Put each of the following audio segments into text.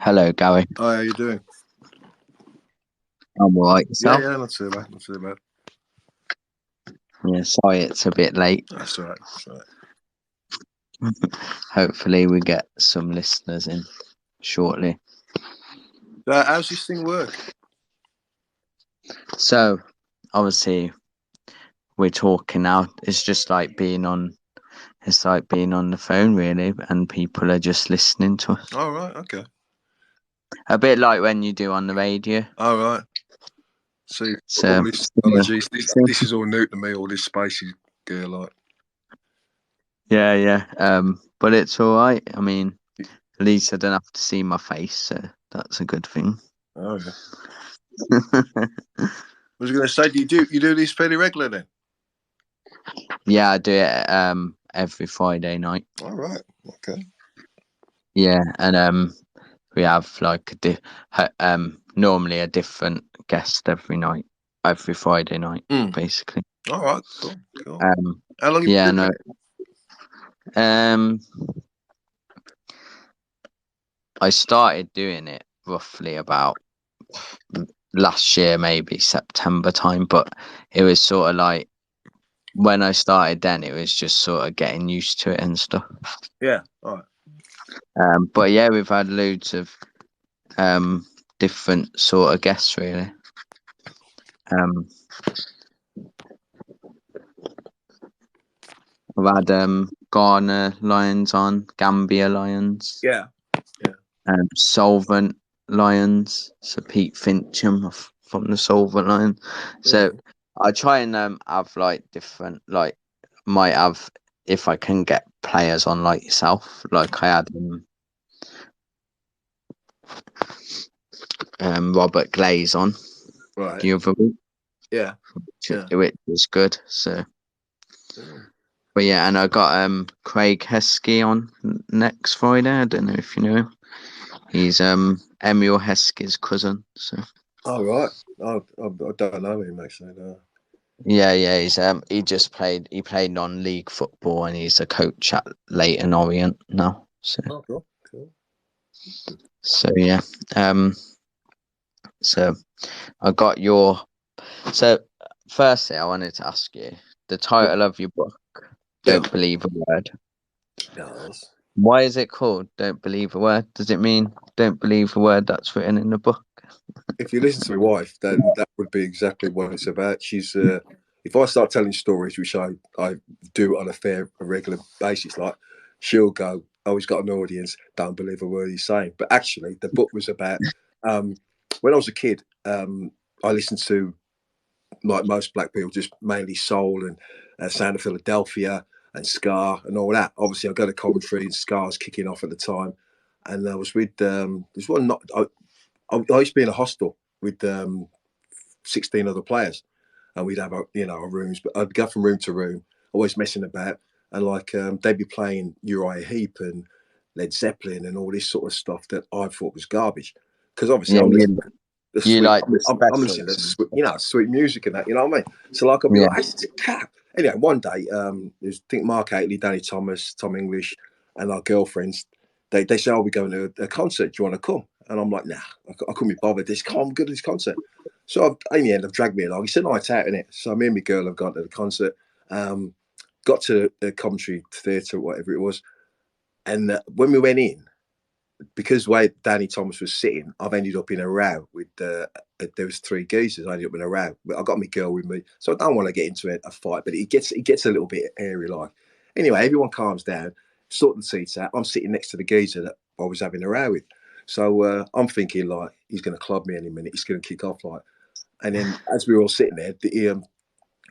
Hello, Garry. Hi, how you doing? I'm alright. Yourself? Yeah, not too bad, not too bad. Yeah, sorry it's a bit late. That's all right, that's all right. Hopefully we get some listeners in shortly. How's this thing work? So, obviously, we're talking now. It's just like being on the phone, really, and people are just listening to us. All right, okay. A bit like when you do on the radio. All right. See, So, all this technology, this is all new to me, all this spaces gear, like. yeah. But it's alright. I mean, at least I don't have to see my face, so that's a good thing. Oh, yeah. I was going to say, do you do this fairly regularly then? Yeah, I do it every Friday night. All right, okay. Yeah, and we have like normally a different guest every Friday night, basically. All right, cool. How long have you been doing it? I started doing it roughly about last year, maybe September time, but it was sort of like when I started then it was just sort of getting used to it and stuff. Yeah, all right. But yeah, we've had loads of different sort of guests really. I've had Ghana Lions on, Gambia Lions. Yeah. Solvent Lions. So Pete Fincham from the Solvent Lion. So I try and have like different, like might have, if I can get players on like yourself, like I had Robert Glaze on the other week. Yeah. Which was good. So but yeah, and I got Craig Heskey on next Friday. I don't know if you know him. He's Emil Heskey's cousin. So. Oh right. I don't know him actually. No. Yeah. He's he played non-league football and he's a coach at Leyton Orient now. So. Oh, cool. So yeah. So I got your. So firstly, I wanted to ask you the title of your book. Don't believe a word. Yes. Why is it called Don't Believe a Word? Does it mean don't believe a word that's written in the book? If you listen to my wife, then that would be exactly what it's about. She's if I start telling stories, which I do on a regular basis, like she'll go, "Oh, he's got an audience. Don't believe a word he's saying." But actually, the book was about when I was a kid. I listened to, like most black people, just mainly soul and Sound of Philadelphia and ska and all that. Obviously, I go to Coventry and ska's kicking off at the time, and I was with there's one not. I used to be in a hostel with 16 other players, and we'd have our rooms. But I'd go from room to room, always messing about, and like they'd be playing Uriah Heep and Led Zeppelin and all this sort of stuff that I thought was garbage. Because obviously I'm listening to sweet music and that, you know what I mean? So like I'll be like, it's a cat. Anyway, one day, I think Mark Aitley, Danny Thomas, Tom English, and our girlfriends, they say, "Oh, we're going to a concert. Do you want to come?" And I'm like, "Nah, I couldn't be bothered. I'm good at this concert." So in the end, I've dragged me along. It's a night out, isn't it? So me and my girl have gone to the concert. Got to the Coventry Theatre, whatever it was, and when we went in, because the way Danny Thomas was sitting, I've ended up in a row with there was three geezers. I ended up in a row. I got my girl with me, so I don't want to get into a fight, but it gets a little bit airy like. Anyway, everyone calms down, sort the seats out. I'm sitting next to the geezer that I was having a row with. So I'm thinking like he's going to club me any minute. He's going to kick off like. And then as we were all sitting there,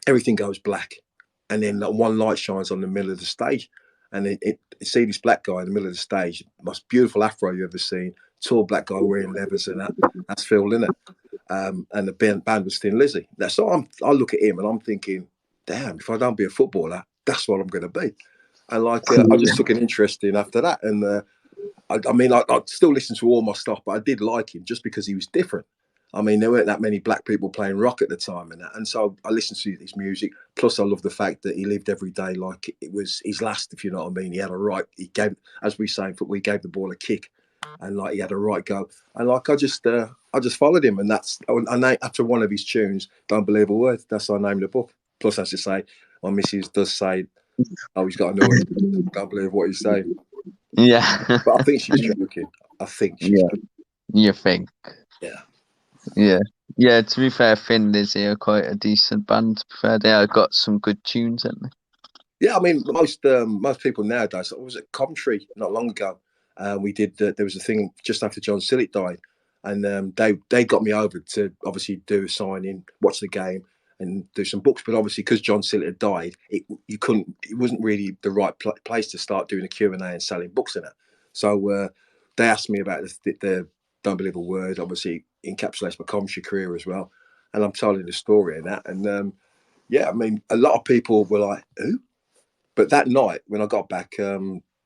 everything goes black, and then one light shines on the middle of the stage, and you see this black guy in the middle of the stage, most beautiful afro you ever seen, tall black guy wearing leathers and that. That's Phil Lynott, and the band was Thin Lizzy. So I look at him and I'm thinking, damn, if I don't be a footballer, that's what I'm going to be. And like I just took an interest in after that, and I mean, I still listen to all my stuff, but I did like him just because he was different. I mean, there weren't that many black people playing rock at the time, and so I listened to his music. Plus, I love the fact that he lived every day like it was his last, if you know what I mean. He had a right. He gave, as we say, we gave the ball a kick. and like he had a right go, and like I just followed him, and after one of his tunes, "Don't Believe a Word." That's our name of the book. Plus, as I say, my missus does say, "Oh, he's got a noise. Don't believe what he's saying." Yeah. But I think she's joking. I think she's Yeah. joking. You think? Yeah. Yeah. Yeah, to be fair, Thin Lizzy are quite a decent band. To be fair, they have got some good tunes, haven't they? Yeah, I mean, most people nowadays. I was at Coventry not long ago. We did. There was a thing just after John Sillett died, and they got me over to obviously do a signing, watch the game, and do some books. But obviously, because John Sillett had died, you couldn't. It wasn't really the right place to start doing a Q&A and selling books in it. So they asked me about the Don't Believe a Word. Obviously, encapsulates my Coventry career as well, and I'm telling the story in that. And yeah, I mean, a lot of people were like, "Who?" But that night when I got back, a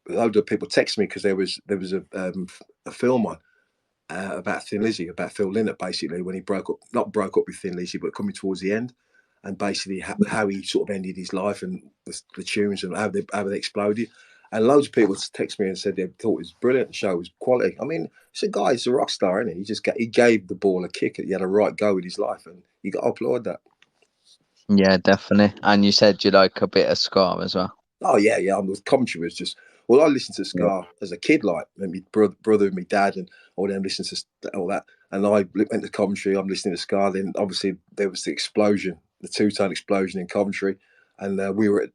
load of people texted me because there was a film on about Thin Lizzy, about Phil Lynott, basically when he not broke up with Thin Lizzy, but coming towards the end, and basically how he sort of ended his life and the tunes and how they exploded. And loads of people text me and said they thought it was brilliant. The show was quality. I mean, it's a guy, he's a rock star, isn't he? He gave the ball a kick. He had a right go with his life, and you got to applaud that. Yeah, definitely. And you said you like a bit of ska as well. Oh yeah, yeah. I'm with Coventry was just well, I listened to Yeah. ska as a kid, like and my brother and my dad and all them listened to all that. And I went to Coventry. I'm listening to ska. Then obviously there was the explosion, the two-tone explosion in Coventry, and we were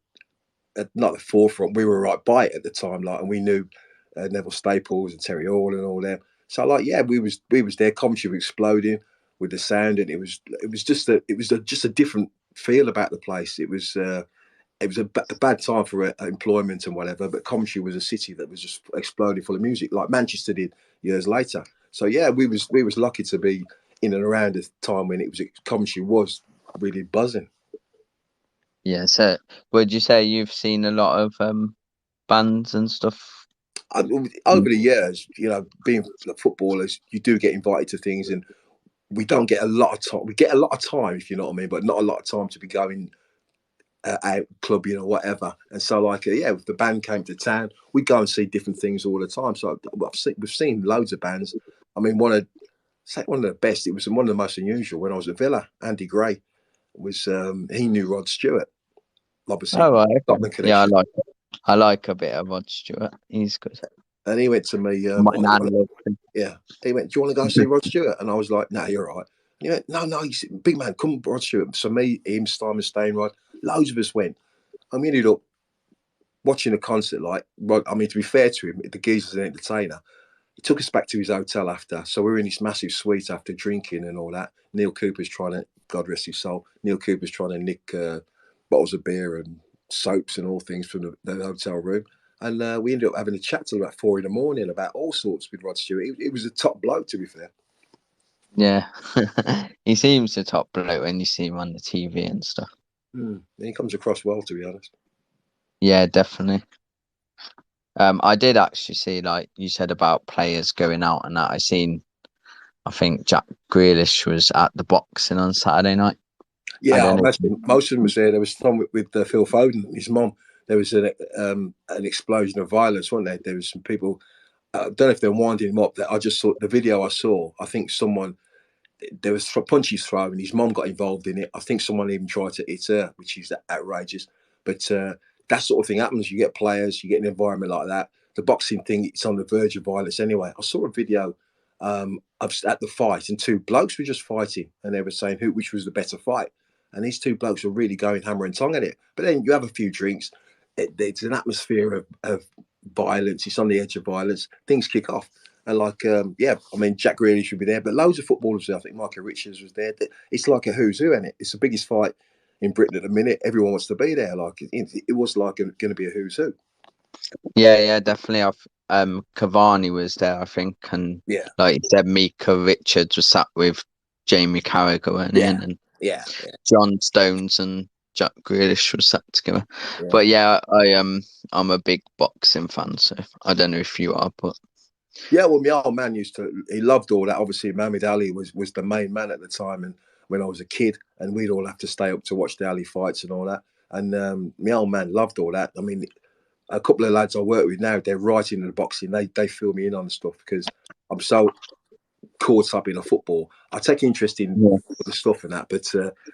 at not the forefront. We were right by it at the time, like, and we knew Neville Staples and Terry Hall and all them. So like, yeah, we was there. Coventry was exploding with the sound, and it was just a different feel about the place. It was a bad time for employment and whatever, but Coventry was a city that was just exploding full of music, like Manchester did years later. So yeah, we was lucky to be in and around the time when Coventry was really buzzing. Yeah. So, would you say you've seen a lot of bands and stuff? Over the years, being footballers, you do get invited to things, and we don't get a lot of time. We get a lot of time, if you know what I mean, but not a lot of time to be going out clubbing or whatever. And so, like, yeah, if the band came to town, we go and see different things all the time. So we've seen loads of bands. I mean, one of the best. It was one of the most unusual when I was at Villa. Andy Gray was he knew Rod Stewart, Oh, obviously right, okay. Scotland Yeah, connection, I like a bit of Rod Stewart. He's good. and he went to me. My nan loves him. Yeah, he went, "Do you want to go see Rod Stewart?" And I was like, "No, you're all right." And he went, "No, no, he's big man. Come, Rod Stewart." So me, him, Simon Stainrod, loads of us went. And we ended up watching a concert. Like, I mean, to be fair to him, the geezer's an entertainer. He took us back to his hotel after. So we were in this massive suite after drinking and all that. Neil Cooper's trying to, God rest his soul, Neil Cooper's trying to nick bottles of beer and soaps and all things from the hotel room. And we ended up having a chat till about 4 in the morning about all sorts with Rod Stewart. He was a top bloke, to be fair. Yeah, he seems the top bloke when you see him on the TV and stuff. He comes across well, to be honest. Yeah, definitely. I did actually see, like you said about players going out and that. I think Jack Grealish was at the boxing on Saturday night. I Yeah, I don't know. imagine most of them was there. There was some with Phil Foden, his mum. There was an explosion of violence, wasn't there? There was some people. I don't know if they're winding him up. That I just saw the video I saw. I think there was punches thrown, and his mum got involved in it. I think someone even tried to hit her, which is outrageous. But that sort of thing happens. You get players, you get an environment like that. The boxing thing, it's on the verge of violence anyway. I saw a video at the fight, and two blokes were just fighting, and they were saying which was the better fight. And these two blokes were really going hammer and tongue at it. But then you have a few drinks. It's an atmosphere of violence. It's on the edge of violence. Things kick off. And like, yeah, I mean, Jack Grealish should be there, but loads of footballers there. I think Michael Richards was there. It's like a who's who, isn't it? It's the biggest fight in Britain at the minute. Everyone wants to be there. Like, it was like going to be a who's who. Yeah, definitely. Cavani was there, I think, and Yeah, like you said, Mika Richards was sat with Jamie Carragher, weren't he? yeah, And yeah, John Stones and Jack Grealish was sat together. yeah. But yeah, I'm a big boxing fan, so I don't know if you are, but Yeah, well, my old man he loved all that. Obviously, Muhammad Ali was the main man at the time, and when I was a kid, and we'd all have to stay up to watch the Ali fights and all that. And my old man loved all that. I mean, a couple of lads I work with now, they're right into the boxing. They fill me in on the stuff because I'm so caught up in a football. I take interest in the stuff and that, but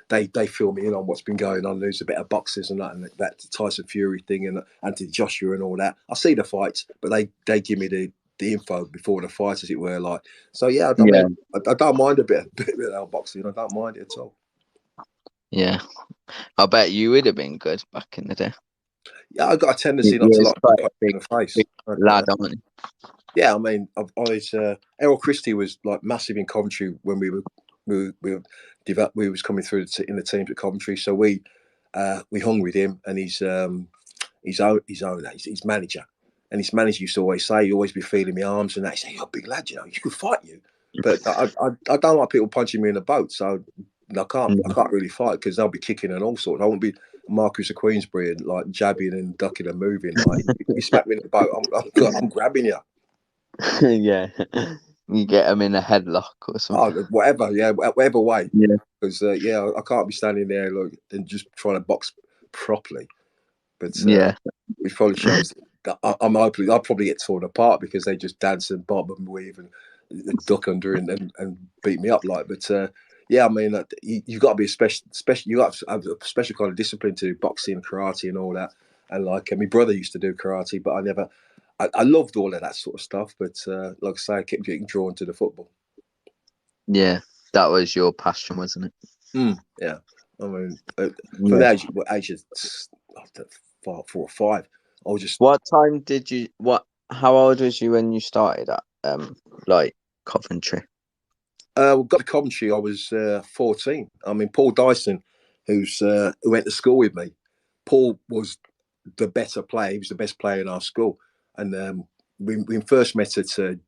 they fill me in on what's been going on. There's a bit of boxes and that Tyson Fury thing and Anthony Joshua and all that. I see the fights, but they give me the info before the fight, as it were. Like, so yeah, I don't mind a bit of boxing. I don't mind it at all. Yeah, I bet you would have been good back in the day. Yeah, I got a tendency not to like punch in the face. Lad, aren't you? Yeah, I mean, I was Errol Christie was like massive in Coventry when we was coming through in the teams at Coventry. So we hung with him and his manager, and his manager used to always say, "You always be feeling my arms," and they say, "You're a big lad, you know, you could fight you." But I don't like people punching me in the boat, so I can't really fight because they'll be kicking and all sorts. I won't be Marcus of Queensbury and like jabbing and ducking and moving. Like, if you smack me in the boat, I'm grabbing you. Yeah, you get them in a headlock or something. Oh, whatever, yeah, whatever way. Yeah, because I can't be standing there and just trying to box properly. But which probably shows that I'm open. I'll probably get torn apart because they just dance and bob and weave and duck under and beat me up like. But yeah, I mean, you've got to be a special. You got to have a special kind of discipline to do boxing, karate, and all that. And like my brother used to do karate, but I never. I loved all of that sort of stuff, but like I say, I kept getting drawn to the football. Yeah, that was your passion, wasn't it? Yeah, I mean, from the age of 4 or 5, I was just. What time did you? How old was you when you started at like Coventry? We got to Coventry. I was 14. I mean, Paul Dyson, who went to school with me. Paul was the better player. He was the best player in our school, and we first met at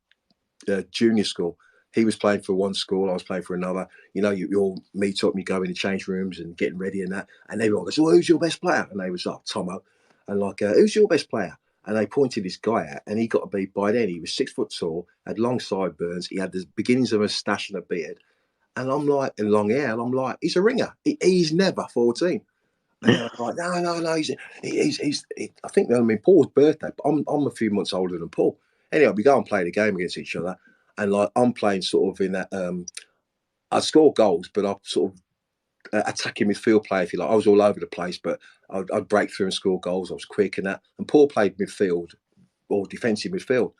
junior school. He was playing for one school, I was playing for another. You know, you all meet up, and you go in the change rooms and getting ready and that. And everyone goes, "Well, who's your best player?" And they was like, "Tomo." And like, "Who's your best player?" And they pointed this guy out, and he got to be, by then, he was 6 foot tall, had long sideburns, he had the beginnings of a moustache and a beard. And I'm like, and long hair, and I'm like, he's a ringer. He's never 14. And they're like, no, he's I think, I mean, Paul's birthday, but I'm a few months older than Paul. Anyway, we go and play the game against each other. And like, I'm playing sort of in that, I score goals, but I'm sort of attacking midfield player, if you like. I was all over the place, but I'd break through and score goals. I was quick and that. And Paul played midfield or defensive midfield.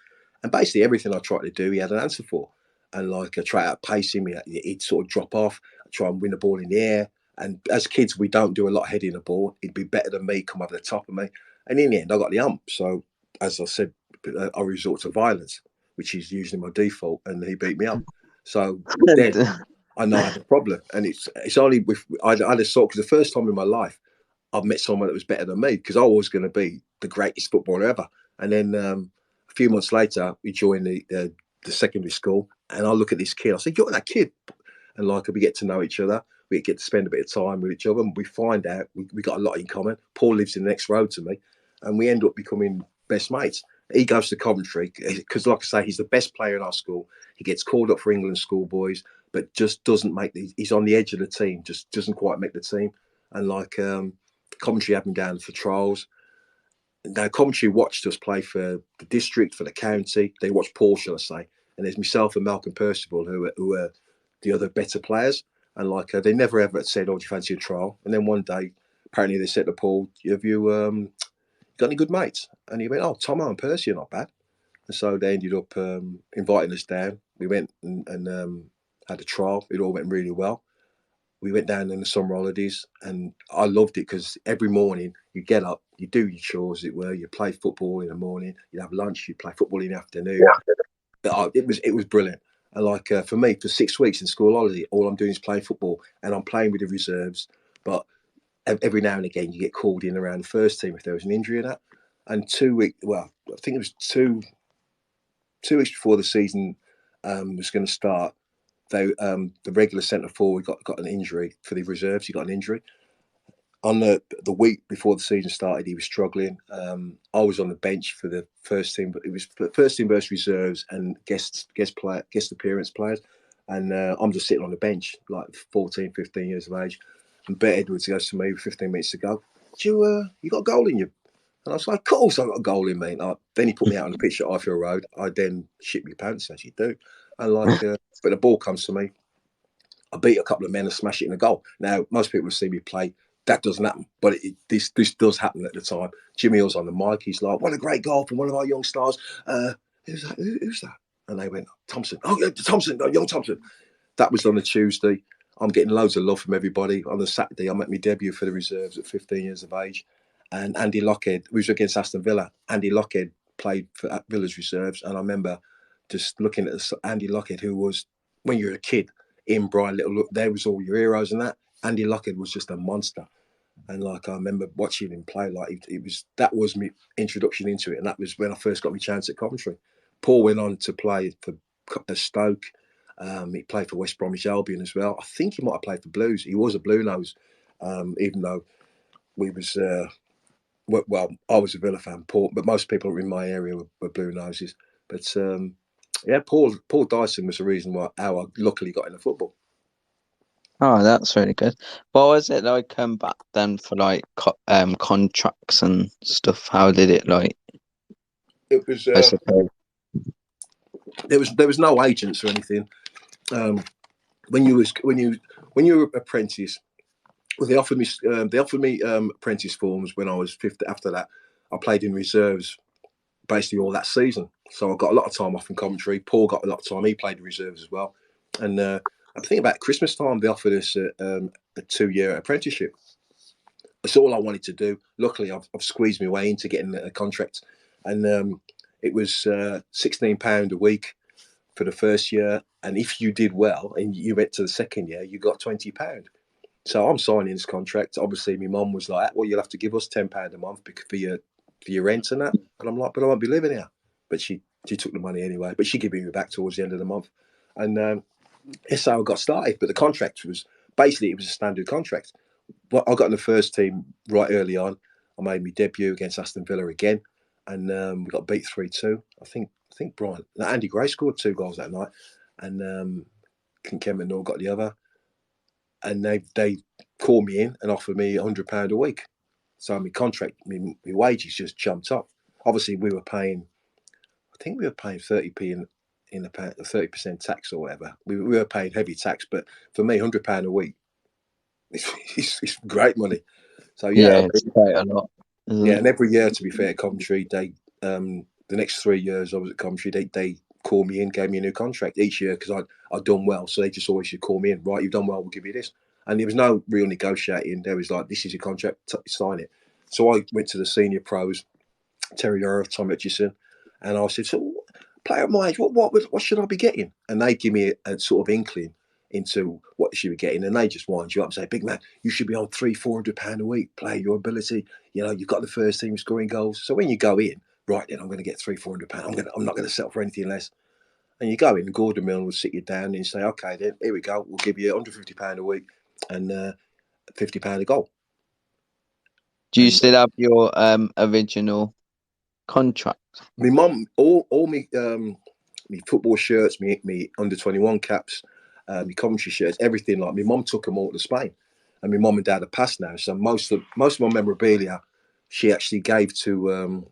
And basically everything I tried to do, he had an answer for. And like, I try to pace him, he'd sort of drop off, try and win the ball in the air. And as kids, we don't do a lot of heading the ball. He'd be better than me, come over the top of me. And in the end, I got the ump. So, as I said, I resort to violence, which is usually my default, and he beat me up. So then I know I had a problem. And it's only with, I had a sort, because the first time in my life, I've met someone that was better than me, because I was going to be the greatest footballer ever. And then a few months later, we joined the secondary school, and I look at this kid. I said, "You're that kid." And like, we get to know each other. We get to spend a bit of time with each other, and we find out we got a lot in common. Paul lives in the next road to me, and we end up becoming best mates. He goes to Coventry because, like I say, he's the best player in our school. He gets called up for England schoolboys, but just doesn't make he's on the edge of the team, just doesn't quite make the team. And like, Coventry had him down for trials. Now, Coventry watched us play for the district, for the county. They watched Paul, shall I say. And there's myself and Malcolm Percival, who are the other better players. And like, they never ever said, "Oh, do you fancy a trial?" And then one day, apparently they said to Paul, "Have you got any good mates?" And he went, "Oh, Tomo and Percy are not bad." And so they ended up inviting us down. We went and had a trial. It all went really well. We went down in the summer holidays, and I loved it because every morning you get up, you do your chores, as it were, you play football in the morning, you have lunch, you play football in the afternoon. Yeah. It was brilliant. And like, for me, for 6 weeks in school holiday, all I'm doing is playing football, and I'm playing with the reserves. But every now and again, you get called in around the first team if there was an injury in that. And 2 weeks, well, I think it was 2 weeks before the season was going to start, the regular centre forward got an injury for the reserves. He got an injury on the week before the season started. He was struggling. I was on the bench for the first team, but it was first team versus reserves and guest appearance players. And I'm just sitting on the bench, like 14, 15 years of age. And Bert Edwards goes to me with 15 minutes to go. "You got a goal in you?" And I was like, of course I got a goal in me. Like, then he put me out on the pitch at Highfield Road. I then shit my pants, as you do. And but the ball comes to me. I beat a couple of men and smash it in the goal. Now, most people see me play. That doesn't happen, but this does happen at the time. Jimmy was on the mic. He's like, "What a great goal from one of our young stars." Who's that? Who's that? And they went, "Thompson." Oh, yeah, Thompson, young Thompson. That was on a Tuesday. I'm getting loads of love from everybody. On the Saturday, I made my debut for the reserves at 15 years of age. And Andy Lockhead, we was against Aston Villa. Andy Lockhead played for Villa's reserves. And I remember just looking at Andy Lockhead, who was, when you were a kid, in Brian Little, look, there was all your heroes and that. Andy Lockhead was just a monster. And like I remember watching him play, like that was my introduction into it, and that was when I first got my chance at Coventry. Paul went on to play for Stoke. He played for West Bromwich Albion as well. I think he might have played for Blues. He was a Blue Nose, even though we was well, I was a Villa fan, Paul, but most people in my area were Blue Noses. But yeah, Paul Dyson was the reason how I luckily got into football. Oh, that's really good. What was it like back then for like contracts and stuff? How did it like? It was I suppose. There was no agents or anything. When you were apprentice, well, they offered me apprentice forms when I was 50. After that, I played in reserves basically all that season. So I got a lot of time off in Coventry. Paul got a lot of time. He played in reserves as well. And I think about Christmas time, they offered us a 2-year apprenticeship. That's all I wanted to do. Luckily, I've squeezed my way into getting a contract. And it was £16 a week for the first year. And if you did well and you went to the second year, you got £20. So I'm signing this contract. Obviously, my mum was like, well, you'll have to give us £10 a month for your rent and that. And I'm like, but I won't be living here. But she took the money anyway. But she gave me back towards the end of the month. And that's how I got started. But the contract was, basically, it was a standard contract. But I got in the first team right early on. I made my debut against Aston Villa again. And we got beat 3-2. I think Brian, Andy Gray scored 2 goals that night. And Kevin McNaught got the other. And they called me in and offered me £100 a week. So my contract, my wages just jumped up. Obviously, we were paying 30p in the 30% tax or whatever. We were paying heavy tax, but for me, £100 a week, it's great money. So yeah, it's quite a lot. Yeah, and every year, to be fair, at Coventry, they the next 3 years I was at Coventry, they called me in, gave me a new contract each year because I'd done well. So they just always should call me in. Right, you've done well, we'll give you this. And there was no real negotiating. There was like, this is your contract, sign it. So I went to the senior pros, Terry Earth, Tom Hutchison, and I said, so player at my age, what should I be getting? And they give me a sort of inkling into what you should be getting, and they just wind you up and say, big man, you should be on £300-400 a week, play your ability, you've got the first team scoring goals. So when you go in, right, then I'm going to get £300-400. I'm not going to settle for anything less. And you go in, Gordon Milne will sit you down and say, okay, then here we go, we'll give you £150 a week and £50 a goal. Do you still have your original contract? My mum, all my football shirts, me under 21 caps, my Coventry shirts, everything, like my mum took them all to Spain, and my mum and dad are passed now. So most of my memorabilia, she actually gave to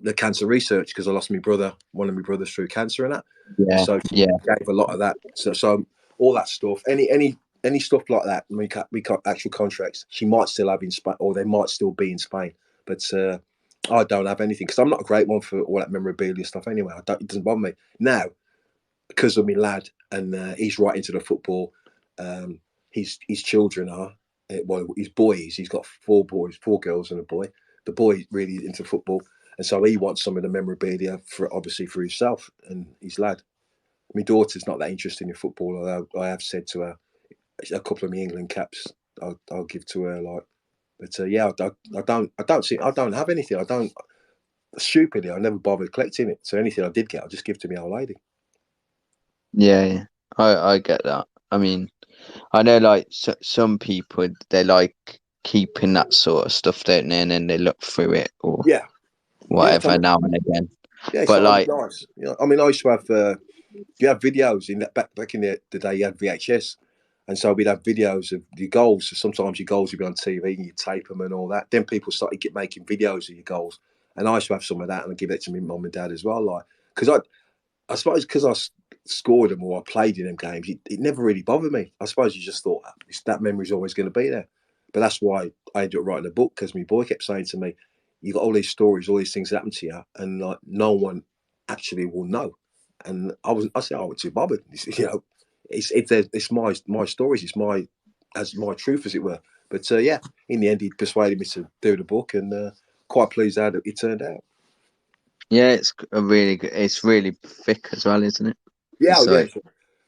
the cancer research, because I lost one of my brothers through cancer and that. Yeah. So she gave a lot of that. So all that stuff, any stuff like that, we got actual contracts, she might still have in Spain, or they might still be in Spain, but. I don't have anything because I'm not a great one for all that memorabilia stuff anyway. It doesn't bother me now because of my lad, and he's right into the football. His children are, well, his boys. He's got 4 girls and a boy. The boy really into football, and so he wants some of the memorabilia for himself and his lad. My daughter's not that interested in football, although I have said to her a couple of my England caps I'll give to her, like. But yeah, I don't have anything. Stupidly, I never bothered collecting it. So anything I did get, I'll just give to my old lady. Yeah. I get that. I mean, I know like some people, they like keeping that sort of stuff, don't they? And then they look through it or whatever now and again. Yeah, but like nice. I mean, I used to have you have videos in that back in the day. You had VHS, And so we'd have videos of your goals. So sometimes your goals would be on TV and you tape them and all that. Then people started making videos of your goals. And I used to have some of that and I give it to my mum and dad as well. Like, because I suppose because I scored them or I played in them games, it never really bothered me. I suppose you just thought that memory's always going to be there. But that's why I ended up writing a book, because my boy kept saying to me, you got all these stories, all these things that happen to you, and like no one actually will know. And I said, I wasn't too bothered. It's my stories. It's my truth, as it were. But yeah, in the end, he persuaded me to do the book, and quite pleased how it turned out. Yeah, it's a really good. It's really thick as well, isn't it? Yeah, So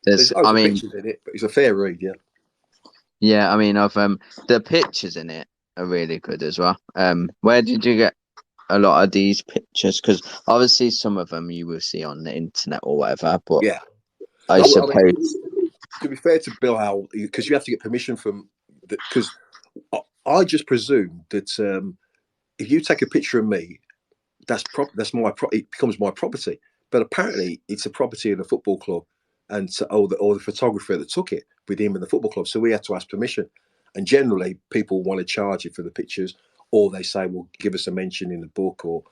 there's loads of pictures in it, but it's a fair read. Yeah. Yeah, I mean, I've the pictures in it are really good as well. Where did you get a lot of these pictures? Because obviously some of them you will see on the internet or whatever, but Yeah. I suppose. I mean, to be fair to Bill Howell, because you have to get permission from, because I just presume that if you take a picture of me, that's my it becomes my property. But apparently, it's a property of the football club, and or the photographer that took it with him in the football club. So we had to ask permission. And generally, people want to charge you for the pictures, or they say, "Well, give us a mention in the book," or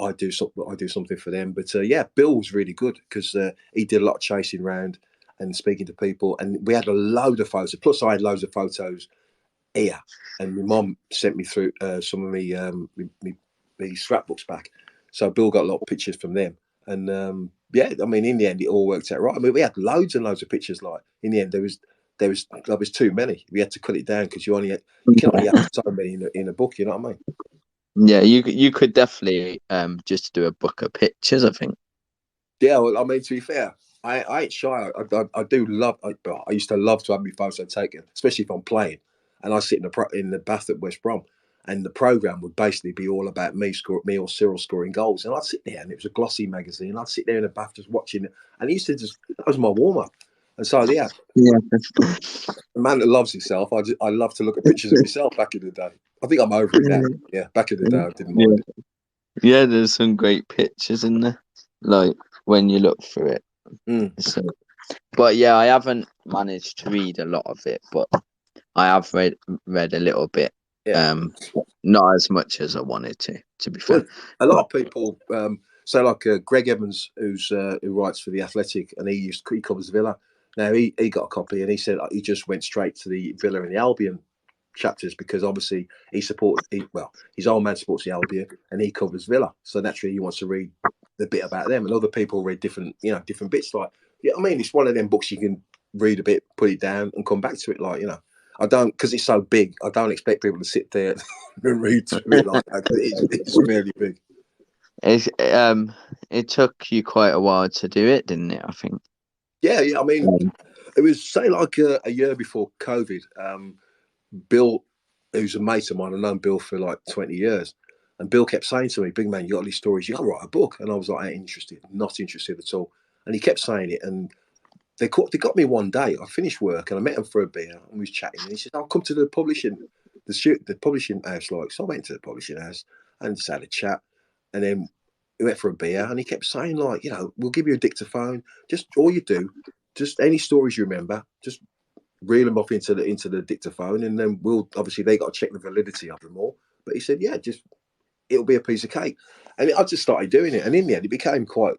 I do something for them. But yeah, Bill was really good because he did a lot of chasing around and speaking to people, and we had a load of photos. Plus, I had loads of photos here, and my mum sent me through some of me scrapbooks back. So Bill got a lot of pictures from them, and yeah, I mean, in the end, it all worked out right. I mean, we had loads and loads of pictures. Like in the end, there was too many. We had to cut it down because you can only have so many in a book. You know what I mean? Yeah, you could definitely just do a book of pictures, I think. Yeah, well, I mean, to be fair, I ain't shy. I do love. I used to love to have my photo taken, especially if I'm playing, and I sit in the bath at West Brom, and the program would basically be all about me or Cyril scoring goals, and I'd sit there, and it was a glossy magazine. I'd sit there in the bath just watching it, and it used to that was my warm up, and so yeah, a man that loves himself, I love to look at pictures of myself back in the day. I think I'm over it now. Yeah, back in the day, I didn't mind it. Yeah, there's some great pictures in there, like when you look through it. So, but yeah, I haven't managed to read a lot of it, but I have read a little bit. Yeah. Not as much as I wanted to be fair. Well, a lot of people say like Greg Evans, who writes for the Athletic, and he covers Villa. Now he got a copy, and he said he just went straight to the Villa and the Albion chapters because obviously his old man supports the Albion and he covers Villa, so naturally he wants to read the bit about them. And other people read different bits. Like, yeah, I mean, it's one of them books you can read a bit, put it down, and come back to it. Like, I don't, because it's so big. I don't expect people to sit there and read through it like that. It's fairly big. It took you quite a while to do it, didn't it? I think. Yeah. I mean, it was say like a year before COVID. Bill, who's a mate of mine, I've known Bill for like 20 years, and Bill kept saying to me, "Big man, you got all these stories. You got to write a book." And I was like, "I ain't interested, not interested at all." And he kept saying it, and they got me one day. I finished work and I met him for a beer and we was chatting. And he said, "I'll come to the publishing house." Like, so I went to the publishing house and just had a chat. And then we went for a beer and he kept saying, like, we'll give you a dictaphone. Just all you do, just any stories you remember, just reel them off into the dictaphone, and then we'll obviously they got to check the validity of them all. But he said, "Yeah, just it'll be a piece of cake." And I just started doing it, and in the end, it became quite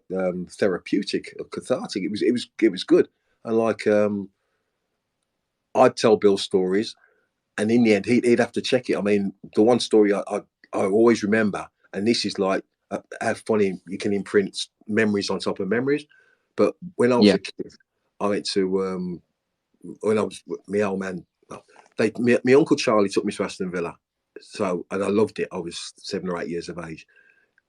therapeutic, or cathartic. It was good, and like I'd tell Bill stories, and in the end, he'd have to check it. I mean, the one story I always remember, and this is like how funny you can imprint memories on top of memories. But when I was a kid, I went to when I was my old man. My Uncle Charlie took me to Aston Villa, and I loved it. I was 7 or 8 years of age.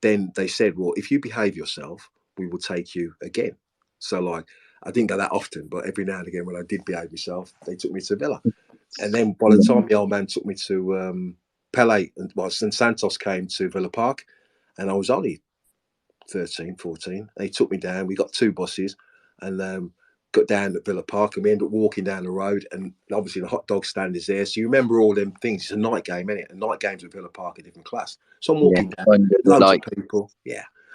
Then they said, "Well, if you behave yourself, we will take you again." So like, I didn't go that often, but every now and again when I did behave myself, they took me to Villa. And then by the time the old man took me to Pele, and Santos came to Villa Park, and I was only 13, 14. They took me down. We got 2 buses, and got down at Villa Park, and we ended up walking down the road. And obviously the hot dog stand is there, so you remember all them things. It's a night game, isn't it? And night games at Villa Park are a different class. So I'm walking down, loads of people,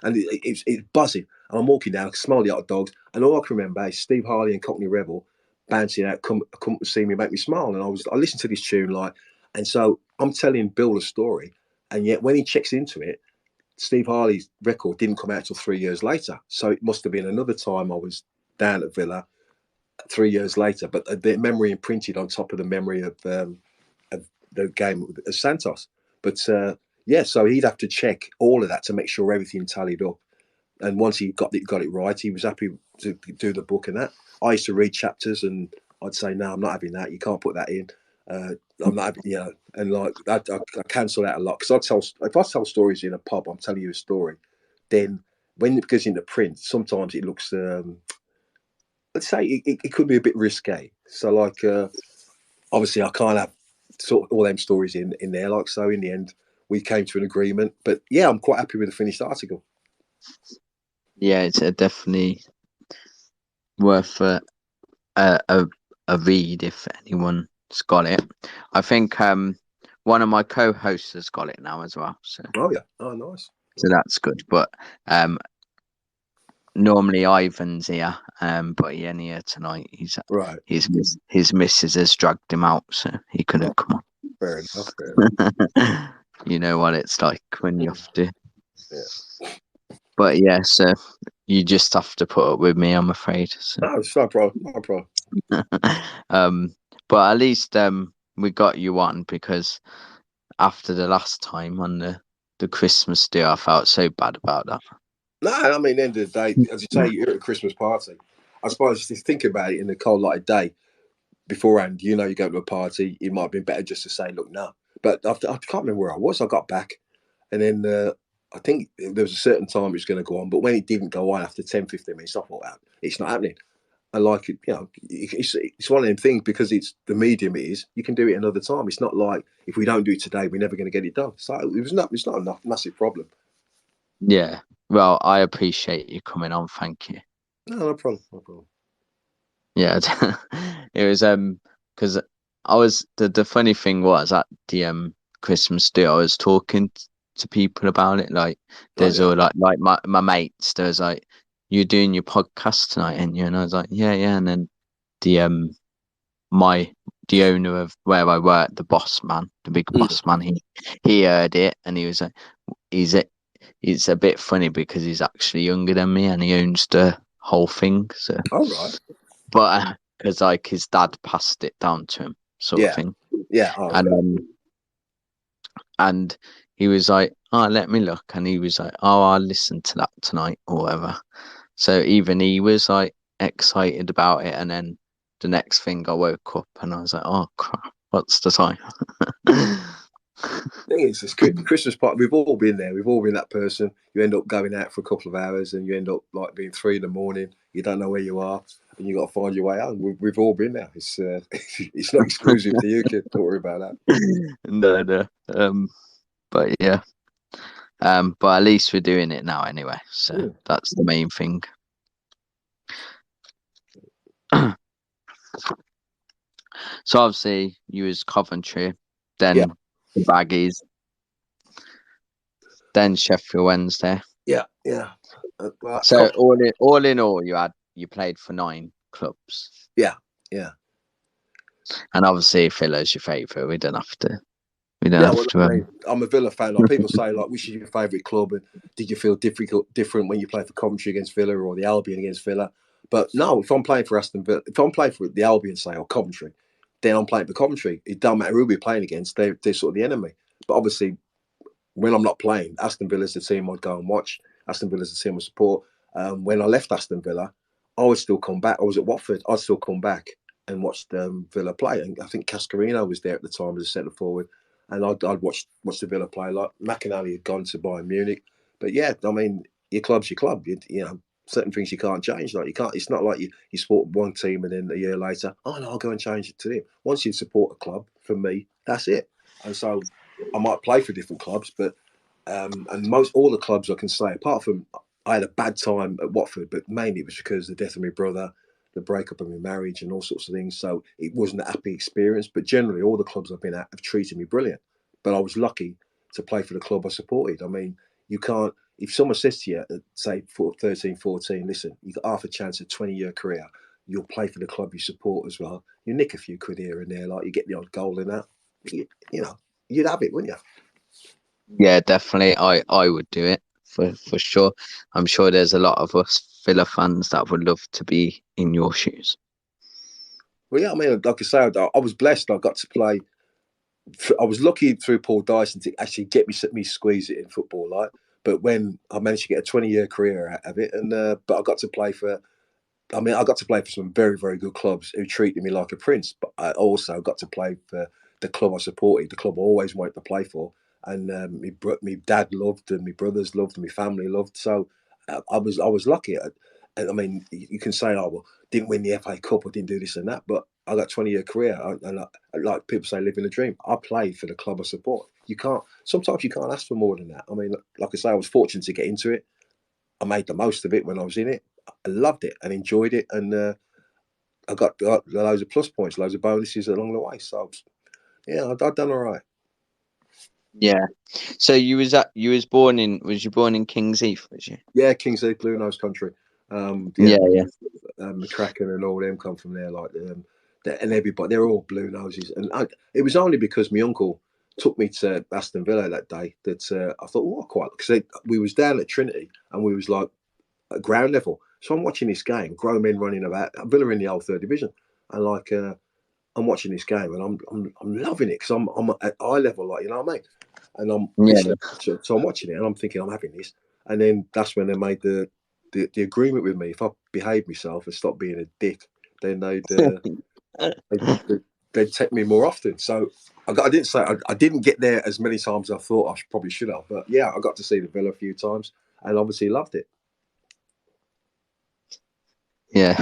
and it's buzzing. And I'm walking down, I can smell the hot dogs, and all I can remember is Steve Harley and Cockney Rebel bouncing out, come to see me, make me smile. And I listened to this tune and so I'm telling Bill the story, and yet when he checks into it, Steve Harley's record didn't come out till 3 years later. So it must have been another time I was down at Villa 3 years later. But the memory imprinted on top of the memory of the game of Santos. But so he'd have to check all of that to make sure everything tallied up. And once he got it right, he was happy to do the book and that. I used to read chapters and I'd say, no, I'm not having that. You can't put that in. I'm not having, and like I cancel out a lot because if I tell stories in a pub, I'm telling you a story. Then when it goes into print, sometimes it looks, let's say it could be a bit risque. So like, obviously I can't have sort of all them stories in there. Like, so in the end, we came to an agreement. But yeah, I'm quite happy with the finished article. Yeah, it's definitely worth a read if anyone's got it. I think one of my co-hosts has got it now as well. So oh yeah, oh nice. So that's good. But normally Ivan's here, but he ain't here tonight. He's right. His missus has dragged him out, so he couldn't come on. Fair enough. Fair enough. You know what it's like when you have to. Yeah. But yeah, so you just have to put up with me, I'm afraid. So. No, it's no problem. No problem. But at least we got you on, because after the last time on the Christmas do, I felt so bad about that. No, I mean, at the end of the day, as you say, you're at a Christmas party. I suppose if you think about it in the cold light of day beforehand, you go to a party, it might have been better just to say, look, no. But I can't remember where I was. I got back and then I think there was a certain time it was going to go on. But when it didn't go on after 10, 15 minutes, I thought, it's not happening. I like it, it's one of them things because it's the medium it is, you can do it another time. It's not like if we don't do it today, we're never going to get it done. So it's not a massive problem. Yeah. Well, I appreciate you coming on. Thank you. No problem. No problem. Yeah. It was because I was the funny thing was at the Christmas do, I was talking to people about it. Like there's all like my mates, there was like, you're doing your podcast tonight, and you, and I was like, yeah. And then the the owner of where I work, the boss man, the big boss man, he heard it, and he was like, it's a bit funny because he's actually younger than me and he owns the whole thing. So, right. But because like his dad passed it down to him, sort of thing. Yeah. And he was like, "Oh, let me look," and he was like, "Oh, I'll listen to that tonight or whatever." So even he was like excited about it, and then the next thing I woke up and I was like, "Oh crap, what's the time?" Thing is, it's Christmas party. We've all been there. We've all been that person. You end up going out for a couple of hours, and you end up like being 3 a.m. You don't know where you are, and you got to find your way out. We've all been there. It's it's not exclusive to you, kid. Don't worry about that. No. But yeah. But at least we're doing it now anyway. So that's the main thing. So obviously you was Coventry, then the Baggies, then Sheffield Wednesday. Yeah. So all in all, you played for 9 clubs. Yeah. And obviously Villa's your favourite. We don't have to. I'm a Villa fan. Like people say, like, which is your favourite club, and did you feel different when you played for Coventry against Villa or the Albion against Villa? But no, if I'm playing for Aston Villa, if I'm playing for the Albion, say, or Coventry, then I'm playing for Coventry. It don't matter who we're playing against; they're sort of the enemy. But obviously, when I'm not playing, Aston Villa's the team I'd go and watch. Aston Villa's the team I support. When I left Aston Villa, I would still come back. I was at Watford. I'd still come back and watch Villa play. And I think Cascarino was there at the time as a centre forward. And I'd watch the Villa play. Like McInally had gone to Bayern Munich. But yeah, I mean, your club's your club. You know, certain things you can't change. Like you can't. It's not like you support one team and then a year later, oh no, I'll go and change it to them. Once you support a club, for me, that's it. And so I might play for different clubs, but and all the clubs I can say, apart from I had a bad time at Watford, but mainly it was because of the death of my brother, the breakup of my marriage, and all sorts of things. So it wasn't a happy experience. But generally, all the clubs I've been at have treated me brilliant. But I was lucky to play for the club I supported. I mean, you can't. If someone says to you, say 13, 14, listen, you got half a chance at 20-year career. you'll play for the club you support as well. You nick a few quid here and there, like you get the odd goal in that. You know, you'd have it, wouldn't you? Yeah, definitely. I would do it for sure. I'm sure there's a lot of us Villa fans that would love to be in your shoes. Well, yeah, I mean, like I say, I was blessed. I got to play. I was lucky through Paul Dyson to actually get me squeeze it in football, like. But when I managed to get a 20-year career out of it, and but I got to play for. I mean, I got to play for some very, very good clubs who treated me like a prince. But I also got to play for the club I supported, the club I always wanted to play for, and my dad loved, and my brothers loved, and my family loved. So I was lucky. And I mean, you can say, "Oh well, didn't win the FA Cup, or didn't do this and that," but I got a 20-year career, and like people say, living a dream. I played for the club I support. You can't. Sometimes you can't ask for more than that. I mean, like I say, I was fortunate to get into it. I made the most of it when I was in it. I loved it and enjoyed it, and I got loads of plus points, loads of bonuses along the way. So yeah, I've done all right. Yeah. So you was born in Kings Heath, was you? Yeah, Kings Heath, Blue Nose Country. Yeah, Yeah. McCracken and all them come from there, like and everybody, they're all blue noses. And it was only because my uncle took me to Aston Villa that day that I thought, oh, quite, because we was down at Trinity and we was like at ground level. So I'm watching this game, grown men running about. Villa in the old third division, and like I'm watching this game and I'm loving it because I'm at eye level, like, you know what I mean. And I'm Yeah. listening, so I'm watching it and I'm thinking I'm having this. And then that's when they made the agreement with me. If I behaved myself and stopped being a dick, then they'd take me more often. So I didn't say I didn't get there as many times as I thought I probably should have. But yeah, I got to see the Villa a few times and obviously loved it. Yeah.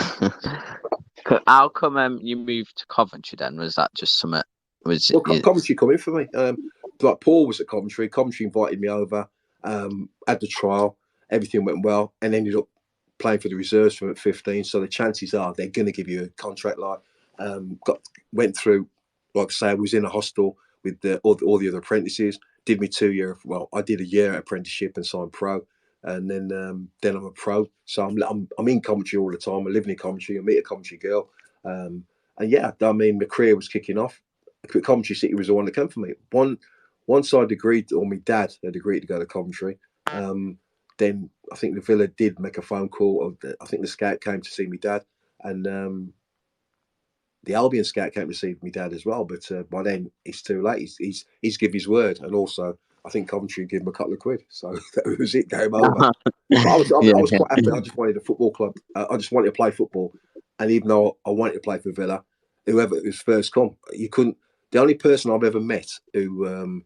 How come you moved to Coventry then? Was that just something? Was Well, it? Coventry come in for me. Like Paul was at Coventry. Coventry invited me over. Had the trial. Everything went well, and ended up playing for the reserves from at 15. So the chances are they're going to give you a contract. Like went through, like I say, I was in a hostel with all the other apprentices. Did me 2 year. Well, I did a year apprenticeship and signed pro, and then I'm a pro. So I'm in Coventry all the time. I'm living in Coventry. I meet a Coventry girl, and yeah, I mean, my career was kicking off. Coventry City was the one that came for me. Once I'd agreed, or my dad had agreed to go to Coventry, then I think the Villa did make a phone call. I think the scout came to see me dad, and the Albion scout came to see me dad as well. But by then it's too late. He's give his word, and also I think Coventry gave him a couple of quid. So that was it. Game over. But I was quite happy. I just wanted a football club. I just wanted to play football, and even though I wanted to play for Villa, whoever was first come, you couldn't. The only person I've ever met who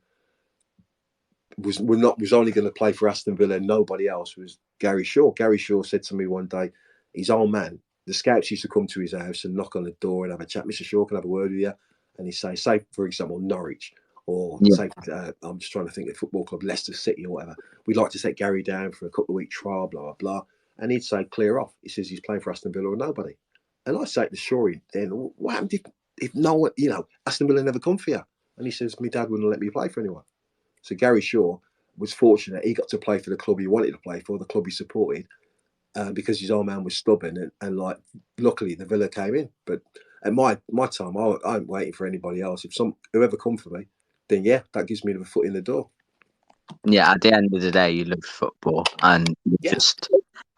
was only going to play for Aston Villa and nobody else was Gary Shaw. Gary Shaw said to me one day, his old man, the scouts used to come to his house and knock on the door and have a chat. Mr. Shaw, can I have a word with you? And he'd say, for example, Norwich, or say, I'm just trying to think of football club, Leicester City or whatever. We'd like to take Gary down for a couple of week trial, blah, blah, blah. And he'd say, clear off. He says he's playing for Aston Villa or nobody. And I say to Shaw, then, what happened if no one, Aston Villa never come for you? And he says, my dad wouldn't let me play for anyone. So Gary Shaw was fortunate. He got to play for the club he wanted to play for, the club he supported, because his old man was stubborn. And like, luckily, the Villa came in. But at my time, I ain't waiting for anybody else. If whoever come for me, then yeah, that gives me the foot in the door. Yeah, at the end of the day, you love football, and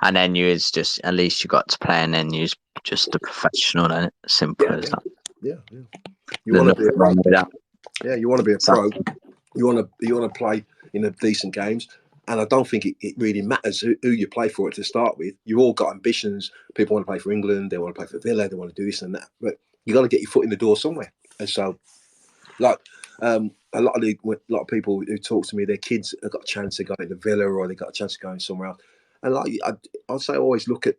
and then you is just at least you got to play, and then you're just a professional, and it's simple as that. Yeah. You want to be a pro. That. Yeah, you want to be a pro. You want to play in a decent games, and I don't think it really matters who you play for it to start with. You all got ambitions. People want to play for England. They want to play for Villa. They want to do this and that. But you got to get your foot in the door somewhere. And so, like a lot of people who talk to me, their kids have got a chance to go into Villa or they got a chance of going somewhere else. And like I'd say, always look at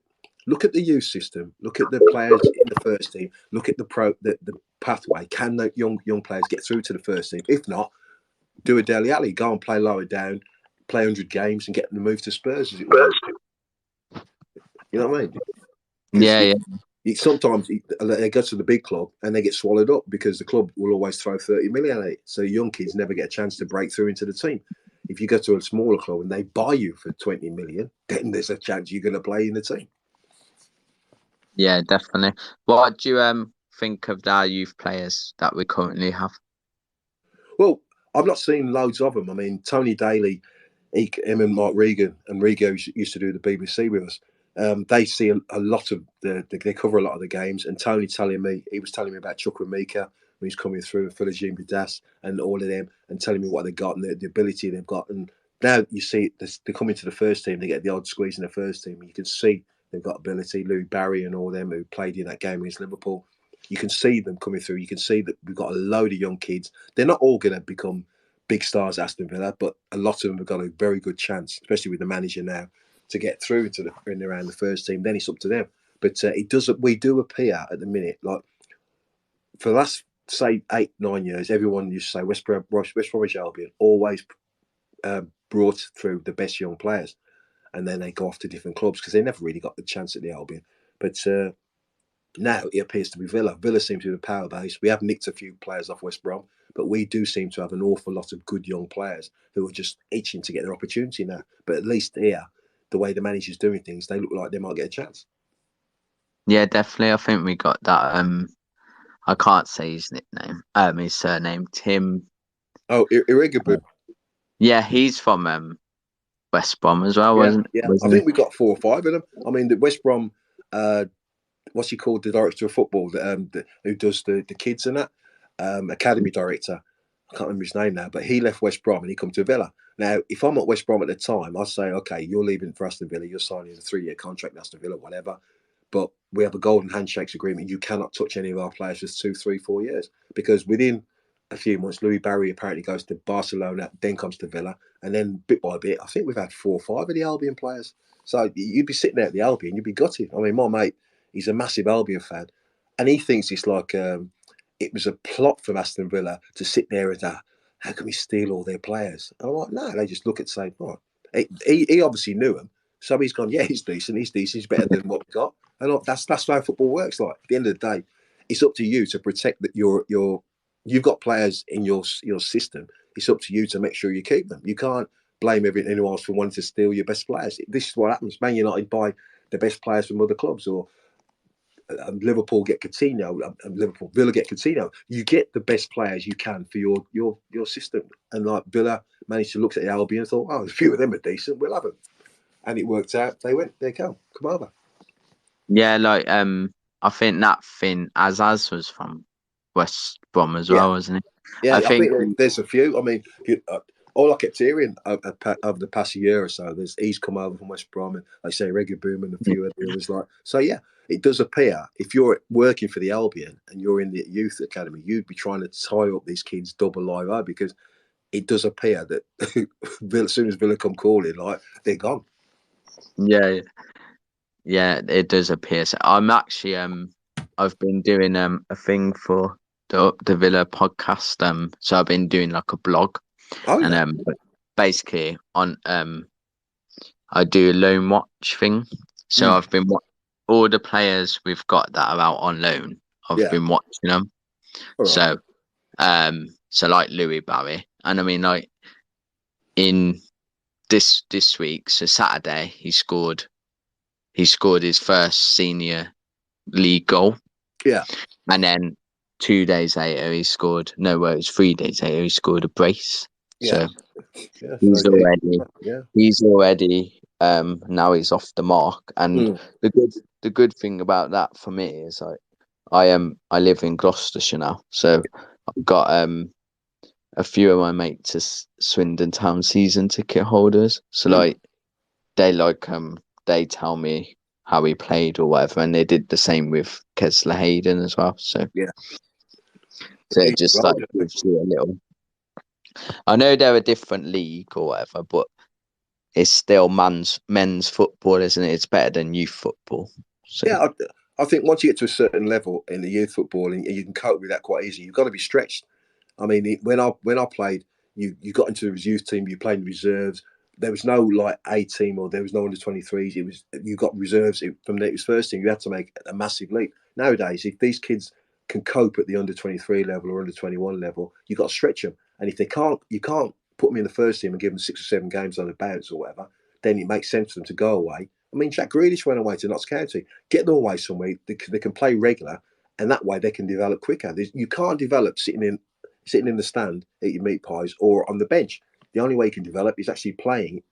the youth system. Look at the players in the first team. Look at the pathway. Can the young players get through to the first team? If not, do a Dele Alli, go and play lower down, play 100 games and get them to move to Spurs, as it were. You know what I mean? Yeah. Sometimes they go to the big club and they get swallowed up because the club will always throw 30 million at it. So young kids never get a chance to break through into the team. If you go to a smaller club and they buy you for 20 million, then there's a chance you're going to play in the team. Yeah, definitely. What do you think of our youth players that we currently have? Well, I've not seen loads of them. I mean, Tony Daly, him and Mark Regan, and Rigo used to do the BBC with us. They see a lot of they cover a lot of the games. And Tony he was telling me about Chukwuemeka when he's coming through, and Philogene Bidas, and all of them, and telling me what they got and the ability they've got. And now you see they come into the first team, they get the odd squeeze in the first team, and you can see they've got ability. Louis Barry and all them who played in that game against Liverpool, you can see them coming through. You can see that we've got a load of young kids. They're not all going to become big stars at Aston Villa, but a lot of them have got a very good chance, especially with the manager now, to get through to around the first team. Then it's up to them. But we do appear at the minute, like for the last, say, 8, 9 years, everyone used to say West Bromwich Albion always brought through the best young players. And then they go off to different clubs because they never really got the chance at the Albion. But now it appears to be Villa. Villa seems to be the power base. We have nicked a few players off West Brom, but we do seem to have an awful lot of good young players who are just itching to get their opportunity now. But at least here, the way the manager's doing things, they look like they might get a chance. Yeah, definitely. I think we got that. I can't say his nickname. His surname, Tim. Oh, Irrigable. Yeah, he's from West Brom as well, Yeah, wasn't yeah. I wasn't think we got 4 or 5 of them. I mean, the West Brom, what's he called, the director of football, who does the kids and that, academy director. I can't remember his name now, but he left West Brom and he come to Villa. Now, if I'm at West Brom at the time, I'd say, okay, you're leaving for Aston Villa, you're signing a 3-year contract, Aston Villa, whatever. But we have a golden handshakes agreement. You cannot touch any of our players for 2, 3, 4 years. Because within a few months, Louis Barry apparently goes to Barcelona, then comes to Villa. And then bit by bit, I think we've had 4 or 5 of the Albion players. So you'd be sitting there at the Albion, you'd be gutted. I mean, my mate, he's a massive Albion fan. And he thinks it's like it was a plot from Aston Villa to sit there and how can we steal all their players? And I'm like, no, they just look at say, oh, he obviously knew him. So he's gone, yeah, he's decent, he's better than what we got. And that's how football works. Like at the end of the day, it's up to you to protect that you've got players in your system. It's up to you to make sure you keep them. You can't blame anyone else for wanting to steal your best players. This is what happens. Man United buy the best players from other clubs, or Liverpool get Coutinho, Liverpool Villa get Coutinho. You get the best players you can for your system. And like Villa managed to look at the Albion and thought, oh, a few of them are decent, we'll have them. And it worked out. They went, there you go, come over. Yeah, like I think that Finn Azaz was from West Brom as Yeah, well, wasn't it? yeah. I I think think there's a few. I mean, all I kept hearing over the past year or so, he's come over from West Brom, and like I say, Reggie Boom and a few of the others. Like, so yeah, it does appear if you're working for the Albion and you're in the youth academy, you'd be trying to tie up these kids double live out, because it does appear that as soon as Villa come calling, like they're gone. yeah, yeah, it does appear. So I'm actually I've been doing a thing for the Villa podcast. So I've been doing like a blog, Oh and yeah, basically on I do a loan watch thing. So mm. I've been all the players we've got that are out on loan. I've Yeah, been watching them. all right, So like Louis Barry, and I mean like in this week, so Saturday he scored his first senior league goal, yeah, and then 2 days later he scored, no, well, it was 3 days later he scored a brace. yeah, So yeah. So he's already yeah, he's already now he's off the mark. And mm. the good thing about that for me is I live in Gloucestershire now, so I've got a few of my mates are Swindon Town season ticket holders. So Mm. like they tell me how he played or whatever, and they did the same with Kesler Hayden as well. So Yeah, it just like gives you a little. I know they're a different league or whatever, but it's still men's football, isn't it? It's better than youth football. So yeah. I think once you get to a certain level in the youth football, and you can cope with that quite easily, you've got to be stretched. I mean, when I played, you got into the youth team, you played in reserves. There was no like A team, or there was no under 23s. It was, you got reserves from the first team. You had to make a massive leap. Nowadays, if these kids can cope at the under 23 level or under 21 level, you got to stretch them. And if they can't, you can't put them in the first team and give them 6 or 7 games on the bounce or whatever. Then it makes sense for them to go away I mean, Jack Grealish went away to Notts County. Get them away somewhere. They can play regular, and that way they can develop quicker. You can't develop sitting in the stand at your meat pies or on the bench. The only way you can develop is actually playing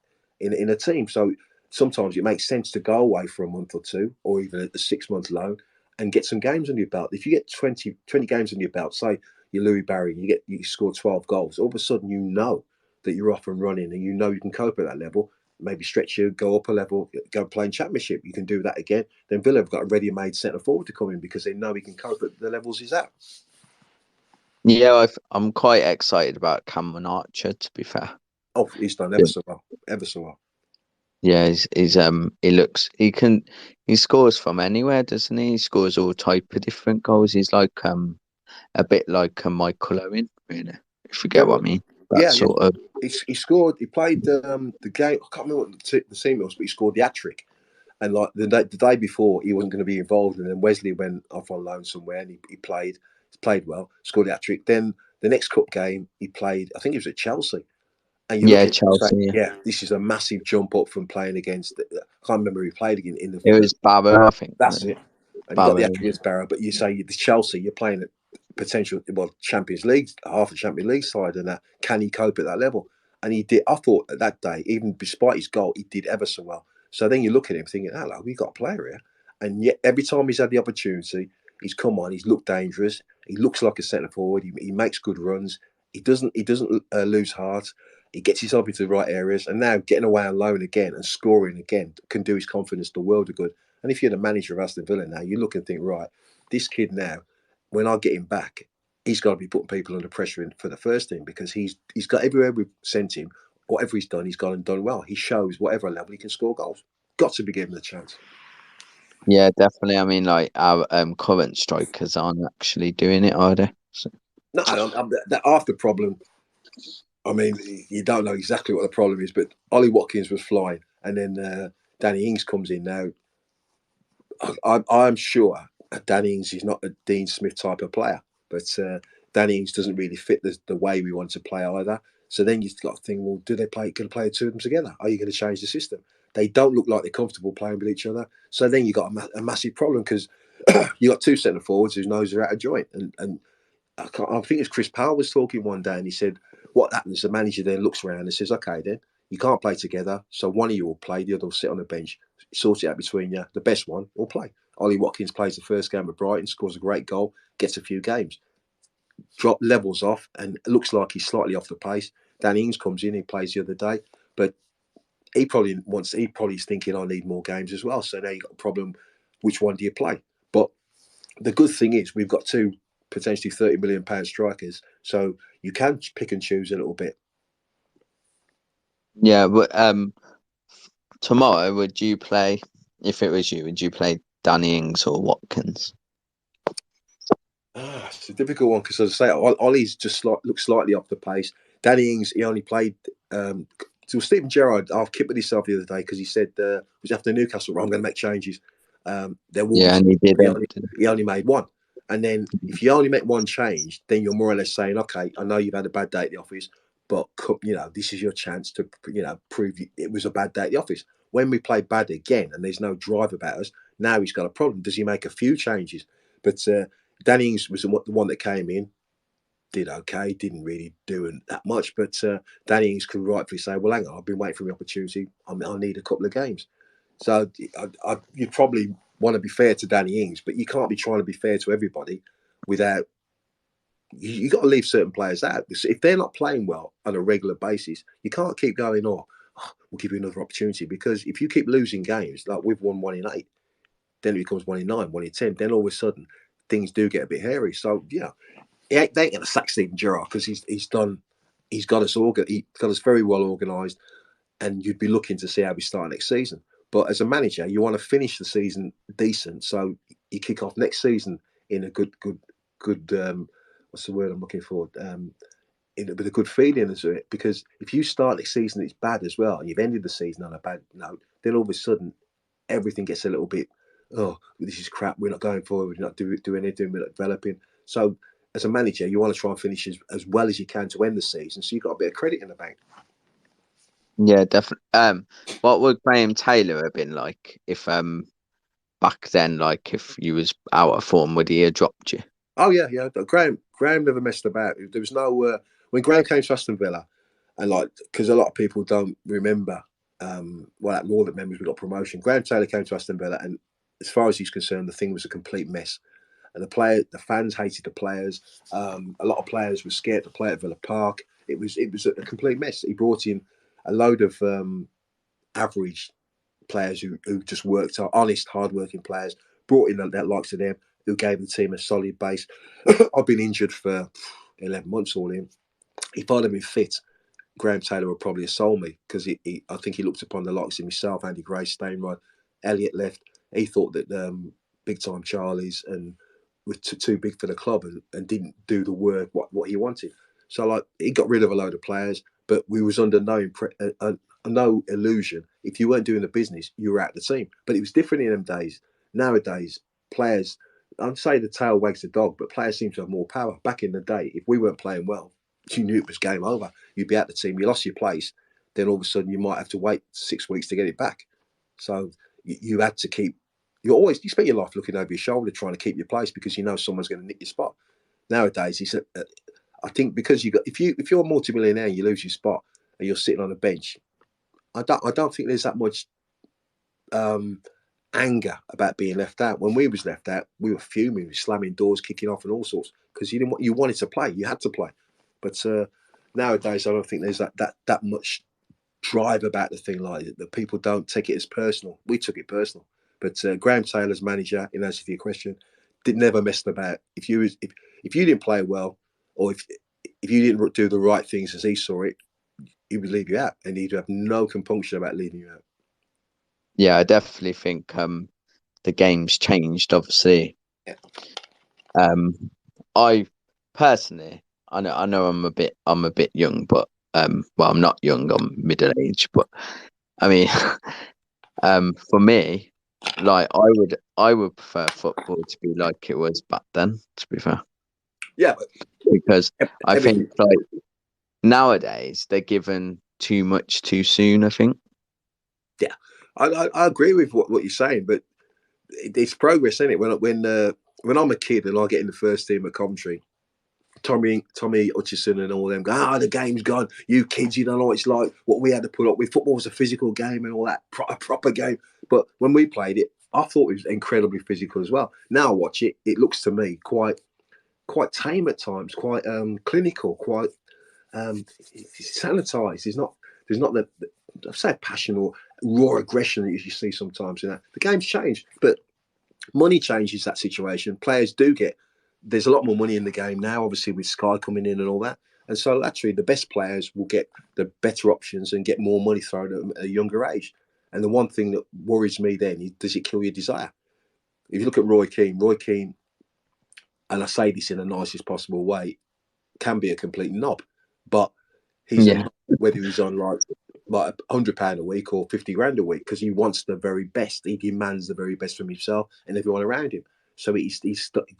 in a team. So sometimes it makes sense to go away for a month or two, or even a 6 month loan, and get some games on your belt. If you get 20 games on your belt, say you're Louis Barry, you score 12 goals, all of a sudden you know that you're off and running, and you know you can cope at that level. Maybe stretch you, go up a level, go playing championship. You can do that again. Then Villa have got a ready-made centre forward to come in because they know he can cope at the levels he's at. Yeah, I'm quite excited about Cameron Archer, to be fair. Oh, he's done ever so well, ever so well. Yeah, he scores from anywhere, doesn't he? He scores all type of different goals. He's like a bit like a Michael Owen, really, if you Yeah, get what I mean. That yeah. sort of. He scored. He played the game. I can't remember what the team was, but he scored the hat-trick. And like the day before, he wasn't going to be involved, and then Wesley went off on loan somewhere, and he played well, scored the hat-trick. Then the next cup game, he played. I think it was at Chelsea. And you look Yeah, at it and say, Chelsea. yeah, this is a massive jump up from playing against. I can't remember who he played again in It was Barrow, I think. that's it. And you got the Barrow. attributes Barrow, but you say the Chelsea, you're playing at potential Champions League, half the Champions League side, and that can he cope at that level? And he did. I thought that day, even despite his goal, he did ever so well. So then you look at him thinking, hello, we got a player here. And yet every time he's had the opportunity, he's come on, he's looked dangerous. He looks like a centre forward. He makes good runs. He doesn't lose heart. He gets himself into the right areas, and now getting away on loan again and scoring again can do his confidence the world of good. And if you're the manager of Aston Villa now, you look and think, right, this kid now, when I get him back, he's got to be putting people under pressure for the first team because he's got everywhere we've sent him, whatever he's done, he's gone and done well. He shows whatever level he can score goals. Got to be given a chance. Yeah, definitely. I mean, like our current strikers aren't actually doing it, are they? So, No, that half the problem. I mean, you don't know exactly what the problem is, but Ollie Watkins was flying, and then Danny Ings comes in now. I'm sure Danny Ings is not a Dean Smith type of player, but Danny Ings doesn't really fit the way we want to play either. So then you've got to think, well, do they going to play the two of them together? Are you going to change the system? They don't look like they're comfortable playing with each other. So then you've got a massive problem because you got two centre forwards whose noses are out of joint. And I think it's Chris Powell was talking one day and he said, what happens? The manager then looks around and says, okay, then you can't play together. So one of you will play, the other will sit on the bench, sort it out between you. The best one will play. Ollie Watkins plays the first game at Brighton, scores a great goal, gets a few games, drop levels off, and it looks like he's slightly off the pace. Danny Ings comes in, he plays the other day, but he probably is thinking, I need more games as well. So now you've got a problem. Which one do you play? But the good thing is we've got two potentially £30 million strikers, so you can pick and choose a little bit. yeah, but tomorrow, would you play? If it was you, would you play Danny Ings or Watkins? It's a difficult one because, as I say, Ollie's just looks slightly off the pace. Danny Ings, he only played. So Stephen Gerrard, I've kicked with himself the other day because he said it was after Newcastle, I'm going to make changes. There will Yeah, be. and he did. He only made one, and then if you only make one change, then you're more or less saying, okay, I know you've had a bad day at the office, but this is your chance to prove it was a bad day at the office. When we play bad again and there's no drive about us, now he's got a problem. Does he make a few changes? But Danny Ings was the one that came in, did okay, didn't really do that much. But Danny Ings could rightfully say, well, hang on, I've been waiting for the opportunity. I need a couple of games. So you probably want to be fair to Danny Ings, but you can't be trying to be fair to everybody without. You got to leave certain players out. If they're not playing well on a regular basis, you can't keep going, we'll give you another opportunity. Because if you keep losing games, like we've won 1 in 8, then it becomes 1 in 9, 1 in 10. Then all of a sudden, things do get a bit hairy. So, yeah, they ain't going to sack Stephen Gerrard because he's got us very well organised, and you'd be looking to see how we start next season. But as a manager, you want to finish the season decent, so you kick off next season in a good. What's the word I'm looking for? With a good feeling as it, because if you start next season it's bad as well, and you've ended the season on a bad note, then all of a sudden everything gets a little bit. Oh, this is crap. We're not going forward. We're not doing anything. We're not developing. So, as a manager, you want to try and finish as well as you can to end the season, so you've got a bit of credit in the bank. Yeah, definitely. What would Graham Taylor have been like if back then, like if you was out of form, would he have dropped you? Oh yeah, yeah. Graham never messed about. There was no when Graham came to Aston Villa, and like because a lot of people don't remember. Well, at all the members we got promotion. Graham Taylor came to Aston Villa, and as far as he's concerned, the thing was a complete mess. And the fans hated the players. A lot of players were scared to play at Villa Park. It was a complete mess. He brought in a load of average players who just worked hard, honest, hardworking players. Brought in that likes of them who gave the team a solid base. I've been injured for 11 months all in. If I'd have been fit, Graham Taylor would probably have sold me because I think he looked upon the likes of myself, Andy Gray, Stainrod, Elliot left. He thought that big time Charlies and were too big for the club and didn't do the work what he wanted. So like he got rid of a load of players, but we was under no illusion. If you weren't doing the business, you were out of the team. But it was different in them days. Nowadays, players, I'd say the tail wags the dog, but players seem to have more power. Back in the day, if we weren't playing well, you knew it was game over. You'd be out the team, you lost your place, then all of a sudden you might have to wait 6 weeks to get it back. So you had to keep. You spend your life looking over your shoulder trying to keep your place because you know someone's going to nick your spot. Nowadays, I think because if you're a multi-millionaire and you lose your spot and you're sitting on a bench, I don't think there's that much um, anger about being left out. When we was left out, we were fuming, we were slamming doors, kicking off, and all sorts because you wanted to play, you had to play. But nowadays, I don't think there's that much drive about the thing like that. That people don't take it as personal. We took it personal. But Graham Taylor's manager, in answer to your question, did never mess about. If you didn't play well, or if you didn't do the right things as he saw it, he would leave you out, and he'd have no compunction about leaving you out. Yeah, I definitely think the game's changed. Obviously, Yeah. um, I personally, I know I'm a bit young, but well, I'm not young. I'm middle aged, but I mean, for me, like I would prefer football to be like it was back then. To be fair, Yeah, because I think everything. like nowadays they're given too much too soon. I think. Yeah, I agree with what you're saying, but it's progress, isn't it? When I'm a kid and I get in the first team at Coventry, Tommy Hutchison and all them go, the game's gone. You kids, you don't know what it's like. What we had to put up with. Football was a physical game and all that, a proper game. But when we played it, I thought it was incredibly physical as well. Now I watch it, it looks to me quite tame at times, quite clinical, quite sanitized. There's not the I'd say passion or raw aggression that you see sometimes in that. The game's changed, but money changes that situation. Players do get there's a lot more money in the game now, obviously with Sky coming in and all that. And so actually the best players will get the better options and get more money thrown at them at a younger age. And the one thing that worries me then is, does it kill your desire? If you look at Roy Keane, and I say this in the nicest possible way, can be a complete knob, but he's a Yeah, knob whether he's on like £100 a week or 50 grand a week because he wants the very best. He demands the very best from himself and everyone around him. So he's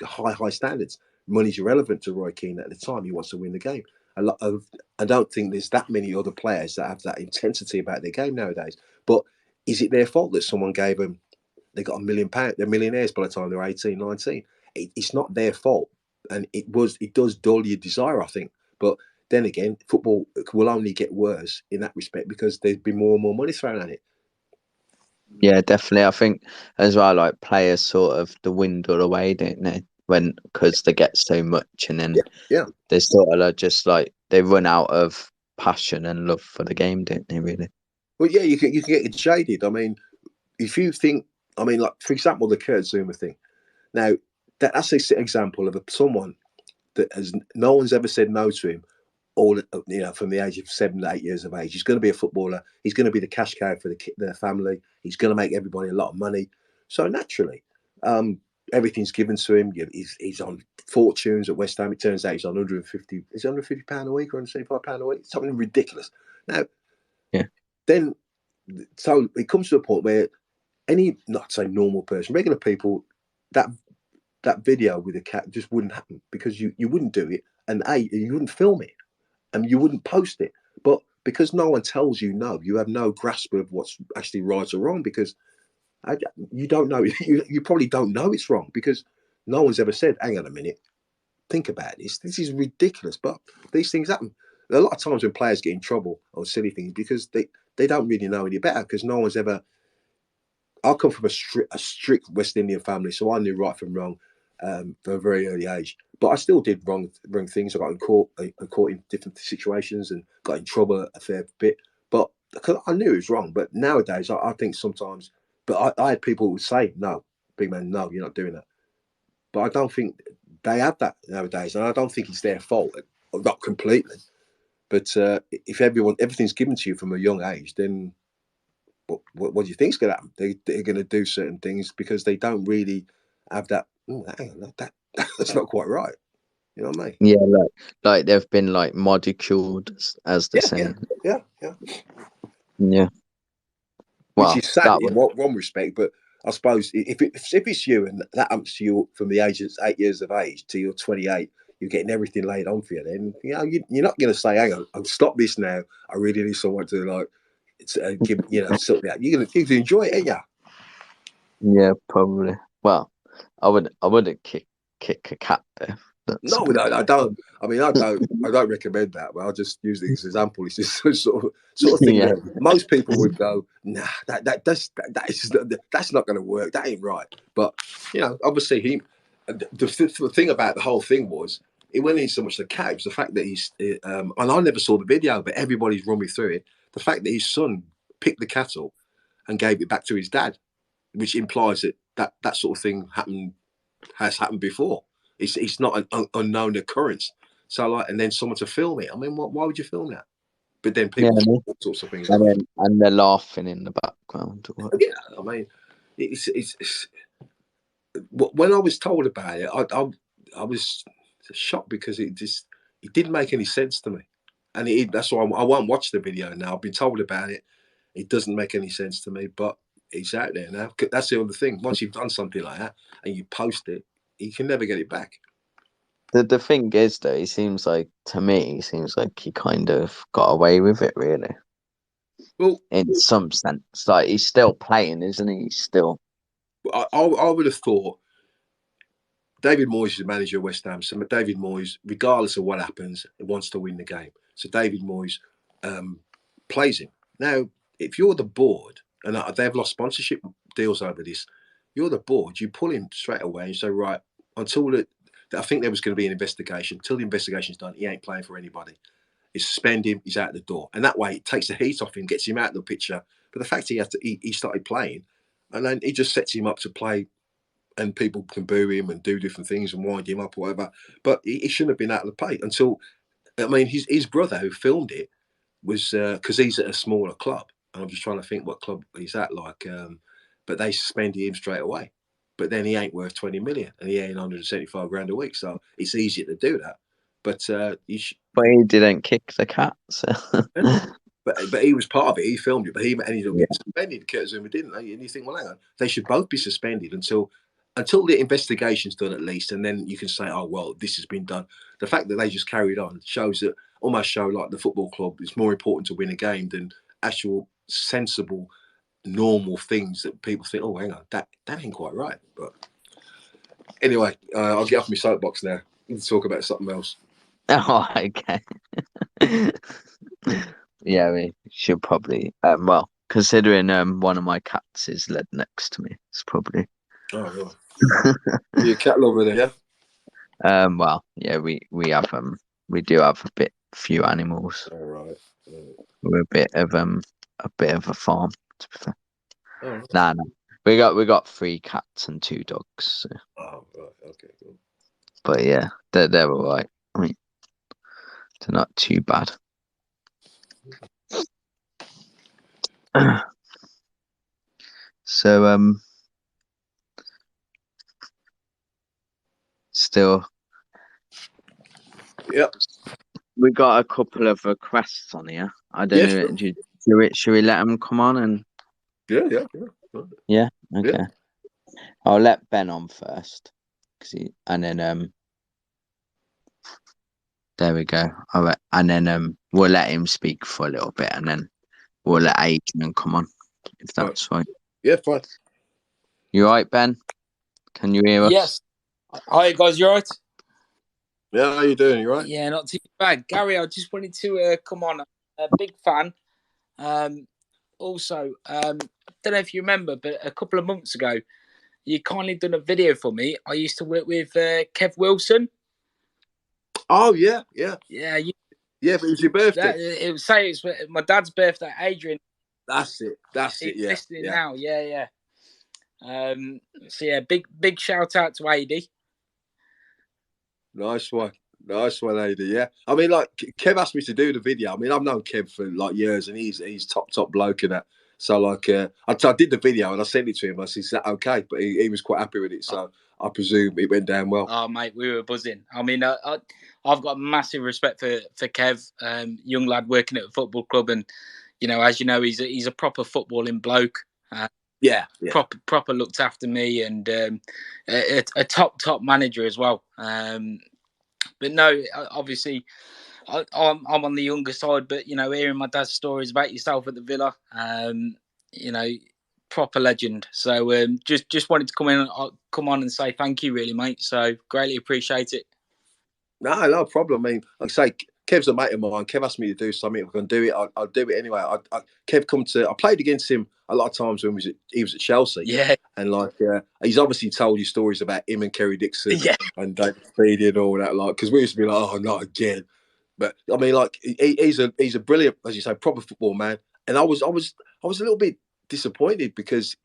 high standards. Money's irrelevant to Roy Keane at the time. He wants to win the game. I don't think there's that many other players that have that intensity about their game nowadays. But is it their fault that someone gave them? They got £1 million. They're millionaires by the time they're 18, 19. It's not their fault, and it does dull your desire, I think. But then again, football will only get worse in that respect because there's been more and more money thrown at it. yeah, definitely. I think as well, like players sort of dwindle away, don't they? When because they get so much, and then Yeah, yeah. they sort of like, just like they run out of passion and love for the game, don't they? Really? Well, yeah, you can get jaded. I mean, if you think, I mean, like for example, the Kurt Zuma thing. Now, that's an example of someone that has no one's ever said no to him. All from the age of 7 to 8 years of age, he's going to be a footballer. He's going to be the cash cow for their family. He's going to make everybody a lot of money. So naturally, everything's given to him. He's on fortunes at West Ham. It turns out he's on 150. Is it £150 a week or £175 a week? Something ridiculous. Now, Yeah, then, so it comes to a point where not say normal person, regular people, that that video with a cat just wouldn't happen because you wouldn't do it, and you wouldn't film it and you wouldn't post it. But because no one tells you no. You have no grasp of what's actually right or wrong because you don't know. You probably don't know it's wrong because no one's ever said, "Hang on a minute, think about this. This is ridiculous." But these things happen. A lot of times when players get in trouble or silly things because they don't really know any better because no one's ever. I come from a strict West Indian family, so I knew right from wrong from a very early age. But I still did wrong things. I got in court, in different situations, and got in trouble a fair bit. But because I knew it was wrong. But nowadays, I think sometimes. But I had people who would say, "No, big man, no, you're not doing that." But I don't think they have that nowadays, and I don't think it's their fault, not completely. But if everything's given to you from a young age, then what do you think's going to happen? They're going to do certain things because they don't really have that. Oh, hang on, that's not quite right. You know what I mean? Yeah, like they've been like ridiculed, as the Yeah, yeah, saying. yeah, yeah. Yeah. Which Well, is sad that in was. one respect, but I suppose if it's you and that happens to you from the age of 8 years of age till you're 28, you're getting everything laid on for you. Then you're not going to say, "Hang on, I'll stop this now. I really need someone to like give sort me out." You're going to enjoy it, ain't you? Yeah, probably. Well, I wouldn't kick a cat there. That's a No, bit. no, I don't. I mean, I don't recommend that. But I'll just use it as an example. It's just sort of thing Yeah, that most people would go, "Nah, that's not going to work. That ain't right." But obviously, the thing about the whole thing was it wasn't even so much the cat. It was the fact that and I never saw the video, but everybody's run me through it. The fact that his son picked the cat up and gave it back to his dad, which implies that sort of thing has happened before. It's not an unknown occurrence. So and then someone to film it. I mean, why would you film that? But then yeah, people say all sorts of things. and they're laughing in the background. Yeah, I mean, it's when I was told about it, I was shocked because it didn't make any sense to me, and that's why I won't watch the video now. I've been told about it. It doesn't make any sense to me, but it's out there now. That's the other thing. Once you've done something like that and you post it, you can never get it back. The thing is, though, he seems like he kind of got away with it, really, Well, in some sense. Like he's still playing, isn't he? He's still. I would have thought David Moyes is the manager of West Ham. So David Moyes, regardless of what happens, wants to win the game. So David Moyes plays him. Now, if you're the board, and they've lost sponsorship deals over this, you're the board, you pull him straight away and say, right, I think there was going to be an investigation. Until the investigation's done, he ain't playing for anybody. You suspend him, he's out the door. And that way, it takes the heat off him, gets him out of the picture. But the fact he started playing, and then he just sets him up to play and people can boo him and do different things and wind him up or whatever. But he shouldn't have been out of the play until, I mean, his brother who filmed it was because he's at a smaller club. And I'm just trying to think what club he's at like. But they suspended him straight away. But then he ain't worth 20 million and he ain't 175 grand a week. So it's easier to do that. But But he didn't kick the cat, so. but he was part of it. He filmed it, but he ended up Yeah. getting suspended. Kurt Zuma didn't. And you think, well, hang on, they should both be suspended until the investigation's done at least, and then you can say, oh well, this has been done. The fact that they just carried on shows that almost show like the football club it's more important to win a game than actual sensible, normal things that people think. Oh, hang on, that ain't quite right. But anyway, I'll get off my soapbox now and talk about something else. Oh, okay. Yeah, we should probably. Well, considering one of my cats is led next to me, it's probably. Oh, right. You're a cat lover then, yeah? Well, yeah, we do have few animals. All right. We're a bit of a farm, to be fair. Oh, right. Nah, no. We got 3 cats and 2 dogs. So. Oh, right. Okay, cool. But yeah, they're all right. I mean, they're not too bad. So still, Yep. we got a couple of requests on here. I don't Yeah, know. sure. Should we let them come on and Yeah, yeah, yeah. Right. yeah, Yeah. okay. I'll let Ben on first, and then There we go. All right. And then we'll let him speak for a little bit, and then we'll let Adrian come on, if that's fine. Yeah, fine. You all right, Ben? Can you hear us? Yes. Hi, guys. You all right? Yeah, how you doing? You right? Yeah, not too bad. Gary, I just wanted to come on. A big fan. Also, I don't know if you remember, but a couple of months ago, you kindly done a video for me. I used to work with Kev Wilson. Oh, yeah. Yeah. Yeah, but it was your birthday. It was say it's my dad's birthday, Adrian. That's it. He's Yeah. listening now. Yeah. So yeah, big shout out to AD. Nice one, Ada. Yeah, I mean, like Kev asked me to do the video. I mean, I've known Kev for like years, and he's top bloke in that. So like, I did the video and I sent it to him. I said, "Is that okay?" But he was quite happy with it. So I presume it went down well. Oh mate, we were buzzing. I mean, I've got massive respect for Kev, young lad working at a football club, and as you know, he's a proper footballing bloke. Yeah. Proper looked after me, and a top manager as well. But no, obviously, I'm on the younger side. But hearing my dad's stories about yourself at the Villa, proper legend. So just wanted to come on and say thank you, really, mate. So greatly appreciate it. No problem. I mean, like I say, Kev's a mate of mine. Kev asked me to do something. If I can do it, I'll do it anyway. Kev I played against him a lot of times when he was at Chelsea. Yeah. And like, he's obviously told you stories about him and Kerry Dixon and David Speedy and all that. Like, because we used to be like, oh, not again. But I mean, like, he's a brilliant, as you say, proper football man. And I was a little bit disappointed because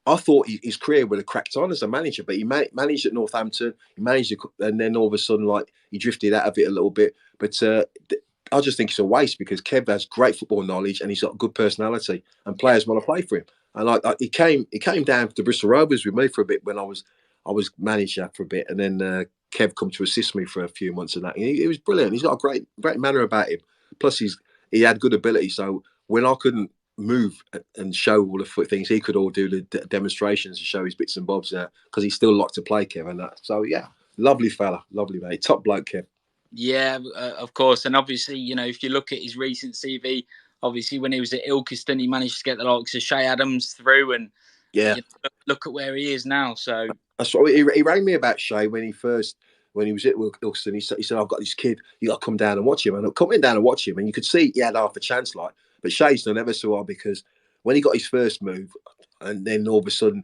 I thought his career would have cracked on as a manager, but he managed at Northampton. And then all of a sudden, like, he drifted out of it a little bit. But I just think it's a waste because Kev has great football knowledge and he's got a good personality, and players want to play for him. And like he came down to Bristol Rovers with me for a bit when I was manager for a bit, and then Kev come to assist me for a few months and that. And he was brilliant. He's got a great manner about him. Plus, he had good ability. So when I couldn't move and show all the things, he could all do the demonstrations and show his bits and bobs there because he still liked to play, Kev, and that. So yeah, lovely fella, lovely mate, top bloke, Kev. Yeah, of course. And obviously, if you look at his recent CV, obviously when he was at Ilkeston, he managed to get the likes of Shay Adams through, and look at where he is now. So that's what he rang me about Shay when he was at Ilkeston. He said, "I've got this kid. You got to come down and watch him." And I come down and watch him, and you could see he had half a chance, like. But Shay's done ever so well because when he got his first move, and then all of a sudden,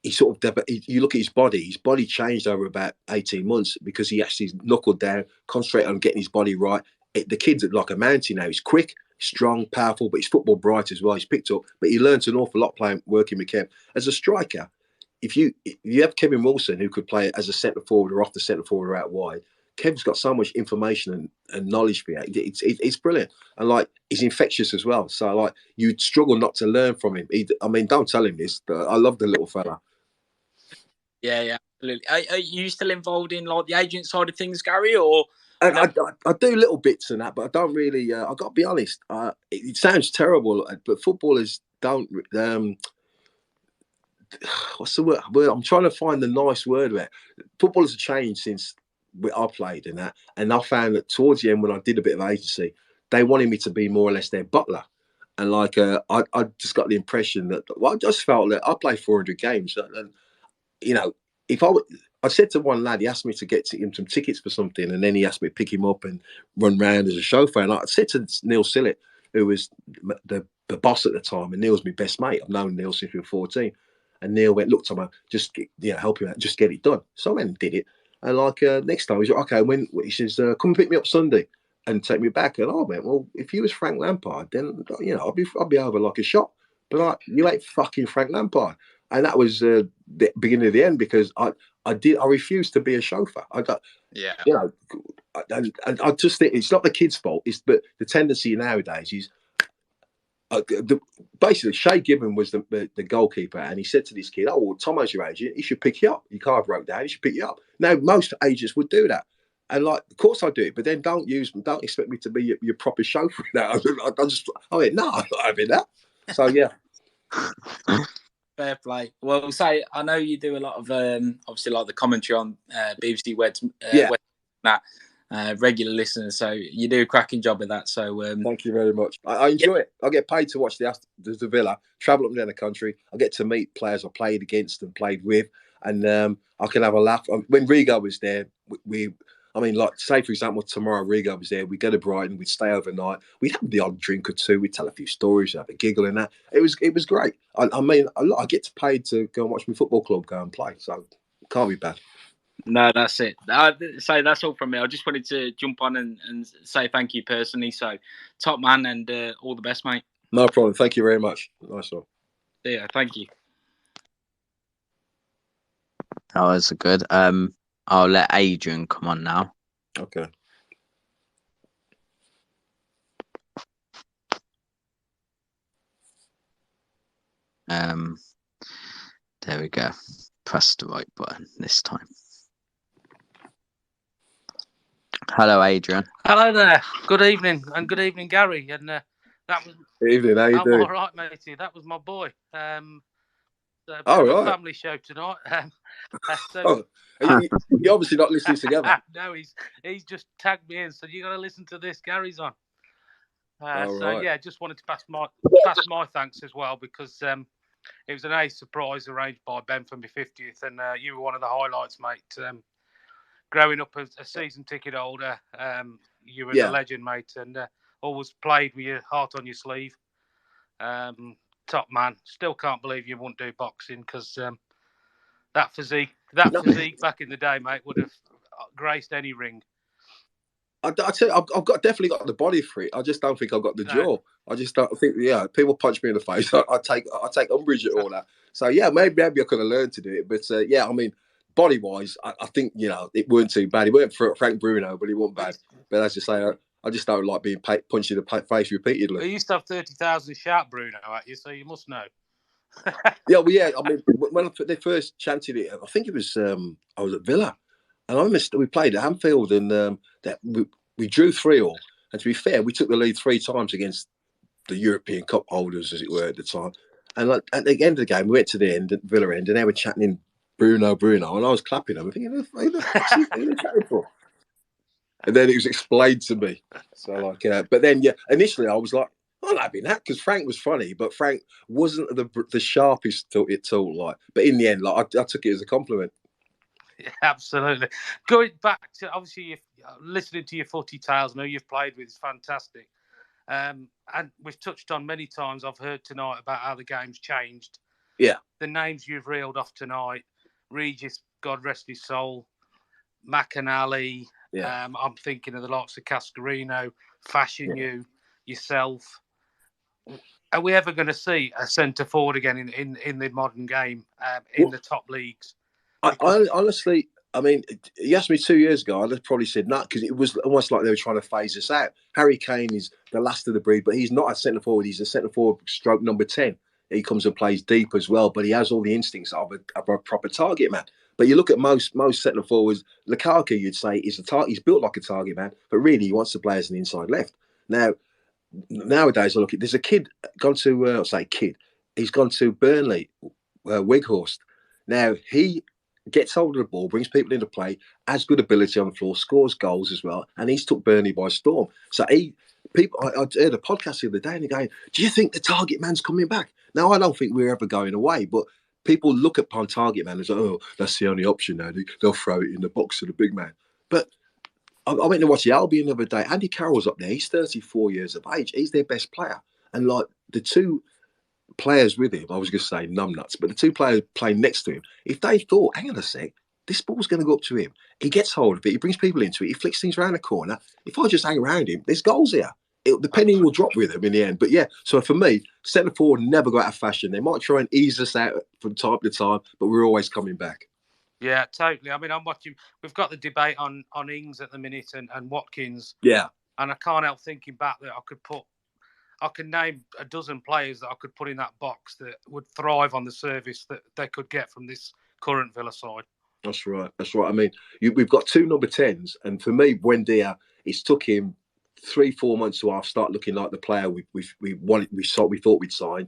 you look at his body changed over about 18 months because he actually knuckled down, concentrated on getting his body right. The kid's like a mountain now. He's quick, strong, powerful, but he's football bright as well. He's picked up, but he learned an awful lot working with Kev. As a striker, if you have Kevin Wilson, who could play as a centre forward or off the centre forward or out wide, Kev's got so much information and knowledge for you. It's brilliant. And like, he's infectious as well. So like, you'd struggle not to learn from him. I mean, don't tell him this, but I love the little fella. Yeah, absolutely. Are you still involved in like the agent side of things, Gary, or? I do little bits and that, but I don't really. I got to be honest. It sounds terrible, but footballers don't. What's the word? I'm trying to find the nice word there. Footballers have changed since I played in that, and I found that towards the end when I did a bit of agency, they wanted me to be more or less their butler, and like I just got the impression that I just felt that I played 400 games, and if I said to one lad, he asked me to get him some tickets for something, and then he asked me to pick him up and run round as a chauffeur, and I said to Neil Sillett, who was the boss at the time, and Neil's my best mate. I've known Neil since we were 14. And Neil went, "Look, Tom, just help you out, just get it done." So I went and did it. And like next time, he's like, "Okay, when?" He says, "Come and pick me up Sunday and take me back." And I went, "Well, if you was Frank Lampard, then I'd be over like a shot." But like, you ain't fucking Frank Lampard. And that was the beginning of the end because I refused to be a chauffeur. I got I just think it's not the kid's fault. It's but the tendency nowadays is. Basically, Shay Gibbon was the goalkeeper, and he said to this kid, "Oh, well, Tomo's your agent. He should pick you up. Your car broke down. He should pick you up." Now, most agents would do that, and like, of course I do it, but then don't expect me to be your proper chauffeur. Now, I went, no, I'm not having that. So yeah, fair play. Well, say I know you do a lot of obviously like the commentary on BBC Weds, that. regular listeners. So you do a cracking job of that. So thank you very much. I enjoy it. I get paid to watch the Villa, travel up and down the country. I get to meet players I played against and played with, and I can have a laugh. When Rigo was there, like, say, for example, tomorrow Rigo was there, we'd go to Brighton, we'd stay overnight, we'd have the odd drink or two, we'd tell a few stories, have a giggle and that. It was great. I get paid to go and watch my football club go and play, so it can't be bad. No, that's it. So that's all from me. I just wanted to jump on and say thank you personally. So top man, and all the best, mate. No problem. Thank you very much. Nice one. Yeah, thank you. That was good. I'll let Adrian come on now. Okay. There we go. Press the right button this time. Hello, Adrian. Hello there. Good evening, and good evening, Gary. And that was. Good evening. How you doing? I'm all right, matey. That was my boy. So a bit Oh, of a right. family show tonight. So, you're obviously not listening together. No, he's just tagged me in. So you got to listen to this. Gary's on. Right. Yeah, just wanted to pass my thanks as well, because it was a nice surprise arranged by Ben for my 50th, and you were one of the highlights, mate. Growing up as a season ticket holder, you were a legend, mate, and always played with your heart on your sleeve. Top man. Still can't believe you wouldn't do boxing, because that physique back in the day, mate, would have graced any ring. I tell you, I've definitely got the body for it. I just don't think I've got the jaw. I just don't think. Yeah, people punch me in the face. I take umbrage at all that. So yeah, maybe I could have learned to do it. But yeah, I mean, body wise, I think it weren't too bad. It weren't for Frank Bruno, but it wasn't bad. But as you say, I just don't like being punched in the face repeatedly. He used to have 30,000 sharp Bruno at you, so you must know. Yeah, well, yeah. I mean, when they first chanted it, I think it was I was at Villa. And we played at Anfield, and that we drew 3-3. And to be fair, we took the lead 3 times against the European Cup holders, as it were, at the time. And at the end of the game, we went to the end, at Villa end, and they were chanting Bruno, and I was clapping them. I'm thinking, who the fuck are you chatting for? And then it was explained to me. So but then initially I was like, I'm not having that, because Frank was funny, but Frank wasn't the sharpest tool. Like, but in the end, I took it as a compliment. Yeah, absolutely. Going back to, obviously, listening to your footy tales, and who you've played with is fantastic. And we've touched on many times, I've heard tonight, about how the game's changed. Yeah. The names you've reeled off tonight, Regis, God rest his soul, McAnally. Yeah. I'm thinking of the likes of Cascarino, Fashion, yourself. Are we ever going to see a centre forward again in the modern game, in the top leagues? I honestly, I mean, you asked me 2 years ago, I'd have probably said no, because it was almost like they were trying to phase us out. Harry Kane is the last of the breed, but he's not a centre forward. He's a centre forward stroke number 10. He comes and plays deep as well, but he has all the instincts of a proper target man. But you look at most centre forwards, Lukaku, you'd say, is he's built like a target man, but really he wants to play as an inside left. Now, nowadays, there's a kid gone to, he's gone to Burnley, Weghorst. Now, he gets hold of the ball, brings people into play, has good ability on the floor, scores goals as well, and he's took Burnley by storm. So I heard a podcast the other day, and they're going, do you think the target man's coming back? Now, I don't think we're ever going away, but people look upon target man as, oh, that's the only option now. They'll throw it in the box to the big man. But I went to watch the Albion the other day. Andy Carroll's up there. He's 34 years of age. He's their best player. And like the two players with him, I was going to say numbnuts, but the two players playing next to him, if they thought, hang on a sec, this ball's going to go up to him, he gets hold of it, he brings people into it, he flicks things around the corner. If I just hang around him, there's goals here. The penny will drop with him in the end. But yeah, so for me, centre forward never go out of fashion. They might try and ease us out from time to time, but we're always coming back. Yeah, totally. I mean, I'm watching. We've got the debate on Ings at the minute and Watkins. Yeah. And I can't help thinking back that I can name a dozen players that I could put in that box that would thrive on the service that they could get from this current Villa side. That's right. I mean, we've got 2 number 10s, and for me, Buendia, it's took him 3-4 months to start looking like the player we thought we'd sign.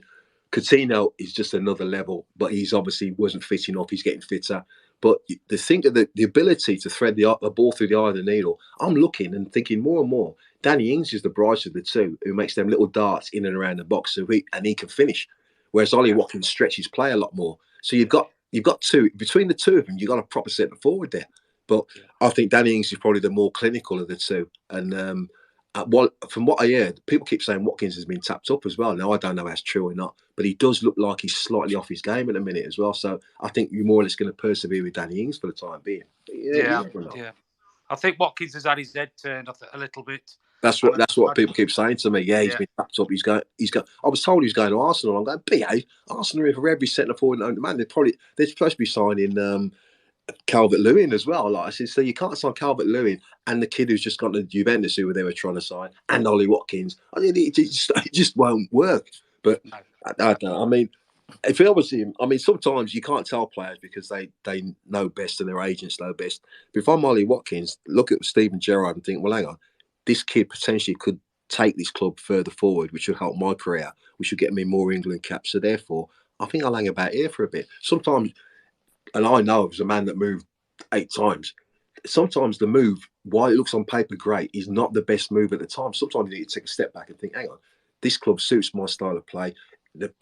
Coutinho is just another level, but he's obviously wasn't fit enough. He's getting fitter. But the thing that the ability to thread the ball through the eye of the needle, I'm looking and thinking more and more. Danny Ings is the brightest of the two, who makes them little darts in and around the box, and he can finish. Whereas Ollie Watkins stretches play a lot more. So you've got two between the two of them. You've got a proper centre forward there. But I think Danny Ings is probably the more clinical of the two. And from what I heard, people keep saying Watkins has been tapped up as well. Now, I don't know if that's true or not, but he does look like he's slightly off his game at the minute as well. So I think you're more or less going to persevere with Danny Ings for the time being. Yeah. I think Watkins has had his head turned a little bit. That's what people keep saying to me. Yeah, he's been tapped up. He's going. I was told he's going to Arsenal. I'm going, BA, Arsenal for every centre forward. Man, they're supposed to be signing Calvert-Lewin as well. Like I said, so you can't sign Calvert-Lewin and the kid who's just got to Juventus, who they were trying to sign, and Ollie Watkins. I mean, it just won't work. But I don't know. I mean, if it was him, I mean, sometimes you can't tell players because they know best and their agents know best. But if I'm Ollie Watkins, look at Steven Gerrard and think, well, hang on, this kid potentially could take this club further forward, which will help my career, which will get me more England caps. So therefore, I think I'll hang about here for a bit. Sometimes, and I know as a man that moved 8 times, sometimes the move, while it looks on paper great, is not the best move at the time. Sometimes you need to take a step back and think, hang on, this club suits my style of play.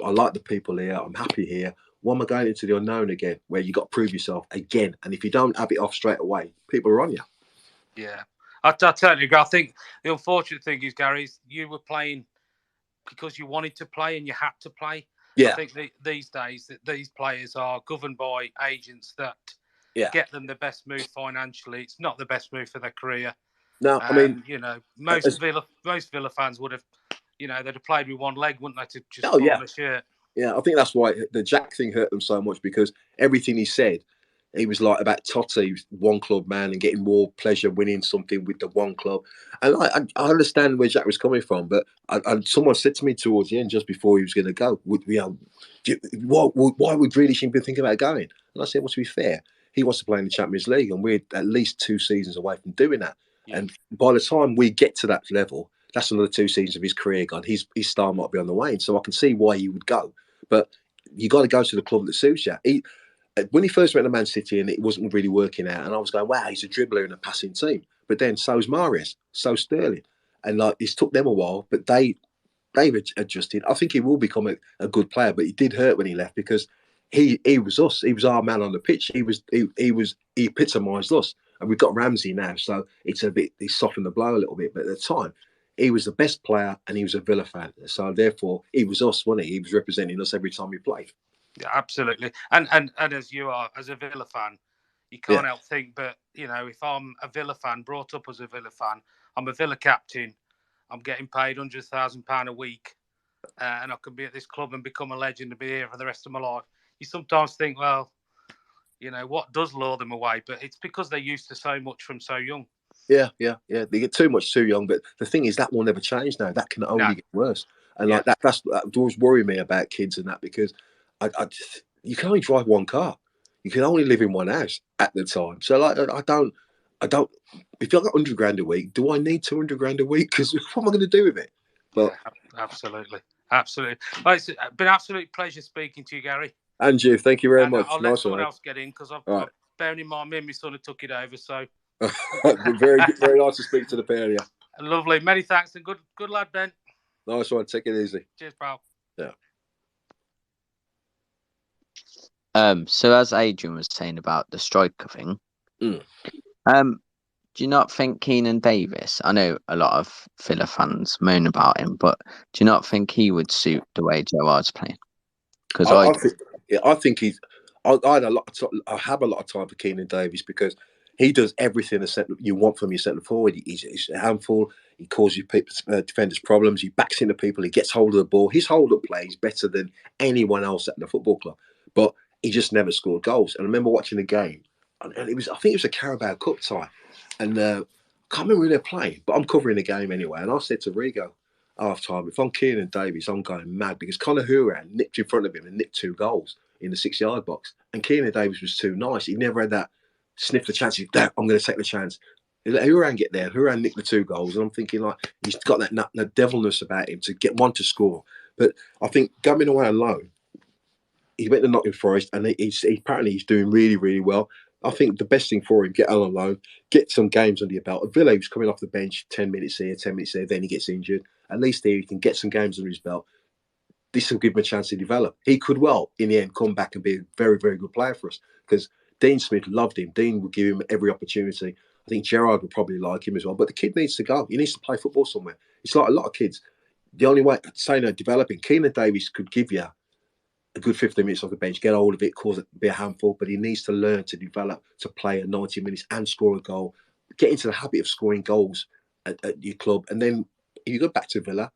I like the people here. I'm happy here. Why am I going into the unknown again, where you got to prove yourself again? And if you don't have it off straight away, people are on you. Yeah, I totally agree. I think the unfortunate thing is, Gary, you were playing because you wanted to play and you had to play. Yeah. I think these days that these players are governed by agents that get them the best move financially. It's not the best move for their career. No, I mean, most Villa fans would have, they'd have played with one leg, wouldn't they, to just pull on a shirt. Yeah, I think that's why the Jack thing hurt them so much, because everything he said, he was like about Totti, one club man, and getting more pleasure winning something with the one club. And I understand where Jack was coming from, but someone said to me towards the end, just before he was going to go, why would Grealish even think about going? And I said, well, to be fair, he wants to play in the Champions League, and we're at least 2 seasons away from doing that. Yeah. And by the time we get to that level, that's another 2 seasons of his career gone. His star might be on the wane, so I can see why he would go. But you got to go to the club that suits you. When he first went to Man City and it wasn't really working out, and I was going, wow, he's a dribbler in a passing team. But then so's Mahrez, so's Sterling. And like, it's took them a while, but they've adjusted. I think he will become a good player, but he did hurt when he left, because he was us. He was our man on the pitch. He epitomised us. And we've got Ramsey now, so it's he softened the blow a little bit. But at the time, he was the best player and he was a Villa fan. So therefore, he was us, wasn't he? He was representing us every time he played. Yeah, absolutely. And as you are, as a Villa fan, you can't help think, but, if I'm a Villa fan, brought up as a Villa fan, I'm a Villa captain, I'm getting paid £100,000 a week, and I could be at this club and become a legend and be here for the rest of my life. You sometimes think, well, what does lure them away? But it's because they're used to so much from so young. Yeah. They get too much too young. But the thing is, that will never change now. That can only get worse. And like that does worry me about kids and that, because you can only drive one car. You can only live in one house at the time. So like, I don't. If I've got £100,000 a week, do I need £200,000 a week? Because what am I going to do with it? But absolutely. Well, it's been an absolute pleasure speaking to you, Gary. And you, thank you very much. I'll let someone else get in, because I've bearing in mind me and my son have took it over. So very, very nice to speak to the pair of you. Lovely. Many thanks, and good lad, Ben. Nice one. Take it easy. Cheers, pal. Yeah. So as Adrian was saying about the striker thing, do you not think Keenan Davis? I know a lot of Villa fans moan about him, but do you not think he would suit the way Gerrard's playing? Because I think he's. I have a lot of time for Keenan Davis, because he does everything you want from your centre forward. He's a handful. He causes defenders problems. He backs into people. He gets hold of the ball. His hold-up play is better than anyone else at the football club. But he just never scored goals. And I remember watching the game, and I think it was a Carabao Cup tie, and I can't remember who they're playing, but I'm covering the game anyway. And I said to Rigo half-time, if I'm Keenan Davis, I'm going mad, because Conor Hourihane nipped in front of him and nicked 2 goals in the 6-yard box. And Keenan Davis was too nice. He never had that sniff the chance. I'm going to take the chance. He let Hourihane get there. Hourihane nicked the 2 goals. And I'm thinking, like, he's got that devilness about him to get one to score. But I think going away on loan, he went to Nottingham Forest, and apparently he's doing really, really well. I think the best thing for him, get on loan, get some games under your belt. Villa, who's coming off the bench, 10 minutes here, 10 minutes there, then he gets injured. At least there he can get some games under his belt. This will give him a chance to develop. He could well, in the end, come back and be a very, very good player for us, because Dean Smith loved him. Dean would give him every opportunity. I think Gerrard would probably like him as well. But the kid needs to go. He needs to play football somewhere. It's like a lot of kids. The only way, saying they're developing, Keenan Davies could give you a good 15 minutes off the bench, get hold of it, cause it to be a handful, but he needs to learn to develop, to play at 90 minutes and score a goal, get into the habit of scoring goals at your club. And then if you go back to Villa,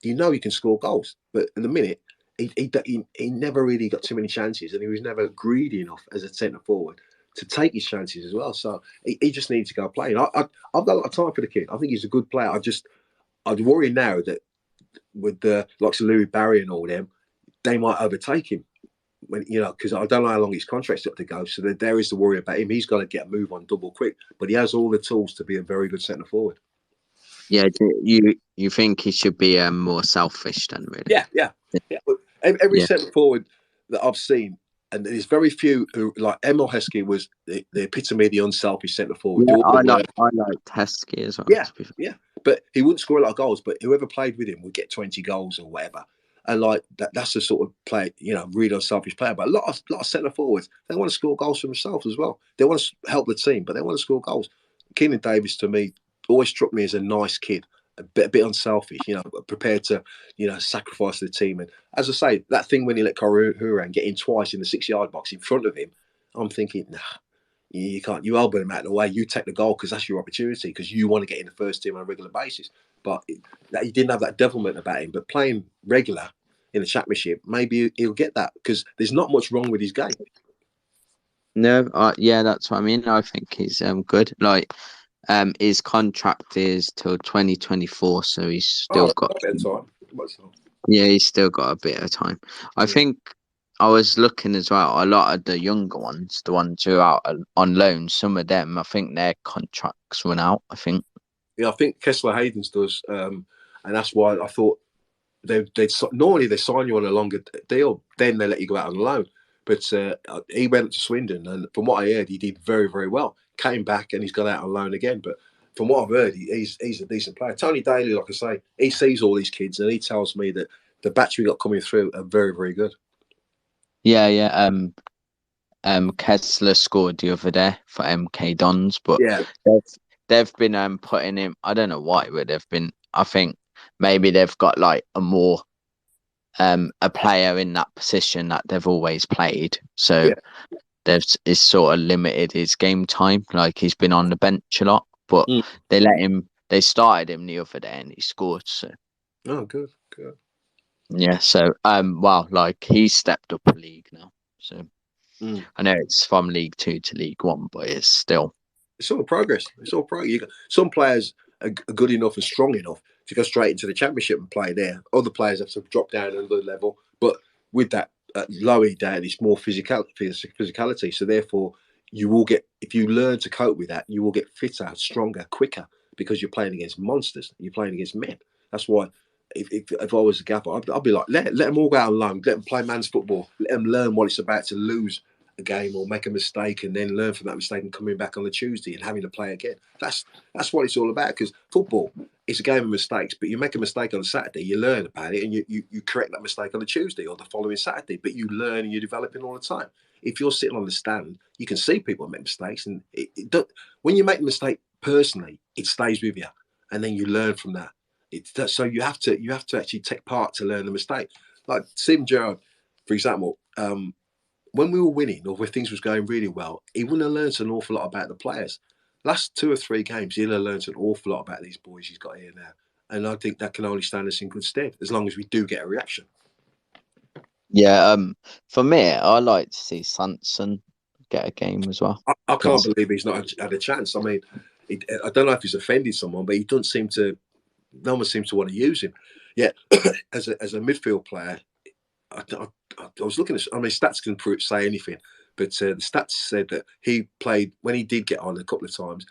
you know you can score goals. But in the minute, he never really got too many chances, and he was never greedy enough as a centre forward to take his chances as well. So he just needs to go play. And I've got a lot of time for the kid. I think he's a good player. I'd worry now that with the likes of Louis Barry and all them, they might overtake him, when, because I don't know how long his contract's up to go. So there is the worry about him. He's got to get a move on double quick, but he has all the tools to be a very good centre forward. Yeah, you think he should be more selfish than really? Yeah. But every centre forward that I've seen, and there's very few who, like Emil Heskey was the epitome of the unselfish centre forward. Yeah, I like Heskey as well. Yeah, but he wouldn't score a lot of goals. But whoever played with him would get 20 goals or whatever. And like that's the sort of play, really unselfish player. But a lot of centre forwards, they want to score goals for themselves as well. They want to help the team, but they want to score goals. Keenan Davies, to me, always struck me as a nice kid, a bit unselfish, prepared to, sacrifice the team. And as I say, that thing when he let Huran get in twice in the 6-yard box in front of him, I'm thinking, nah, you can't. You elbow him out of the way. You take the goal because that's your opportunity, because you want to get in the first team on a regular basis. But he didn't have that devilment about him. But playing regular in the championship, maybe he'll get that, because there's not much wrong with his game. No, that's what I mean. I think he's good. Like, his contract is till 2024, so he's still got a bit of time. Yeah, he's still got a bit of time. I think I was looking as well. A lot of the younger ones, the ones who are out on loan, some of them, I think their contracts run out. I think. Yeah, I think Kessler Hayden's does, and that's why I thought they normally they sign you on a longer deal, then they let you go out on loan. But he went to Swindon, and from what I heard, he did very, very well. Came back and he's gone out on loan again. But from what I've heard, he's a decent player. Tony Daly, like I say, he sees all these kids and he tells me that the batch we got coming through are very, very good. Yeah. Kessler scored the other day for MK Dons, but they've been putting him. I don't know why, but they've been. I think maybe they've got like a more a player in that position that they've always played. So it's sort of limited his game time. Like, he's been on the bench a lot, but they started him the other day and he scored. So good. Yeah, so wow, like, he's stepped up a league now. So I know it's from League 2 to League 1, but it's all progress. It's all progress. Some players are good enough and strong enough to go straight into the championship and play there. Other players have to drop down another level, but with that lower down, it's more physicality. So therefore, you will get, if you learn to cope with that, you will get fitter, stronger, quicker, because you're playing against monsters. You're playing against men. That's why. If I was a gaffer, I'd be like, let them all go out alone. Let them play man's football. Let them learn what it's about to lose a game or make a mistake, and then learn from that mistake and coming back on the Tuesday and having to play again. That's what it's all about, because football is a game of mistakes, but you make a mistake on a Saturday, you learn about it, and you correct that mistake on the Tuesday or the following Saturday, but you learn and you're developing all the time. If you're sitting on the stand, you can see people make mistakes, and when you make a mistake personally, it stays with you, and then you learn from that. So you have to actually take part to learn the mistake. Like Steven Gerrard, for example, when we were winning or when things was going really well, he wouldn't have learned an awful lot about the players. Last 2 or 3 games, he'll have learned an awful lot about these boys he's got here now. And I think that can only stand us in good stead, as long as we do get a reaction. Yeah, for me, I like to see Sanson get a game as well. I can't believe he's not had a chance. I mean, I don't know if he's offended someone, but he doesn't seem to. No one seems to want to use him. Yeah, as a midfield player, I was looking at. I mean, stats can say anything, but the stats said that he played when he did get on a couple of times.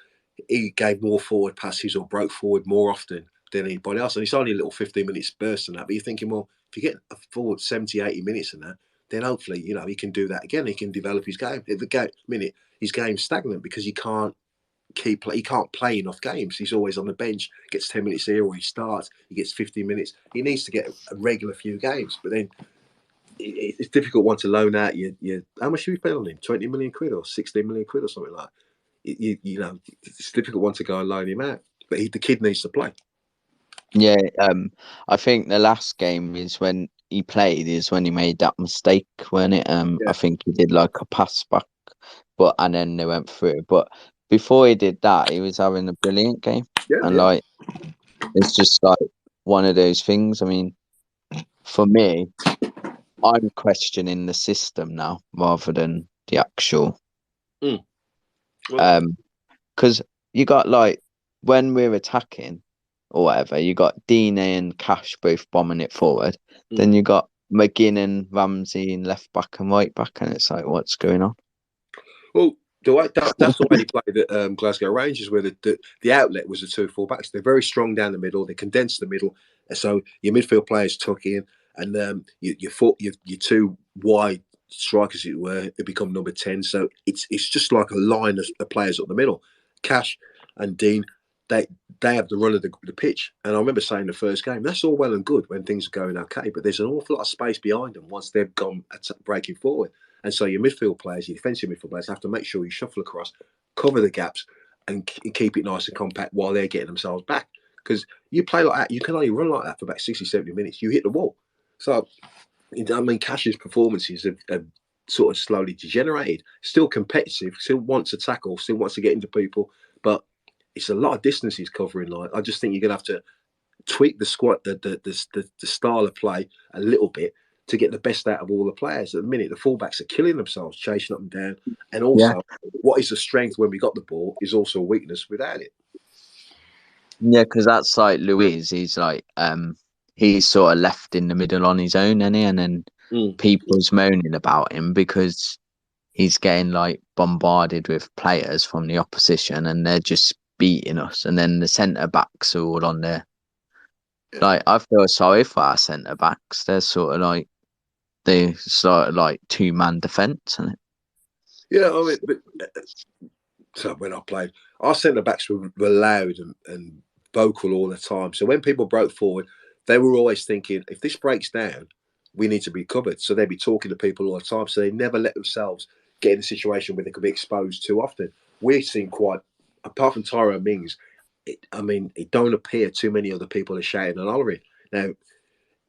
He gave more forward passes or broke forward more often than anybody else. And it's only a little 15 minutes burst and that. But you're thinking, well, if you get a forward 70, 80 minutes and that, then hopefully, he can do that again. He can develop his game. At the minute, his game's stagnant because he can't play enough games. He's always on the bench, gets 10 minutes here, or he starts, he gets 15 minutes. He needs to get a regular few games. But then it's a difficult one to loan out. How much should we pay on him? 20 million quid or 16 million quid or something like that. It's a difficult one to go and loan him out. But the kid needs to play. Yeah, I think the last game is when he made that mistake, when it I think he did like a pass back, and then they went through. But before he did that, he was having a brilliant game. Like, it's just like one of those things. I mean, for me, I'm questioning the system now rather than the actual. Because you got, like, when we're attacking or whatever, you got Dine and Cash both bombing it forward. Then you got McGinn and Ramsey in left back and right back, and it's like, what's going on? Well, that's the way he played at Glasgow Rangers, where the outlet was the two full-backs. They're very strong down the middle. They condense the middle, and so your midfield players tuck in, and your two wide strikers, as it were, they become number 10. So it's just like a line of players up the middle. Cash and Dean, they have the run of the pitch. And I remember saying the first game, that's all well and good when things are going okay, but there's an awful lot of space behind them once they've gone breaking forward. And so your midfield players, your defensive midfield players, have to make sure you shuffle across, cover the gaps, and keep it nice and compact while they're getting themselves back. Because you play like that, you can only run like that for about 60, 70 minutes. You hit the wall. So, I mean, Cash's performances have sort of slowly degenerated. Still competitive, still wants to tackle, still wants to get into people, but it's a lot of distance he's covering. Like, I just think you're going to have to tweak the squad, the style of play a little bit to get the best out of all the players. At the minute, the fullbacks are killing themselves, chasing up and down. And also, what is the strength when we got the ball is also a weakness without it. Yeah, because that's like Luiz. He's like, he's sort of left in the middle on his own, isn't he? And then people's moaning about him because he's getting like bombarded with players from the opposition, and they're just beating us. And then the centre backs are all on there. Like, I feel sorry for our centre backs. They're sort of like two-man defence, isn't it? Yeah, I mean, but so when I played, our centre backs were loud and vocal all the time. So when people broke forward, they were always thinking, if this breaks down, we need to be covered. So they'd be talking to people all the time. So they never let themselves get in a situation where they could be exposed too often. We've seen quite, apart from Tyrone Mings, it don't appear too many other people are shouting and hollering. Now,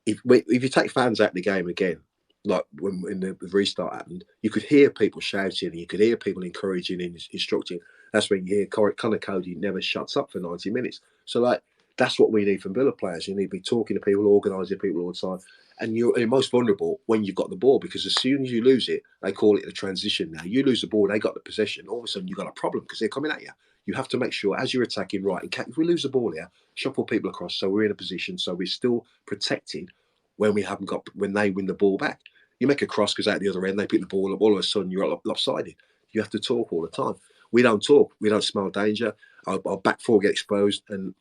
if you take fans out of the game again, like when the restart happened, you could hear people shouting, and you could hear people encouraging and instructing. That's when you hear Connor Cody never shuts up for 90 minutes. So, like, that's what we need from Villa players. You need to be talking to people, organising people all the time. And you're most vulnerable when you've got the ball, because as soon as you lose it, they call it a transition now. You lose the ball, they got the possession. All of a sudden, you've got a problem because they're coming at you. You have to make sure, as you're attacking, right, if we lose the ball here, shuffle people across so we're in a position so we're still protected when they win the ball back. You make a cross because out the other end, they pick the ball up, all of a sudden you're lopsided. You have to talk all the time. We don't talk. We don't smell danger. Our back four get exposed, and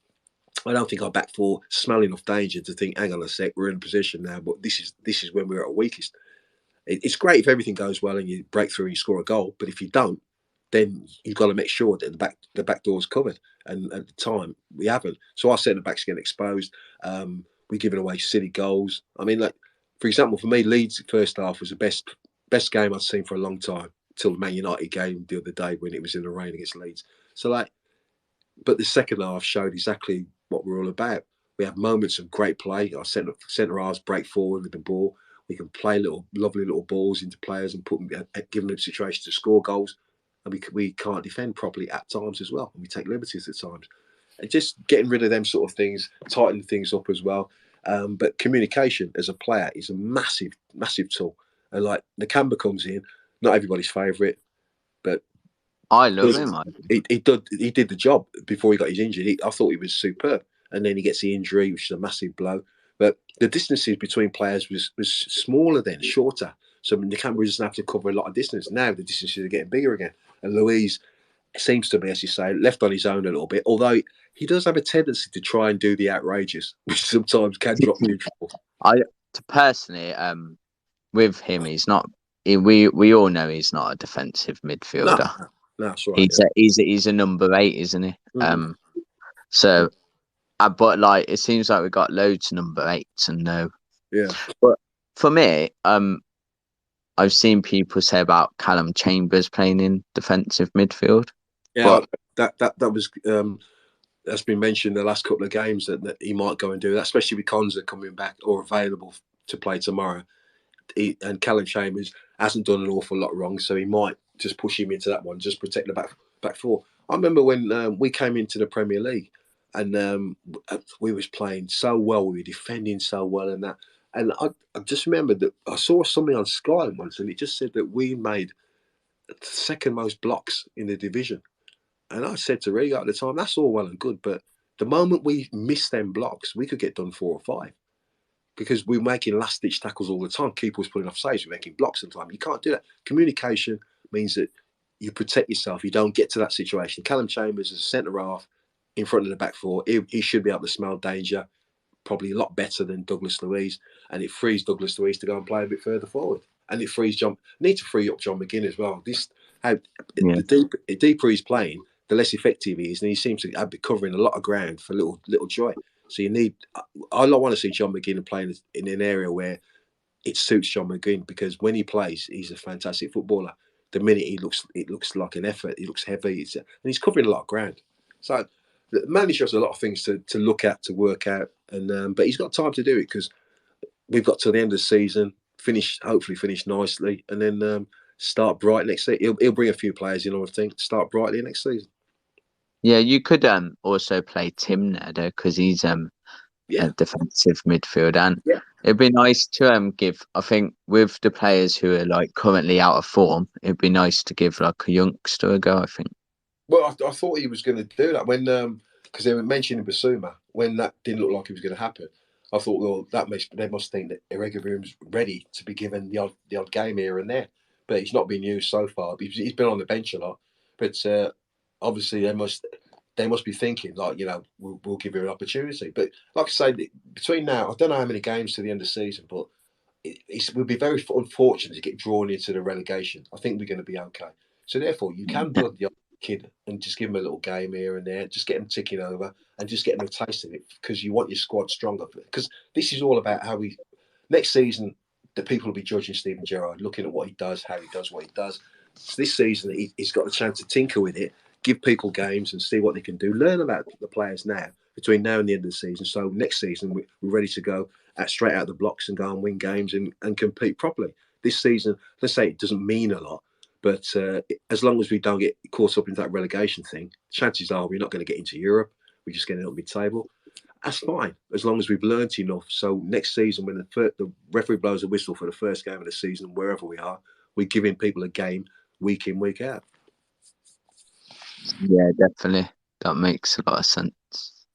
I don't think our back four smell enough danger to think, hang on a sec, we're in a position now, but this is when we're at our weakest. It's great if everything goes well and you break through and you score a goal, but if you don't, then you've got to make sure that the back door's covered. And at the time, we haven't. So our centre backs get exposed. We're giving away silly goals. I mean, like, for example, for me, Leeds' first half was the best game I'd seen for a long time, till the Man United game the other day when it was in the rain against Leeds. So, like, but the second half showed exactly what we're all about. We have moments of great play. Our centre halves break forward with the ball. We can play lovely little balls into players and give them situations to score goals. And we can't defend properly at times as well. And we take liberties at times. And just getting rid of them sort of things, tightening things up as well. But communication as a player is a massive, massive tool. And like Nakamba comes in, not everybody's favourite, but I love him. He did the job before he got his injury. I thought he was superb. And then he gets the injury, which is a massive blow. But the distances between players was smaller then, shorter. So Nakamba doesn't have to cover a lot of distance. Now the distances are getting bigger again. And Luiz seems to be, as you say, left on his own a little bit, although he does have a tendency to try and do the outrageous, which sometimes can drop neutral. Personally, with him, he's not. We all know he's not a defensive midfielder. No, that's right. He's a number 8, isn't he? Mm. So, but like it seems like we got loads of number 8s and no. Yeah. But for me, I've seen people say about Callum Chambers playing in defensive midfield. Yeah, but that was that's been mentioned the last couple of games that he might go and do that, especially with Konza coming back or available to play tomorrow. And Callum Chambers hasn't done an awful lot wrong, so he might just push him into that one, just protect the back four. I remember when we came into the Premier League and we was playing so well, we were defending so well, and that. And I just remembered that I saw something on Sky once, and it just said that we made the second most blocks in the division. And I said to Rigo at the time, that's all well and good, but the moment we miss them blocks, we could get done 4 or 5. Because we're making last-ditch tackles all the time. Keepers putting off saves, we're making blocks all the time. You can't do that. Communication means that you protect yourself. You don't get to that situation. Callum Chambers is a centre-half in front of the back four. He should be able to smell danger, probably a lot better than Douglas Luiz. And it frees Douglas Luiz to go and play a bit further forward. And it frees need to free up John McGinn as well. The deeper he's playing, the less effective he is. And he seems to be covering a lot of ground for little joy. So you need. I want to see John McGinn playing in an area where it suits John McGinn, because when he plays, he's a fantastic footballer. The minute it looks like an effort. He looks heavy, and he's covering a lot of ground. So the manager has a lot of things to look at, to work out, and but he's got time to do it, because we've got to the end of the season, hopefully finish nicely, and then start bright next season. He'll bring a few players in, I think, start brightly next season. Yeah, you could also play Tim there though, because he's a defensive midfielder, and it'd be nice to give. I think with the players who are like currently out of form, it'd be nice to give like a youngster a go. I think. Well, I thought he was going to do that when because they were mentioning Basuma, when that didn't look like it was going to happen. I thought, well, they must think that Irregular's ready to be given the odd game here and there, but he's not been used so far. He's been on the bench a lot, but obviously they must be thinking like, we'll give him an opportunity. But like I say, between now, I don't know how many games to the end of the season, but it would be very unfortunate to get drawn into the relegation. I think we're going to be okay. So therefore, you can blood the kid and just give him a little game here and there, just get him ticking over and just get him a taste of it, because you want your squad stronger. Because this is all about how next season, the people will be judging Steven Gerrard, looking at what he does, how he does what he does. So this season, he's got a chance to tinker with it, give people games and see what they can do, learn about the players now, between now and the end of the season. So next season, we're ready to go straight out of the blocks and go and win games and compete properly. This season, let's say it doesn't mean a lot, but as long as we don't get caught up into that relegation thing, chances are we're not going to get into Europe. We're just getting up mid-table. That's fine, as long as we've learnt enough. So next season, when the referee blows a whistle for the first game of the season, wherever we are, we're giving people a game week in, week out. Yeah, definitely. That makes a lot of sense.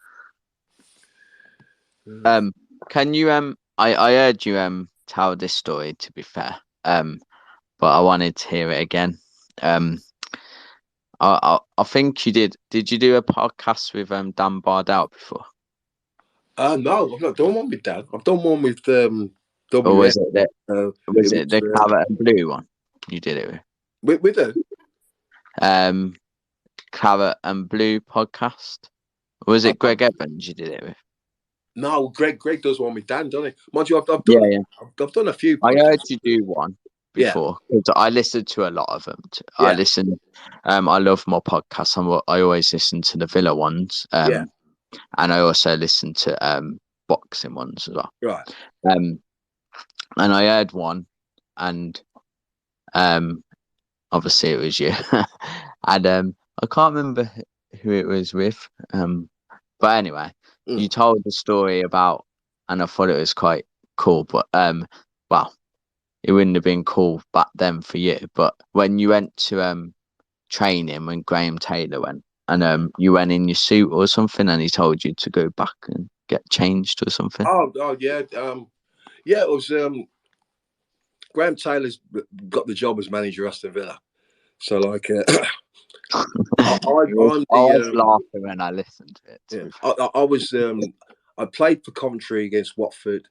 Can you I heard you tell this story, to be fair. But I wanted to hear it again. I think you did. Did you do a podcast with Dan Bardell before? No, I've not done one with Dan. I've done one with Or was it the Claret and Blue one you did it with? With who? Claret and Blue podcast. Or was it Greg Evans you did it with? No, Greg does one with Dan, doesn't he? Mind you, I've done a few podcasts. I heard you do one before. Yeah. I listened to a lot of them. I listen. I love my podcasts. I always listen to the Villa ones. And I also listen to boxing ones as well. Right. And I heard one, and obviously it was you. And I can't remember who it was with. But anyway, you told the story about, and I thought it was quite cool. But well, it wouldn't have been cool back then for you. But when you went to training, when Graham Taylor went, and you went in your suit or something, and he told you to go back and get changed or something. Oh yeah, it was Graham Taylor's got the job as manager of Aston Villa. So like, I was laughing when I listened to it. I played for Coventry against Watford,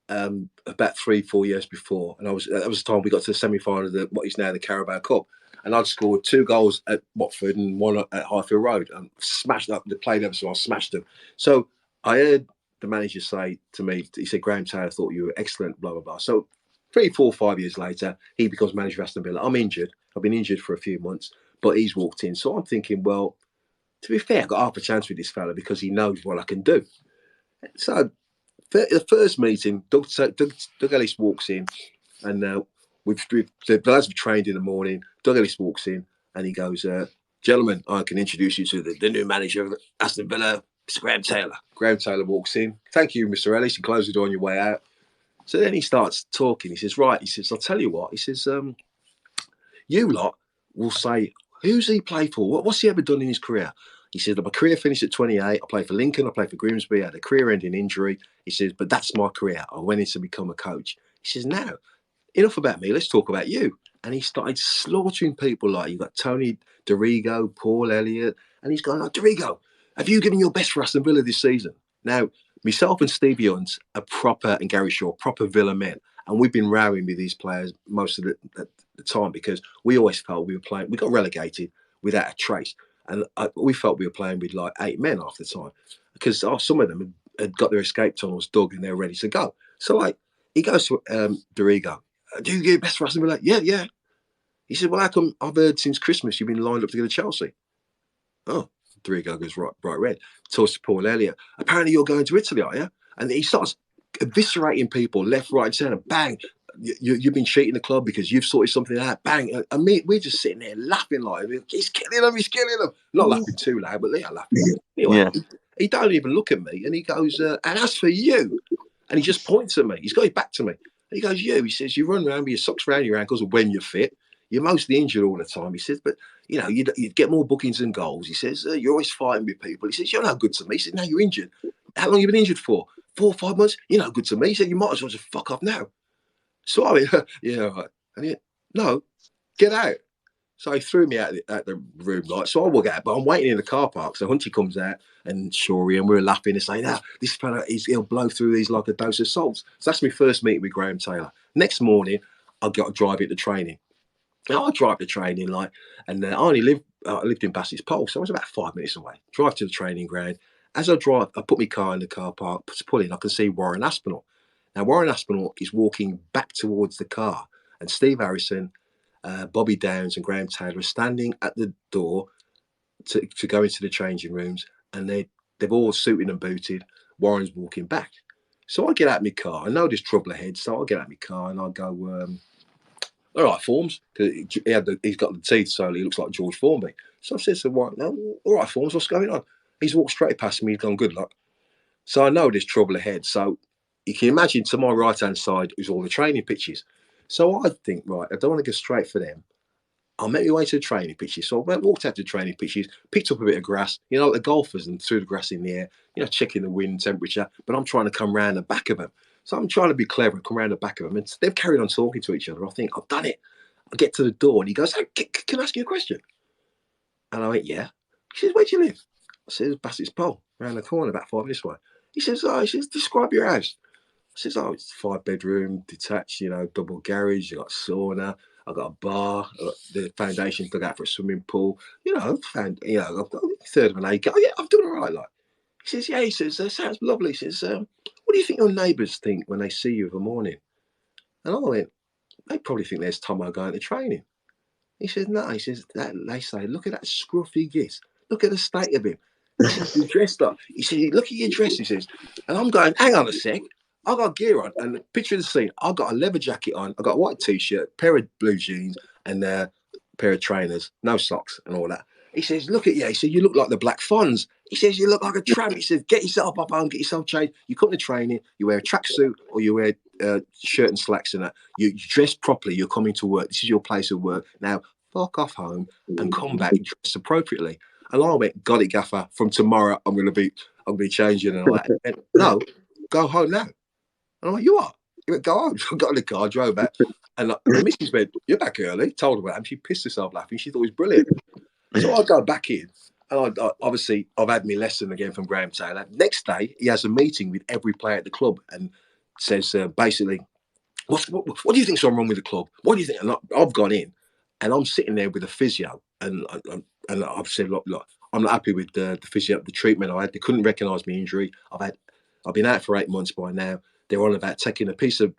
about 3-4 years before, and that was the time we got to the semi-final of what is now the Carabao Cup, and I'd scored 2 goals at Watford and 1 at Highfield Road, and smashed up the play ever so I smashed them. So I heard the manager say to me, he said, "Graham Taylor thought you were excellent, blah blah blah." So 3, 4, 5 years later, he becomes manager of Aston Villa. I'm injured. I've been injured for a few months, but he's walked in. So I'm thinking, well, to be fair, I've got half a chance with this fella because he knows what I can do. So the first meeting, Doug Ellis walks in, and the lads have trained in the morning. Doug Ellis walks in, and he goes, "Gentlemen, I can introduce you to the new manager of Aston Villa, Mr. Graham Taylor." Graham Taylor walks in. "Thank you, Mr. Ellis," and closes the door on your way out. So then he starts talking. He says, "Right," he says, "I'll tell you what." He says, "You lot will say, who's he played for? What's he ever done in his career?" He said, "My career finished at 28. I played for Lincoln. I played for Grimsby. I had a career-ending injury." He says, "But that's my career. I went in to become a coach." He says, "Now, enough about me. Let's talk about you." And he started slaughtering people. Like, you got Tony Dorigo, Paul Elliott, and he's going, "Oh, Dorigo, have you given your best for Aston Villa this season?" Now, myself and Stevie Hunt are proper, and Gary Shaw, proper Villa men. And we've been rowing with these players most of the time because we always felt we were playing. We got relegated without a trace. And we felt we were playing with like 8 men half the time because some of them had got their escape tunnels dug and they're ready to go. So, like, he goes to Dorigo, "Do you get your best for Aston Villa?" "Yeah, yeah." He said, "Well, how come I've heard since Christmas you've been lined up to go to Chelsea?" Oh, Dorigo goes bright red. Talks to Paul Elliott. "Apparently you're going to Italy, are you?" And he starts eviscerating people left, right, and centre. Bang. You've been cheating the club because you've sorted something out. Bang. And we're just sitting there laughing like, "He's killing them, he's killing them." Not laughing too loud, but they are laughing. Anyway, he don't even look at me. And he goes, "And as for you," and he just points at me. He's got his back to me. And he goes, "You," he says, "you run around with your socks around your ankles when you're fit. You're mostly injured all the time." He says, "But, you know, you'd get more bookings than goals." He says, "You're always fighting with people." He says, "You're no good to me." He says, "Now you're injured. How long have you been injured for? 4 or 5 months? You're no good to me." He said, "You might as well just fuck off now." So I went, "Yeah, right." And he went, "No, get out." So he threw me out the room, like, so I walk out, but I'm waiting in the car park. So Hunchy comes out and Shorey, and we're laughing and saying, "This fella, he'll blow through these like a dose of salt." So that's my first meeting with Graham Taylor. Next morning, I got to drive it to training. Now I drive to training, like, and I lived in Bassett's Pole, so I was about 5 minutes away. Drive to the training ground. As I drive, I put my car in the car park, to pull in, I can see Warren Aspinall. Now, Warren Aspinall is walking back towards the car, and Steve Harrison, Bobby Downs, and Graham Taylor are standing at the door to go into the changing rooms, and they've all suited and booted. Warren's walking back. So I get out of my car. I know there's trouble ahead, so I get out of my car and I go, "All right, Forms," because he's got the teeth, so he looks like George Formby. So I said to Warren, "No, all right, Forms, what's going on?" He's walked straight past me. He's gone, "Good luck." So I know there's trouble ahead. So you can imagine to my right-hand side is all the training pitches. So I think, right, I don't want to go straight for them. I'll make my way to the training pitches. So I walked out to the training pitches, picked up a bit of grass, you know, like the golfers, and threw the grass in the air, you know, checking the wind temperature. But I'm trying to come round the back of them. So I'm trying to be clever and come round the back of them. And they've carried on talking to each other. I think, I've done it. I get to the door and he goes, "Hey, can I ask you a question?" And I went, "Yeah." He says, "Where do you live?" I said, "Bassett's Pole, around the corner, about 5 minutes away." He says, "Describe your house." I says, "Oh, it's 5-bedroom, detached, you know, double garage. You got sauna. I got a bar. I got the foundation dug out for a swimming pool. You know, I've got a third of an acre. Oh, yeah, I've done all right." Like, he says, "Yeah." He says, "That sounds lovely." He says, "What do you think your neighbours think when they see you of a morning?" And I went, "They probably think there's Tomo going to training." He says, "No." He says, "They say, look at that scruffy git. Look at the state of him." He says, "He's dressed up." He says, "Look at your dress." He says, and I'm going, "Hang on a sec. I got gear on." And picture the scene. I got a leather jacket on. I got a white t-shirt, pair of blue jeans, and a pair of trainers, no socks and all that. He says, "Look at you." He said, "You look like the Black Fonz." He says, "You look like a tramp." He says, "Get yourself up home, get yourself changed. You come to training, you wear a tracksuit or you wear shirt and slacks and that. You dress properly. You're coming to work. This is your place of work. Now, fuck off home and come back dressed appropriately." And I went, "Got it, Gaffer. From tomorrow, I'm gonna be changing and all that." And, "No, go home now." And I'm like, "You are?" He went, "Go home." I got in the car, drove back, and the missus went, "You're back early." Told her about it. She pissed herself laughing. She thought it was brilliant. So I go back in, and obviously I've had my lesson again from Graham Taylor. Next day, he has a meeting with every player at the club, and says basically, what do you think's wrong with the club? What do you think? And I've gone in, and I'm sitting there with a physio, and I've said, look, I'm not happy with the physio, the treatment I had. They couldn't recognise my injury. I've been out for 8 months by now. They're on about taking a piece of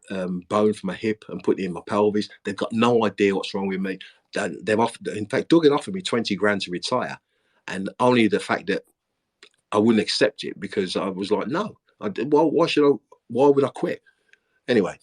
bone from my hip and putting it in my pelvis. They've got no idea what's wrong with me. They've offered, in fact, Duggan offered me 20 grand to retire, and only the fact that I wouldn't accept it because I was like, no, why would I quit? Anyway,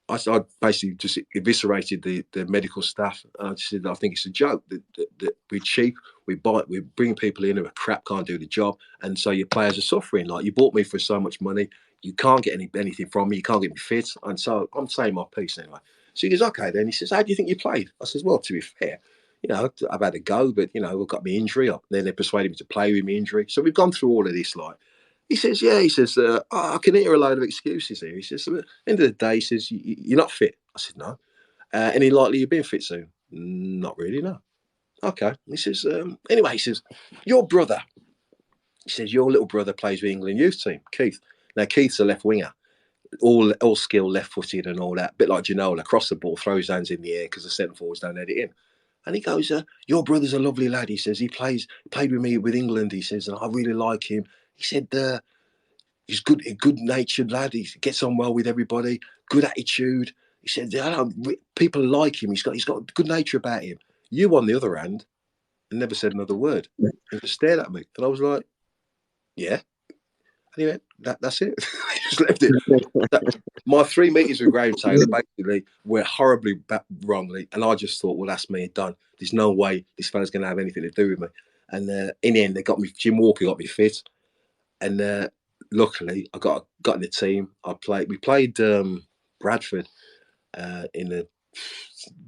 I basically just eviscerated the medical staff. I just said, I think it's a joke that we're cheap, we bring people in who are crap, can't do the job, and so your players are suffering. Like, you bought me for so much money, you can't get anything from me, you can't get me fit, and so I'm saying my piece anyway. So he goes, okay then. He says, how do you think you played? I said, well, to be fair, I've had a go, but I've got my injury. Then they persuaded me to play with my injury. So we've gone through all of this, like. He says, yeah, he says, I can hear a load of excuses here. He says, at the end of the day, he says, you're not fit. I said, no. Any likely you've been fit soon? Not really, no. Okay. He says, anyway, he says, your brother, he says, your little brother plays with England youth team, Keith. Now, Keith's a left winger, all skill, left-footed and all that. A bit like Ginola, across the ball, throws hands in the air because the centre forwards don't head it in. And he goes, your brother's a lovely lad. He says, he played with me with England. He says, and I really like him. He said, he's a good-natured lad. He gets on well with everybody. Good attitude. He said, people like him. He's got good nature about him. You, on the other hand, never said another word. He just stared at me, and I was like, "Yeah." And he went, "That's it." He just left it. My 3 meetings with Graham Taylor basically were horribly wrongly, and I just thought, "Well, that's me done. There's no way this fella's going to have anything to do with me." And in the end, they got me. Jim Walker got me fit. And luckily, I got in the team. We played Bradford in the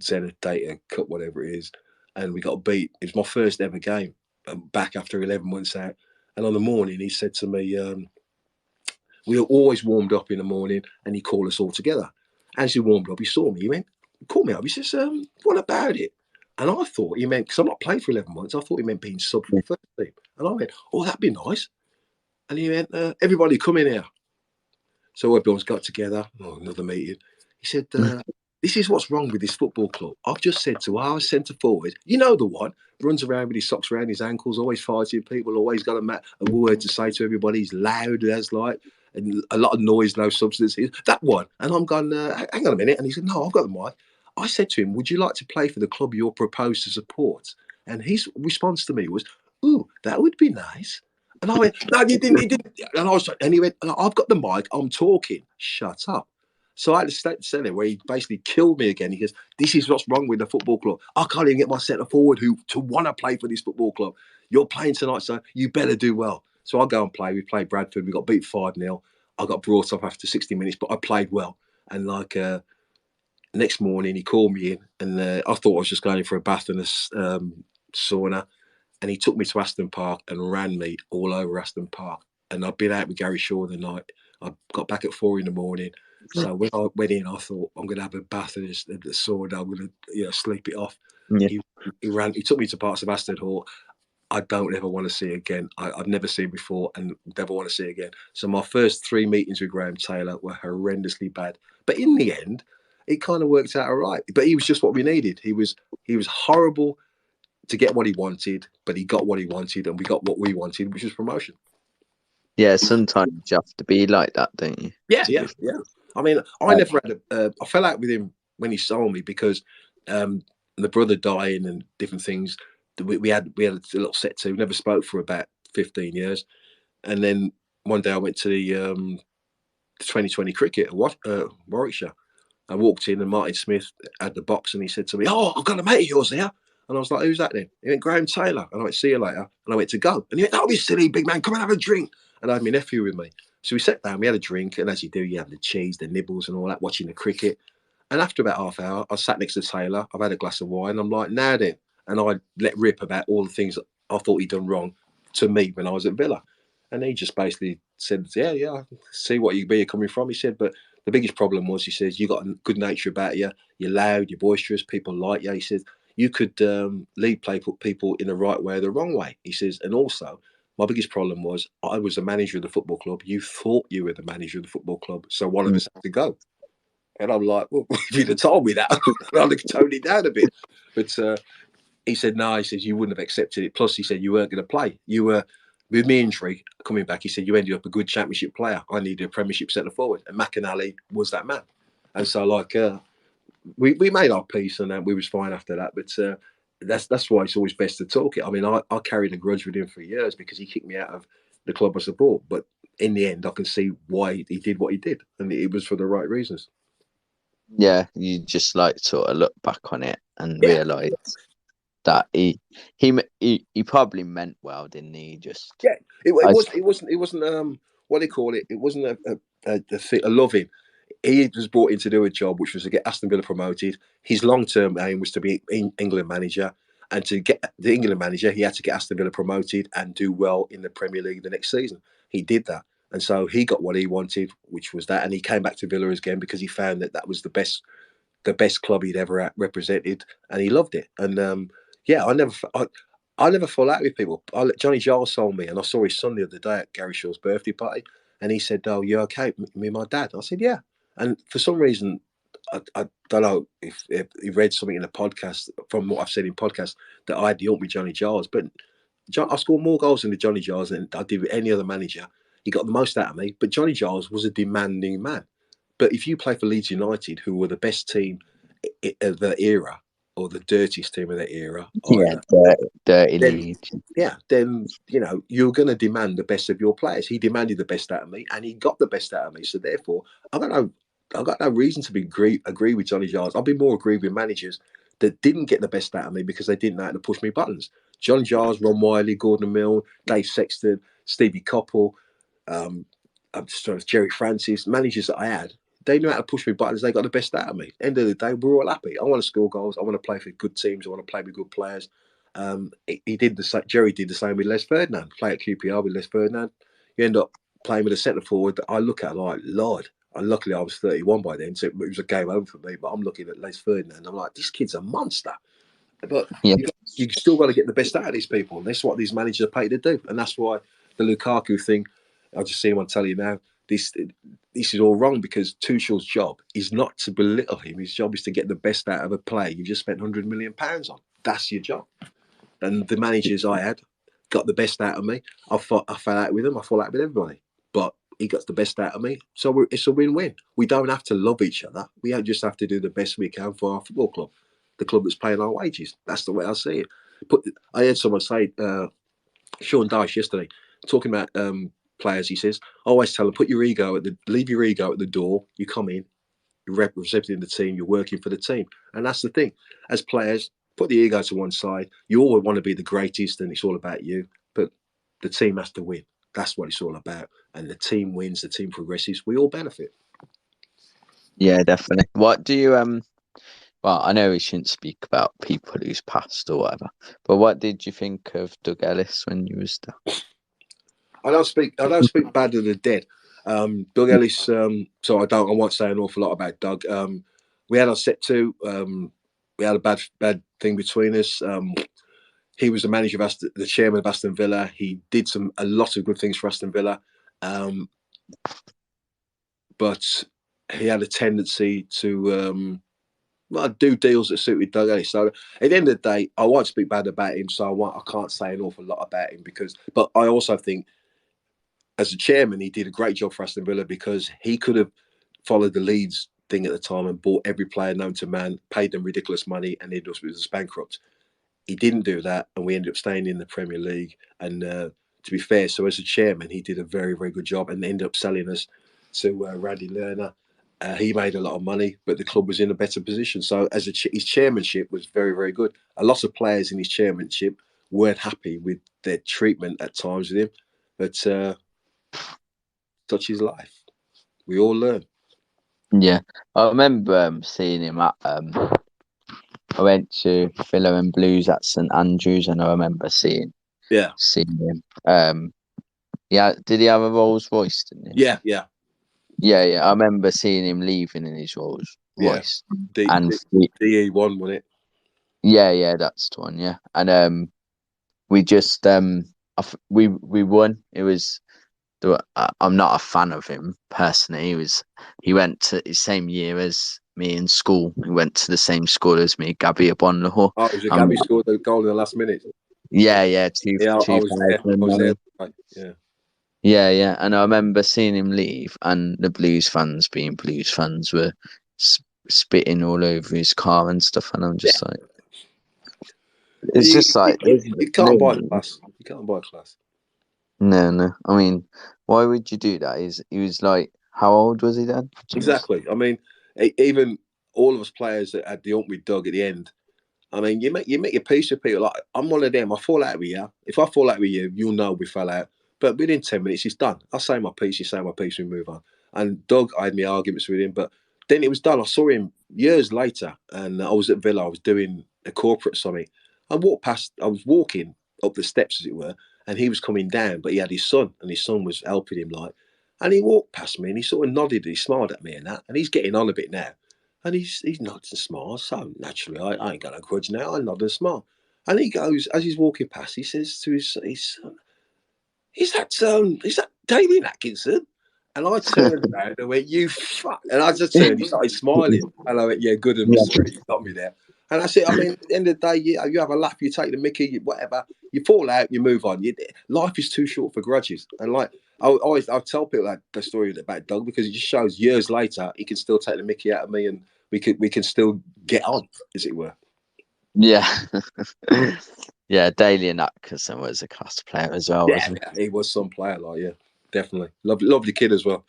Zenith Data Cup, whatever it is, and we got beat. It was my first ever game. Back after 11 months out, and on the morning he said to me, "We were always warmed up in the morning," and he called us all together. As he warmed up, he saw me. He went, called me up. He says, "What about it?" And I thought he meant, because I'm not played for 11 months. I thought he meant being sub for the first team. And I went, "Oh, that'd be nice." And he went, "Everybody come in here." So everyone's got together. Oh, another meeting. He said, "This is what's wrong with this football club. I've just said to our centre forward, the one, runs around with his socks around his ankles, always fighting people, always got a word to say to everybody. He's loud as like, and a lot of noise, no substance. That one." And I'm going, "Hang on a minute." And he said, "No, I've got the mic." I said to him, "Would you like to play for the club you're proposed to support?" And his response to me was, "Ooh, that would be nice." And I went, "No, you didn't. And I was like, and he went, "I've got the mic, I'm talking. Shut up." So I had to stand there where he basically killed me again. He goes, "This is what's wrong with the football club. I can't even get my centre forward to want to play for this football club. You're playing tonight, so you better do well." So I go and play. We played Bradford. We got beat 5-0. I got brought up after 60 minutes, but I played well. And next morning, he called me in, and I thought I was just going in for a bath and a sauna. And he took me to Aston Park and ran me all over Aston Park. And I'd been out with Gary Shaw the night. I got back at 4 a.m. So when I went in, I thought, I'm going to have a bath and the sauna. I'm going to sleep it off. Yeah. He took me to parts of Aston Hall. I don't ever want to see again. I've never seen before and never want to see again. So my first 3 meetings with Graham Taylor were horrendously bad. But in the end, it kind of worked out all right. But he was just what we needed. He was horrible to get what he wanted, but he got what he wanted, and we got what we wanted, which was promotion. Yeah, sometimes you have to be like that, don't you? Yeah. I mean, I never had I fell out with him when he sold me because the brother dying and different things. We had a little set to. We never spoke for about 15 years, and then one day I went to the 2020 cricket at Warwickshire. I walked in and Martin Smith had the box, and he said to me, "Oh, I've got a mate of yours here." And I was like, "Who's that then?" He went, "Graham Taylor." And I went, "See you later." And I went to go. And he went, "Don't be silly, big man. Come and have a drink." And I had my nephew with me. So we sat down, we had a drink. And as you do, you have the cheese, the nibbles and all that, watching the cricket. And after about half hour, I sat next to Taylor. I've had a glass of wine. I'm like, "Now then." And I let rip about all the things that I thought he'd done wrong to me when I was at Villa. And he just basically said, yeah, I see where you're coming from. He said, but the biggest problem was, he says, you got a good nature about you. You're loud, you're boisterous, people like you. He says, you could lead people in the right way or the wrong way. He says, and also, My biggest problem was I was the manager of the football club. You thought you were the manager of the football club, so one of us had to go. And I'm like, well, if you'd have told me that, I'd have toned it down a bit. But he said, no, he says, you wouldn't have accepted it. Plus, he said, you weren't going to play. You were, with me injury coming back, he said, you ended up a good championship player. I needed a premiership centre forward. And McAnally was that man. And so, like, we made our peace and we was fine after that. But that's why it's always best to talk it. I mean, I carried a grudge with him for years because he kicked me out of the club I support. But in the end, I can see why he did what he did. And it was for the right reasons. Yeah, you just like sort of look back on it and realise that he probably meant well, didn't he? Just it wasn't what do you call it? It wasn't a loving. He was brought in to do a job which was to get Aston Villa promoted. His long-term aim was to be England manager, and to get the England manager, he had to get Aston Villa promoted and do well in the Premier League the next season. He did that, and so he got what he wanted, which was that, and he came back to Villa again because he found that was the best club he'd ever represented, and he loved it. And I never fall out with people. Johnny Giles told me, and I saw his son the other day at Gary Shaw's birthday party, and he said, "Oh, you okay? Me and my dad." I said, "Yeah." And for some reason, I don't know if he read something in a podcast from what I've said in podcasts that I had the ump with Johnny Giles, but I scored more goals than Johnny Giles than I did with any other manager. He got the most out of me, but Johnny Giles was a demanding man. But if you play for Leeds United, who were the best team of the era, or the dirtiest team of that era, dirty Leeds. Yeah, then you're going to demand the best of your players. He demanded the best out of me, and he got the best out of me. So therefore, I've got no reason to agree with Johnny Giles. I'll be more agreed with managers that didn't get the best out of me because they didn't know how to push me buttons. John Giles, Ron Wiley, Gordon Milne, Dave Sexton, Stevie Coppell, Jerry Francis, managers that I had, they knew how to push me buttons. They got the best out of me. End of the day, we're all happy. I want to score goals. I want to play for good teams. I want to play with good players. He did the same. Jerry did the same with Les Ferdinand. Play at QPR with Les Ferdinand. You end up playing with a centre forward that I look at like, Lord. And luckily, I was 31 by then, so it was a game over for me. But I'm looking at Les Ferdinand. I'm like, this kid's a monster. But you still got to get the best out of these people. And that's what these managers are paid to do. And that's why the Lukaku thing, I'll just see him on telly you now. This is all wrong because Tuchel's job is not to belittle him. His job is to get the best out of a player you've just spent £100 million on. That's your job. And the managers I had got the best out of me. I fell out with them. I fall out with everybody. But he got the best out of me. So it's a win-win. We don't have to love each other. We don't just have to do the best we can for our football club, the club that's paying our wages. That's the way I see it. I heard someone say, Sean Dyche yesterday, talking about players. He says, I always tell them, leave your ego at the door. You come in, you're representing the team, you're working for the team. And that's the thing. As players, put the ego to one side. You always want to be the greatest and it's all about you. But the team has to win. That's what it's all about. And the team wins, the team progresses. We all benefit. Yeah, definitely. What do you well, I know we shouldn't speak about people who's passed or whatever, but what did you think of Doug Ellis when you was there? I don't speak bad of the dead. Doug Ellis, so I won't say an awful lot about Doug. We had our set two. We had a bad thing between us. He was the manager of the chairman of Aston Villa. He did a lot of good things for Aston Villa, but he had a tendency to do deals that suited Doug Ellis. So at the end of the day, I won't speak bad about him. So I can't say an awful lot about him but I also think, as a chairman, he did a great job for Aston Villa because he could have followed the Leeds thing at the time and bought every player known to man, paid them ridiculous money, and it was bankrupt. He didn't do that, and we ended up staying in the Premier League. And to be fair, so as a chairman, he did a very, very good job and ended up selling us to Randy Lerner. He made a lot of money, but the club was in a better position. So as his chairmanship was very, very good. A lot of players in his chairmanship weren't happy with their treatment at times with him, but such is life. We all learn. Yeah, I remember seeing him at. I went to Villa and Blues at St Andrews, and I remember seeing him. Yeah, did he have a Rolls Royce? Didn't he? Yeah. I remember seeing him leaving in his Rolls Royce. DE1, wasn't it? Yeah, that's the one. Yeah, and we just we won. It was. I'm not a fan of him personally. He went to the same year as me in school. He went to the same school as me, Gabby Abonlahor. Oh, was it Gabby scored the goal in the last minute? Yeah, I was there. I was there. Yeah. And I remember seeing him leave, and the Blues fans, being Blues fans, were spitting all over his car and stuff. And I'm just like, it's just like you can't buy class. You can't buy class. No. I mean, why would you do that? He was like, how old was he then? Jeez. Exactly. I mean, even all of us players that had the ump with Doug at the end. I mean, you make your peace with people. Like, I'm one of them. I fall out with you. If I fall out with you, you'll know we fell out. But within 10 minutes, it's done. I say my piece, you say my piece, we move on. And Doug, I had my arguments with him, but then it was done. I saw him years later, and I was at Villa. I was doing a corporate summit. I was walking up the steps, as it were, and he was coming down, but he had his son, and his son was helping him, like. And he walked past me, and he sort of nodded, and he smiled at me and that. And he's getting on a bit now. And he's nods and smiles. So naturally, I ain't got no grudge now. I nod and smile. And he goes, as he's walking past, he says to his son, is that Damien Atkinson? And I turned around and went, you fuck. And I just turned, he started smiling. And I went, yeah, good and mystery. You got me there. And I said, I mean, at the end of the day, you have a laugh, you take the mickey, whatever. You fall out, you move on. Life is too short for grudges. And like, I tell people that the story about Doug, because it just shows years later he can still take the mickey out of me, and we can still get on, as it were. Yeah. Yeah, Damien Atkinson was a class player as well, wasn't he? He was some player, definitely. Lovely kid as well.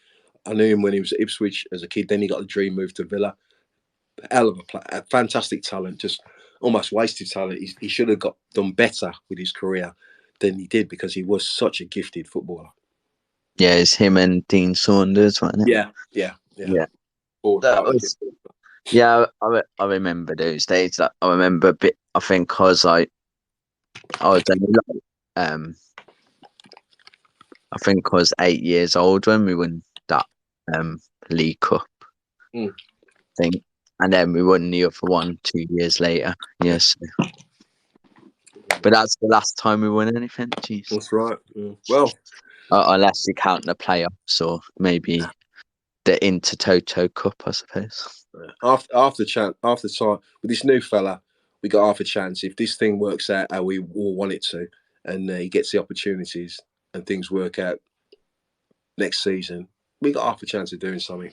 I knew him when he was at Ipswich as a kid. Then he got the dream move to Villa. Hell of a player, fantastic talent, just almost wasted talent. He should have done better with his career than he did, because he was such a gifted footballer. Yeah, it's him and Dean Saunders, wasn't it? Yeah. I remember those days. I remember a bit. I think because I was I think I was 8 years old when we won that League Cup thing, and then we won the other one 2 years later. Yes, but that's the last time we won anything. Jeez. That's right. Yeah. Well, unless you count the playoffs or maybe the Intertoto Cup, I suppose. After time with this new fella, we got half a chance. If this thing works out how we all want it to, and he gets the opportunities and things work out next season, we got half a chance of doing something.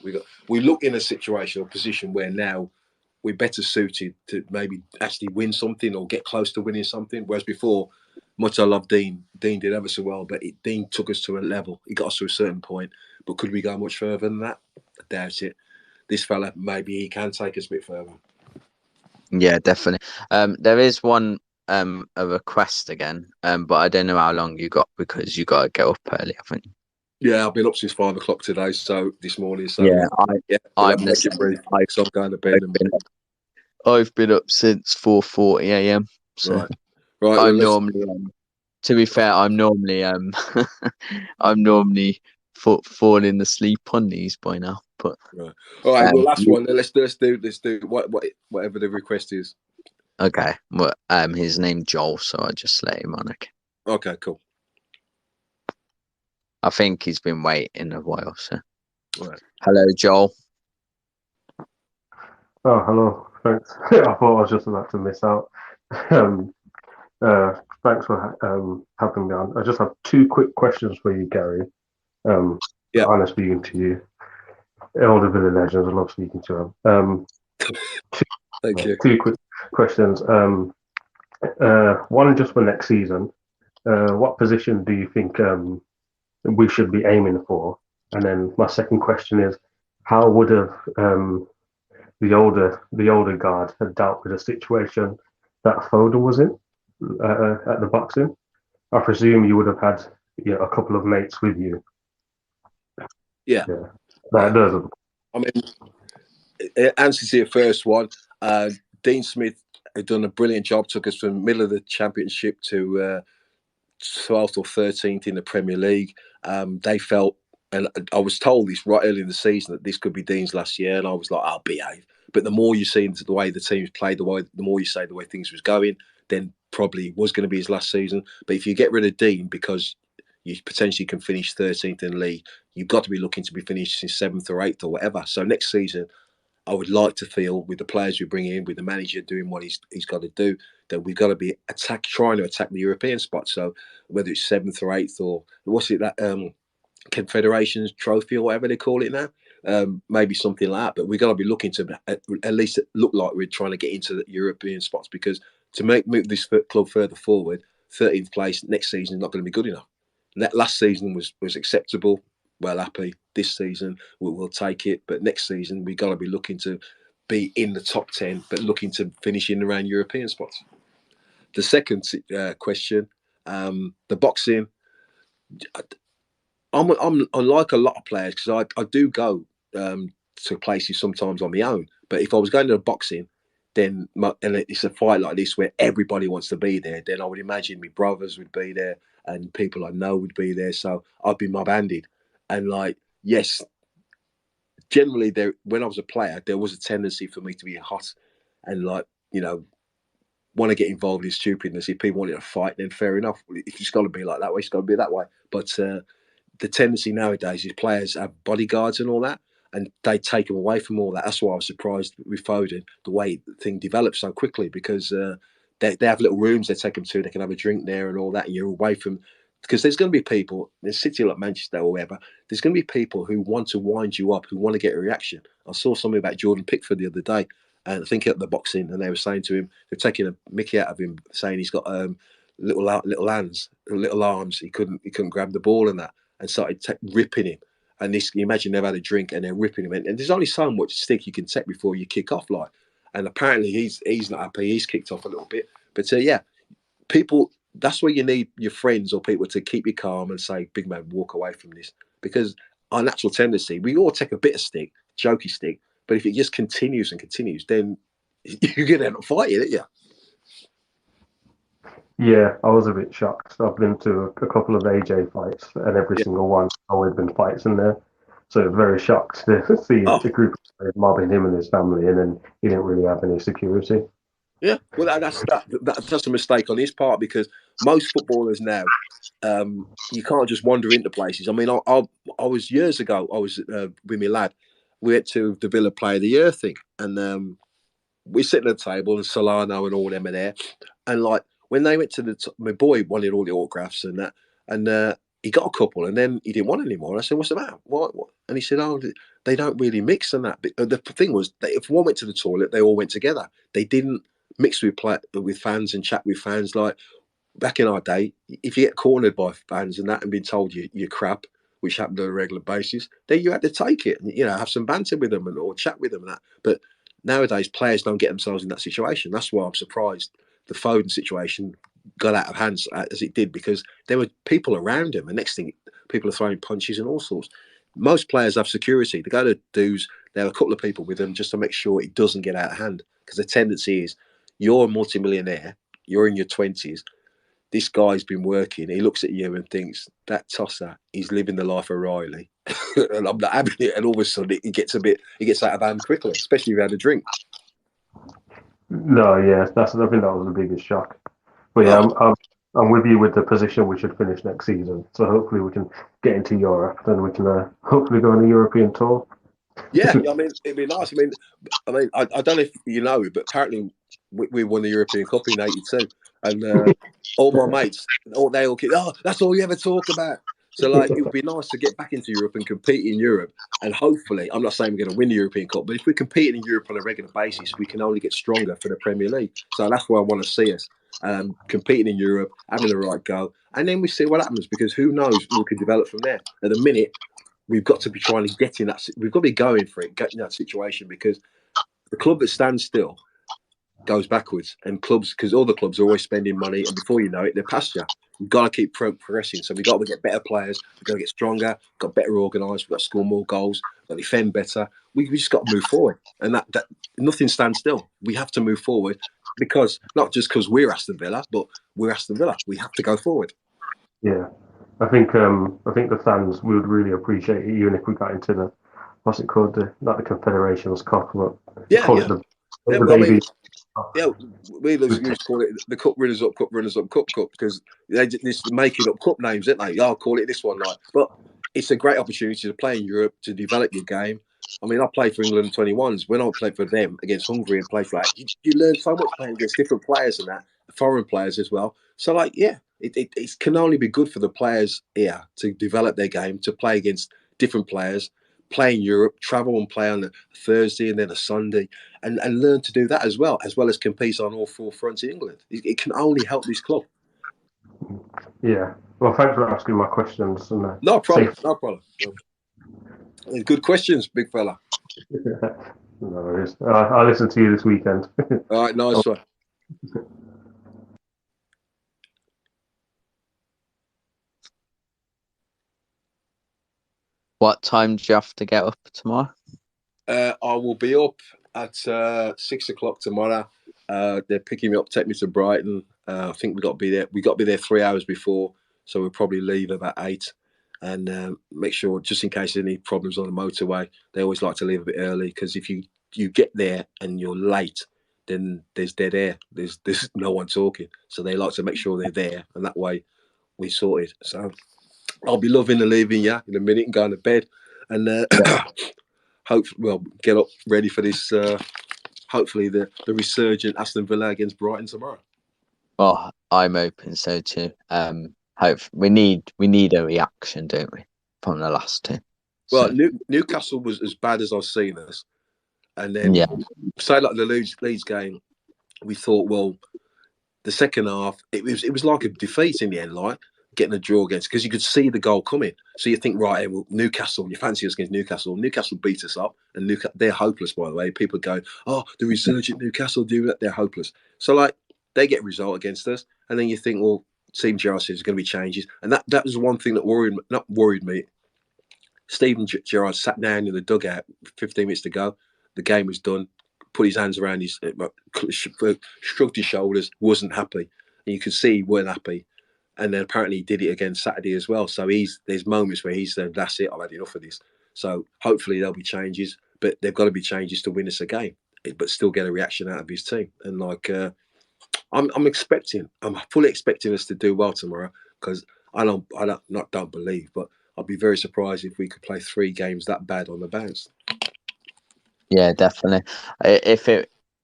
We look in a situation or position where now we're better suited to maybe actually win something or get close to winning something. Whereas before, much I love Dean did ever so well, but Dean took us to a level. He got us to a certain point, but could we go much further than that? I doubt it. This fella, maybe he can take us a bit further. Yeah, definitely. There is one a request again, but I don't know how long you got, because you got to get up early, I think. Yeah, I've been up since 5 o'clock today, so this morning. So I'm going to bed. I've been up since 4:40 a.m. So right. I'm normally, to be fair, I'm normally I'm normally falling asleep on these by now. But right. All right. Well, last one. Let's do whatever the request is. Okay. Well, his name's Joel, so I just let him on. Okay. Cool. I think he's been waiting a while. So, right. Hello, Joel. Oh, hello. Thanks. I thought I was just about to miss out. Thanks for having me on. I just have 2 quick questions for you, Gary. I'm speaking to you. Elder Villa legends, I love speaking to them. Thank you. 2 quick questions. One just for next season. What position do you think we should be aiming for? And then my second question is, how would have the older guard had dealt with a situation that Foden was in at the boxing? I presume you would have had a couple of mates with you. Yeah. That does. I mean, answer to your first one, Dean Smith had done a brilliant job, took us from the middle of the Championship to 12th or 13th in the Premier League. They felt, and I was told this right early in the season, that this could be Dean's last year, and I was like, I'll behave. But the more you see the way the teams played, the more you say the way things was going, then probably was going to be his last season. But if you get rid of Dean because you potentially can finish 13th in the league, you've got to be looking to be finishing 7th or 8th or whatever. So next season, I would like to feel with the players we bring in, with the manager doing what he's got to do, that we've got to be trying to attack the European spot. So whether it's 7th or 8th or what's it, that Confederations Trophy or whatever they call it now, maybe something like that. But we've got to be looking to at least look like we're trying to get into the European spots, because to move this club further forward, 13th place next season is not going to be good enough. That last season was acceptable. Well, happy. This season we'll take it, but next season we got to be looking to be in the top 10, but looking to finish in around European spots. The second question, the boxing. I'm like a lot of players, because I do go to places sometimes on my own. But if I was going to boxing, then and it's a fight like this where everybody wants to be there, then I would imagine my brothers would be there and people I know would be there. So I'd be mob-handed. And like, yes, generally when I was a player, there was a tendency for me to be hot and like, want to get involved in stupidness. If people wanted to fight, then fair enough. If it's got to be like that way, it's got to be that way. But the tendency nowadays is players have bodyguards and all that, and they take them away from all that. That's why I was surprised with Foden, the way the thing developed so quickly, because they have little rooms they take them to. They can have a drink there and all that, and you're away from. Because there's going to be people in a city like Manchester or wherever, there's going to be people who want to wind you up, who want to get a reaction. I saw something about Jordan Pickford the other day, and I think at the boxing, and they were saying to him, they're taking a mickey out of him, saying he's got little hands, little arms. He couldn't grab the ball and that, and started ripping him. And this, you imagine they've had a drink and they're ripping him. And there's only so much stick you can take before you kick off, like. And apparently he's not happy. He's kicked off a little bit. But yeah, people. That's where you need your friends or people to keep you calm and say, "Big man, walk away from this." Because our natural tendency, we all take a bit of stick, jokey stick. But if it just continues and continues, then you're going to end up fighting, aren't you? Yeah, I was a bit shocked. I've been to a couple of AJ fights, and every single one, always been fights in there. So very shocked to see a group of players mobbing him and his family, and then he didn't really have any security. Yeah, well, that's a mistake on his part, because most footballers now, you can't just wander into places. I mean, I was years ago, I was with my lad, we went to the Villa Player of the Year thing, and we sitting at the table, and Solano and all them are there, and like when they went to my boy wanted all the autographs and that, and he got a couple, and then he didn't want any more. I said, "What's the matter? What?" And he said, "Oh, they don't really mix and that." But the thing was, if one went to the toilet, they all went together. They didn't mix with fans and chat with fans. Like back in our day, if you get cornered by fans and that and been told you're crap, which happened on a regular basis, then you had to take it and have some banter with them or chat with them and that. But nowadays, players don't get themselves in that situation. That's why I'm surprised the Foden situation got out of hand as it did, because there were people around him. And next thing, people are throwing punches and all sorts. Most players have security. They go to dues. They have a couple of people with them just to make sure it doesn't get out of hand. Because the tendency is, you're a multimillionaire, you're in your 20s, this guy's been working, he looks at you and thinks, that tosser, he's living the life of Riley. And I'm not having it, and all of a sudden it gets out of hand quickly, especially if you had a drink. No, yeah, I think that was the biggest shock. But yeah, I'm with you with the position we should finish next season. So hopefully we can get into Europe, then we can hopefully go on a European tour. Yeah, I mean, it'd be nice. I mean, I don't know if you know, but apparently we won the European Cup in '82, and all my mates, they all keep, "Oh, that's all you ever talk about." So like, it would be nice to get back into Europe and compete in Europe, and hopefully, I'm not saying we're going to win the European Cup, but if we compete in Europe on a regular basis, we can only get stronger for the Premier League. So that's where I want to see us, competing in Europe, having the right go, and then we see what happens, because who knows, we could develop from there. At the minute, we've got to be trying to get in that. We've got to be going for it, get in that situation, because the club that stands still goes backwards, and clubs, because all the clubs are always spending money, and before you know it, they're past you. We've got to keep progressing. So we've got to get better players. We've got to get stronger. We've got better organised. We've got to score more goals. We've got to defend better. We just got to move forward, and that nothing stands still. We have to move forward, because not just because we're Aston Villa, but we're Aston Villa. We have to go forward. Yeah, I think the fans would really appreciate it, even if we got into the, what's it called, not the Confederations Cup, but Yeah, call yeah. it the Yeah, baby. Yeah, we used to call it the cup runners up, cup, because they just making up cup names, aren't they? I'll call it this one, like. But it's a great opportunity to play in Europe, to develop your game. I mean, I played for England 21s. When I played for them against Hungary and played for that, you learn so much playing against different players and that, foreign players as well. So, like, yeah, it can only be good for the players here to develop their game, to play against different players, play in Europe, travel and play on a Thursday and then a Sunday, and learn to do that as well as compete on all four fronts in England. It can only help this club. Yeah. Well, thanks for asking my questions. And, no problem. Good questions, big fella. No worries. I'll listen to you this weekend. All right, nice one. What time do you have to get up tomorrow? I will be up at 6 o'clock tomorrow. They're picking me up, take me to Brighton. I think we got to be there. We got to be there 3 hours before, so we'll probably leave about 8. And make sure, just in case there's any problems on the motorway, they always like to leave a bit early, because if you get there and you're late, then there's dead air. There's no one talking. So they like to make sure they're there, and that way we sorted. So I'll be loving the leaving in a minute and going to bed, and hopefully, get up ready for this. Hopefully, the resurgent Aston Villa against Brighton tomorrow. Well, I'm hoping so too. We need a reaction, don't we, from the last two? Well, Newcastle was as bad as I've seen us, and then say like the Leeds game, we thought, well, the second half it was like a defeat in the end, like getting a draw against, because you could see the goal coming. So you think, right, well, Newcastle, you fancy us against Newcastle. Newcastle beat us up, and they're hopeless, by the way. People go, oh, the resurgent Newcastle do that, they're hopeless. So like they get a result against us, and then you think, well, Steven Gerrard says there's going to be changes, and that was one thing that worried me. Steven Gerrard sat down in the dugout 15 minutes to go. The game was done. Put his hands around shrugged his shoulders, wasn't happy. And you could see he weren't happy. And then apparently he did it again Saturday as well. So there's moments where he said, that's it, I've had enough of this. So hopefully there'll be changes, but they've got to be changes to win us a game, but still get a reaction out of his team. And like, I'm fully expecting us to do well tomorrow, because I don't believe, but I'd be very surprised if we could play 3 games that bad on the bounce. Yeah, definitely.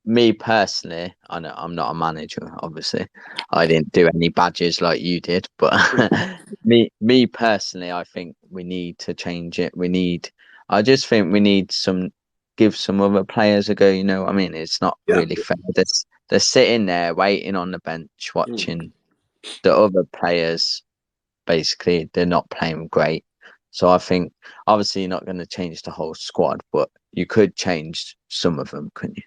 Me personally, I know I'm not a manager, obviously. I didn't do any badges like you did, but me personally, I think we need to change it. I just think we need give some other players a go. You know what I mean? It's not really fair. They're sitting there waiting on the bench, watching the other players. Basically, they're not playing great. So I think, obviously, you're not going to change the whole squad, but you could change some of them, couldn't you?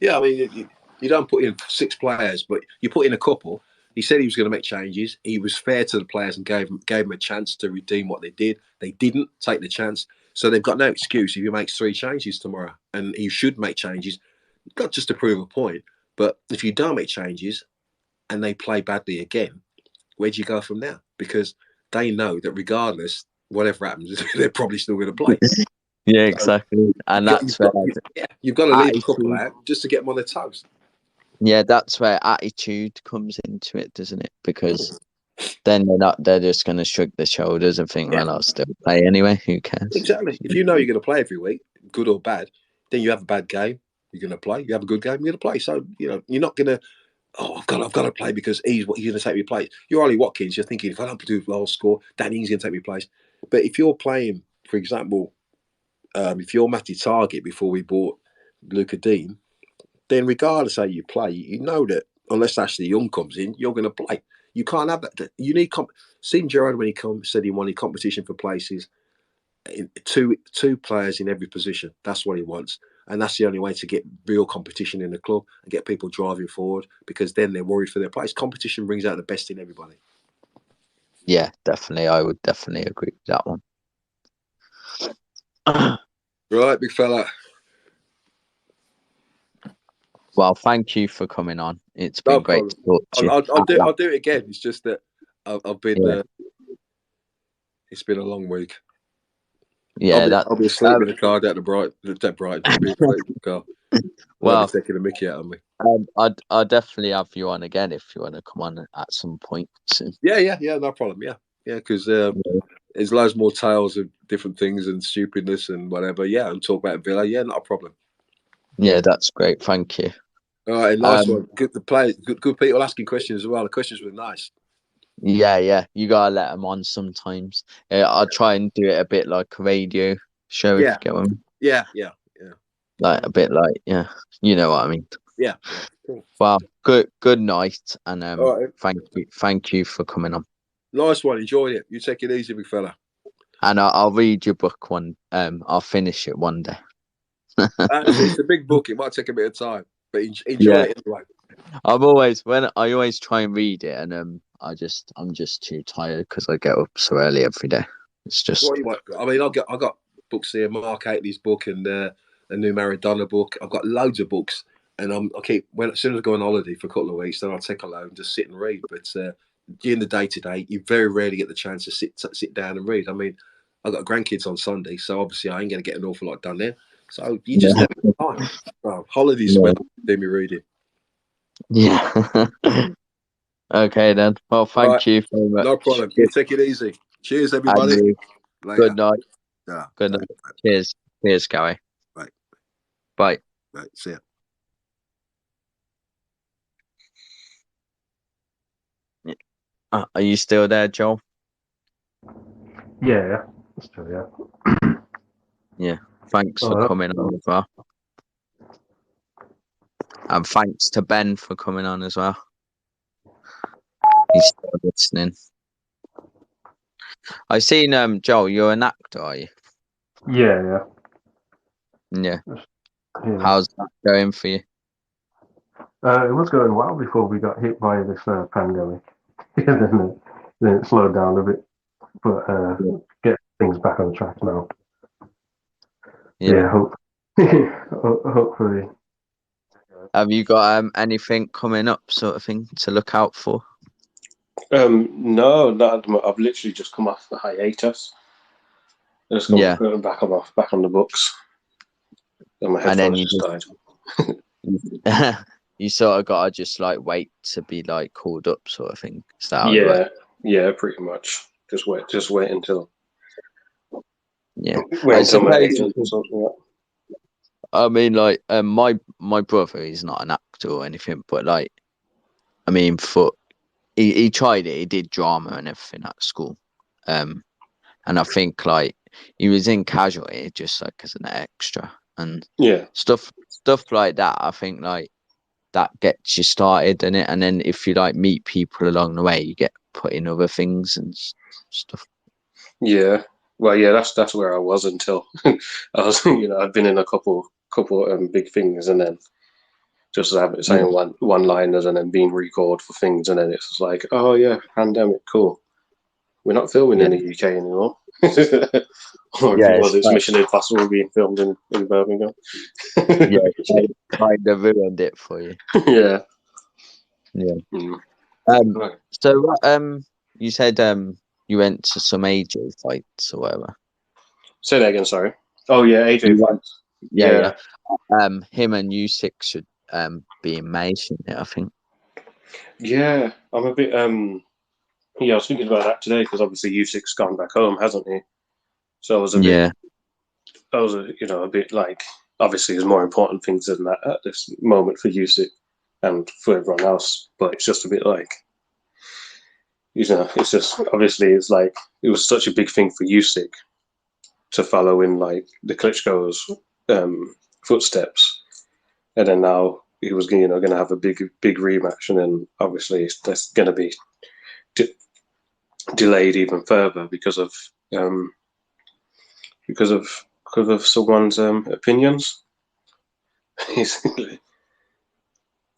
Yeah. I mean, you don't put in 6 players, but you put in a couple. He said he was going to make changes. He was fair to the players and gave them a chance to redeem what they did. They didn't take the chance, so they've got no excuse if he makes 3 changes tomorrow. And he should make changes, not just to prove a point, but if you don't make changes and they play badly again, where do you go from there? Because they know that regardless, whatever happens, they're probably still going to play. Yeah, exactly. And you've got to leave a couple out just to get them on their toes. Yeah, that's where attitude comes into it, doesn't it? Because then they're just going to shrug their shoulders and think, well, I'll still play anyway. Who cares? Exactly. If you know you're going to play every week, good or bad, then you have a bad game, you're going to play. You have a good game, you're going to play. So, you're not going to, I've got to play because he's going to take me place. You're Ollie Watkins. You're thinking, if I don't do well score, Danny's going to take me place. But if you're playing, for example, if you're Matty Target before we bought Luca Dean, then regardless how you play, you know that unless Ashley Young comes in, you're going to play. You can't have that. You need Steven Gerrard, when he said he wanted competition for places, two players in every position. That's what he wants. And that's the only way to get real competition in the club and get people driving forward, because then they're worried for their place. Competition brings out the best in everybody. Yeah, definitely. I would definitely agree with that one. Right, big fella. Well, thank you for coming on. It's been great to talk to you. I'll do it again. It's just that I've been. It's been a long week. Yeah, I'll be asleep in the car down to Brighton. Well, they'll be taking a mickey out of me. I'll definitely have you on again if you want to come on at some point soon. Yeah, no problem. Yeah, because there's loads more tales of different things and stupidness and whatever. Yeah, and talk about Villa. Yeah, not a problem. Yeah, that's great. Thank you. All right, nice one. Good to play. Good people asking questions as well. The questions were nice. Yeah. You gotta let them on sometimes. I'll try and do it a bit like a radio show. If you get one. Yeah. Like a bit like you know what I mean. Yeah. Cool. Well, good night, and All right. thank you for coming on. Nice one. Enjoyed it. You take it easy, big fella. And I'll read your book one. I'll finish it one day. It's a big book. It might take a bit of time, but enjoy it anyway. I always try and read it, and I'm just too tired because I get up so early every day. It's just. What you want? I mean, I got books here. Mark Hateley's book and a new Maradona book. I've got loads of books, and I keep as soon as I go on holiday for a couple of weeks, then I'll take a load and just sit and read. But during the day to day, you very rarely get the chance to sit down and read. I mean, I've got grandkids on Sunday, so obviously I ain't going to get an awful lot done there. So you just never have time. Oh, holidays when I do me reading. Yeah. Okay then. Well, thank you very much. No problem. You take it easy. Cheers, everybody. Good night. Yeah. Good night. Cheers. Cheers, Garry. Bye. Right. See ya. Are you still there, Joel? Yeah. Still, yeah. Yeah. Thanks for coming on as well. And thanks to Ben for coming on as well. He's still listening. I seen Joel, you're an actor, are you? Yeah. How's that going for you? It was going well before we got hit by this pandemic. then it slowed down a bit, but get things back on track now. Yeah, hopefully. Have you got anything coming up, sort of thing, to look out for? No, I've literally just come off the hiatus. Just going back on the books. And my headphones just died. You sort of gotta just like wait to be like called up, sort of thing. Is that how it works? Yeah, pretty much. Just wait until. Yeah, wait until my agent or something. I mean, like, my brother, he's not an actor or anything, but like, I mean, he tried it. He did drama and everything at school, and I think like he was in Casualty just like as an extra and stuff like that. I think like that gets you started in it, and then if you like meet people along the way, you get put in other things and stuff. Yeah, well, yeah, that's where I was until I was, I'd been in a couple big things, and then just saying one liners and then being recalled for things, and then it's like, oh yeah, pandemic, cool. We're not filming in the UK anymore. Or if it was, it's Mission Impossible being filmed in Birmingham. Kind of ruined it for you. Yeah. So you said you went to some AJ fights or whatever. Say that again, sorry. Oh yeah, AJ fights. Yeah. Him and U6 should be in May, shouldn't it, I think? Yeah, I'm a bit I was thinking about that today because obviously U6 gone back home, hasn't he? So I was a bit a bit like, obviously there's more important things than that at this moment for U6 and for everyone else, but it's just a bit like, it's just, obviously it's like, it was such a big thing for U6 to follow in like the Klitschko's footsteps, and then now he was going to have a big rematch, and then obviously that's going to be delayed even further because of someone's opinions, basically.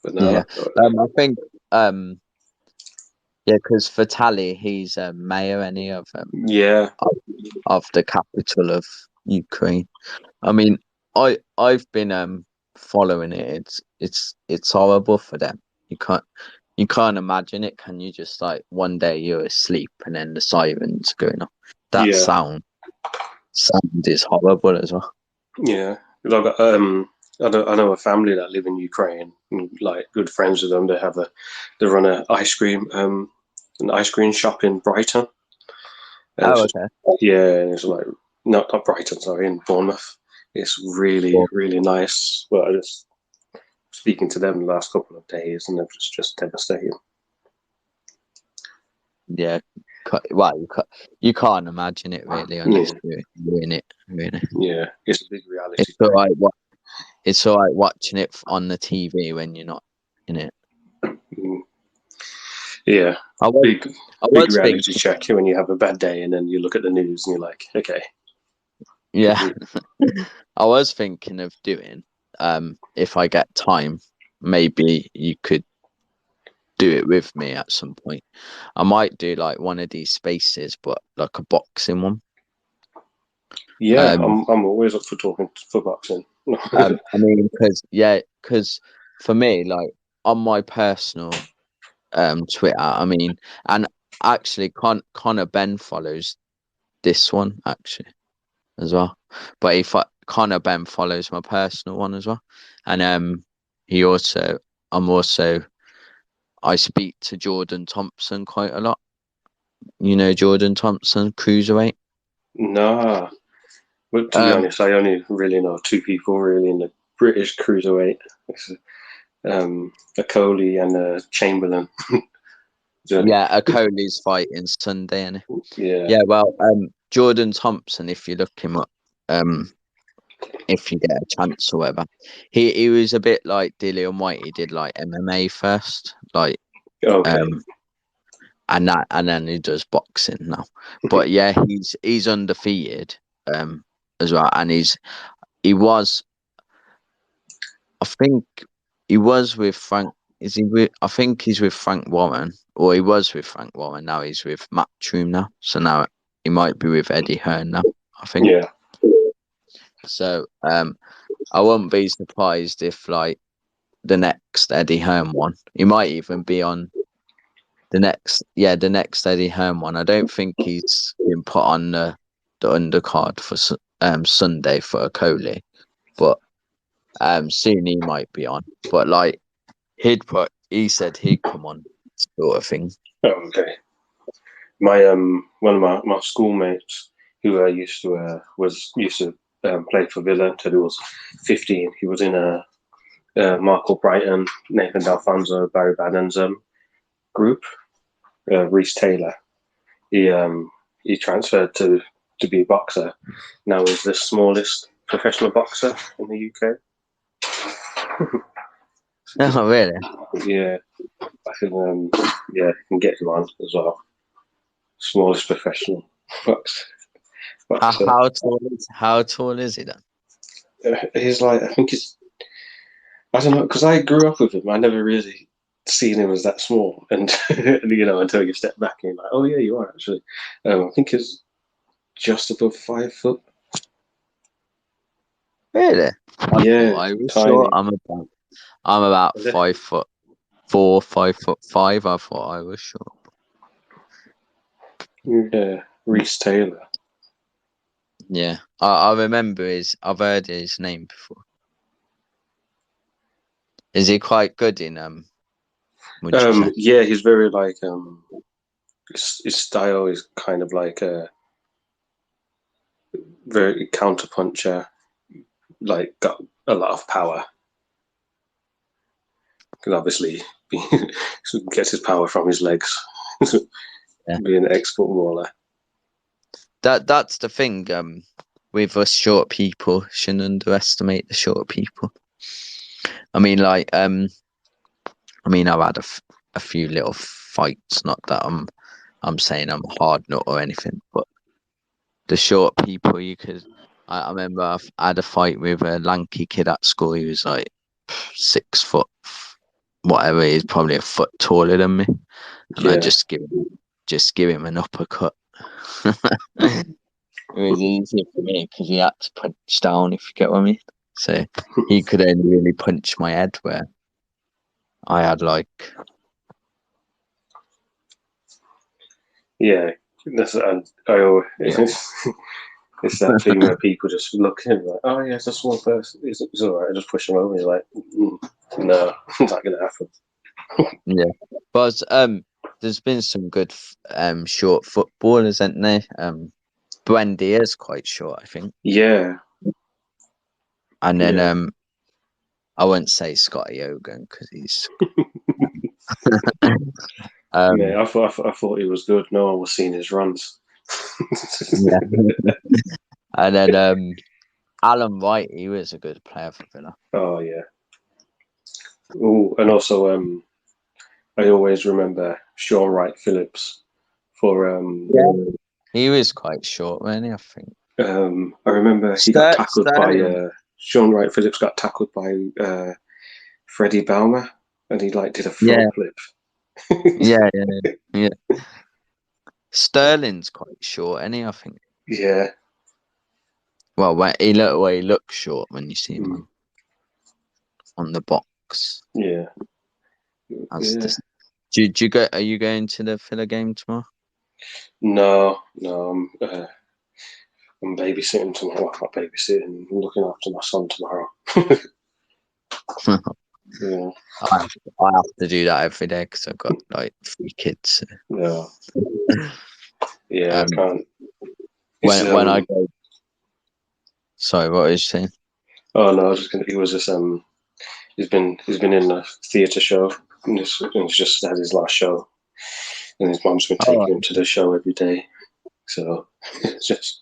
But no, I think because Vitali, he's mayor of the capital of Ukraine. I mean, I've been following it. It's horrible for them. You can't imagine it, can you? Just like one day you're asleep and then the sirens going off. That sound is horrible as well. Yeah, I got I know a family that live in Ukraine, and, like, good friends with them. They run an ice cream shop in Brighton. And Oh, it's okay. it's like not Brighton, sorry, in Bournemouth. It's really, Cool. really nice. Well, I just speaking to them the last couple of days, and it's just devastating. Yeah. Well, you can't imagine it really unless you're in it. Really. Yeah, it's a big reality. It's all right. It's all right watching it on the TV when you're not in it. Yeah, I big was reality thinking, check when you have a bad day, and then you look at the news and you're like, okay. yeah. I was thinking of doing, if I get time, maybe you could do it with me at some point. I might do like one of these spaces, but like a boxing one. Yeah, I'm always up for talking for boxing. I mean, because for me, like on my personal Twitter, I mean, and actually, Connor Ben follows this one actually as well. But Connor Ben follows my personal one as well, and I speak to Jordan Thompson quite a lot. You know Jordan Thompson, cruiserweight. Nah, but to be honest, I only really know two people really in the British cruiserweight. It's, a Coley and a Chamberlain. Yeah, Coley's fighting Sunday, and yeah. Well, Jordan Thompson, if you look him up, if you get a chance or whatever, he was a bit like Dillian White. He did like MMA first, like Okay. and then he does boxing now. But yeah, he's undefeated, as well, and he was, I think he was with Frank. Is he with? I think he's with Frank Warren, or he was with Frank Warren. Now he's with Matchroom now. So now he might be with Eddie Hearn now, I think. Yeah. So I wouldn't be surprised if like the next Eddie Hearn one, he might even be on the next Eddie Hearn one. I don't think he's been put on the undercard for Sunday for a Coley, but soon he might be on. But like he said he'd come on, sort of thing. Oh, okay. My one of my schoolmates who I used to play for Villan until he was 15. He was in a Michael Brighton, Nathan D'Alfonso, Barry Bannon's group. Reece Taylor. He transferred to be a boxer. Now he's the smallest professional boxer in the UK. Oh, really? Yeah, I can get him on as well. Smallest professional boxer. How tall is he then? He's like, I think he's, I don't know, because I grew up with him. I never really seen him as that small, and until you step back and you're like, oh yeah, you are actually. I think he's just above 5 foot. Really? I was sure I'm about 5'4", 5'5". I thought I was sure. Yeah, Reece Taylor. Yeah, I remember I've heard his name before. Is he quite good in Yeah, he's very like his style is kind of like a very counterpuncher, like got a lot of power. Because obviously he gets his power from his legs. Being an ex-footballer. That's the thing. With us short people, shouldn't underestimate the short people. I mean, like, I've had a few little fights. Not that I'm saying I'm a hard nut or anything, but the short people, I remember I had a fight with a lanky kid at school. He was like 6 foot, whatever. He's probably a foot taller than me, and I just give him an uppercut. It was easy for me because he had to punch down, if you get what I mean. So he could only really punch my head, where I had like. Yeah, that's I always. It's that thing where people just look at him like, oh yeah, it's a small person. It's all right. I just push him over. You're like, no, it's not gonna happen. Yeah, but there's been some good short footballers, hasn't there? Buendia is quite short, I think. Yeah, And then yeah. I won't say Scotty Hogan because he's Yeah, I thought he was good. No one was seeing his runs. yeah. And then Alan Wright, he was a good player for Villa. Oh yeah. Oh, and also I always remember Sean Wright Phillips for He was quite short, wasn't he? I think. I remember he got tackled by Sean Wright Phillips got tackled by Freddie Balmer, and he like did a front flip. yeah. Sterling's quite short, isn't he? I think. Yeah. Well, he looks short when you see him on the box. Yeah. Do you go? Are you going to the Villa game tomorrow? No, I'm babysitting tomorrow. I'm not babysitting. I'm looking after my son tomorrow. Yeah. I have to do that every day because I've got like 3 kids. Yeah. Yeah, I can't. When I go. Sorry, what was you saying? Oh no, I was just gonna. He was just He's been in a theatre show, and he's just had his last show, and his mum's been taking him to the show every day. So it's just.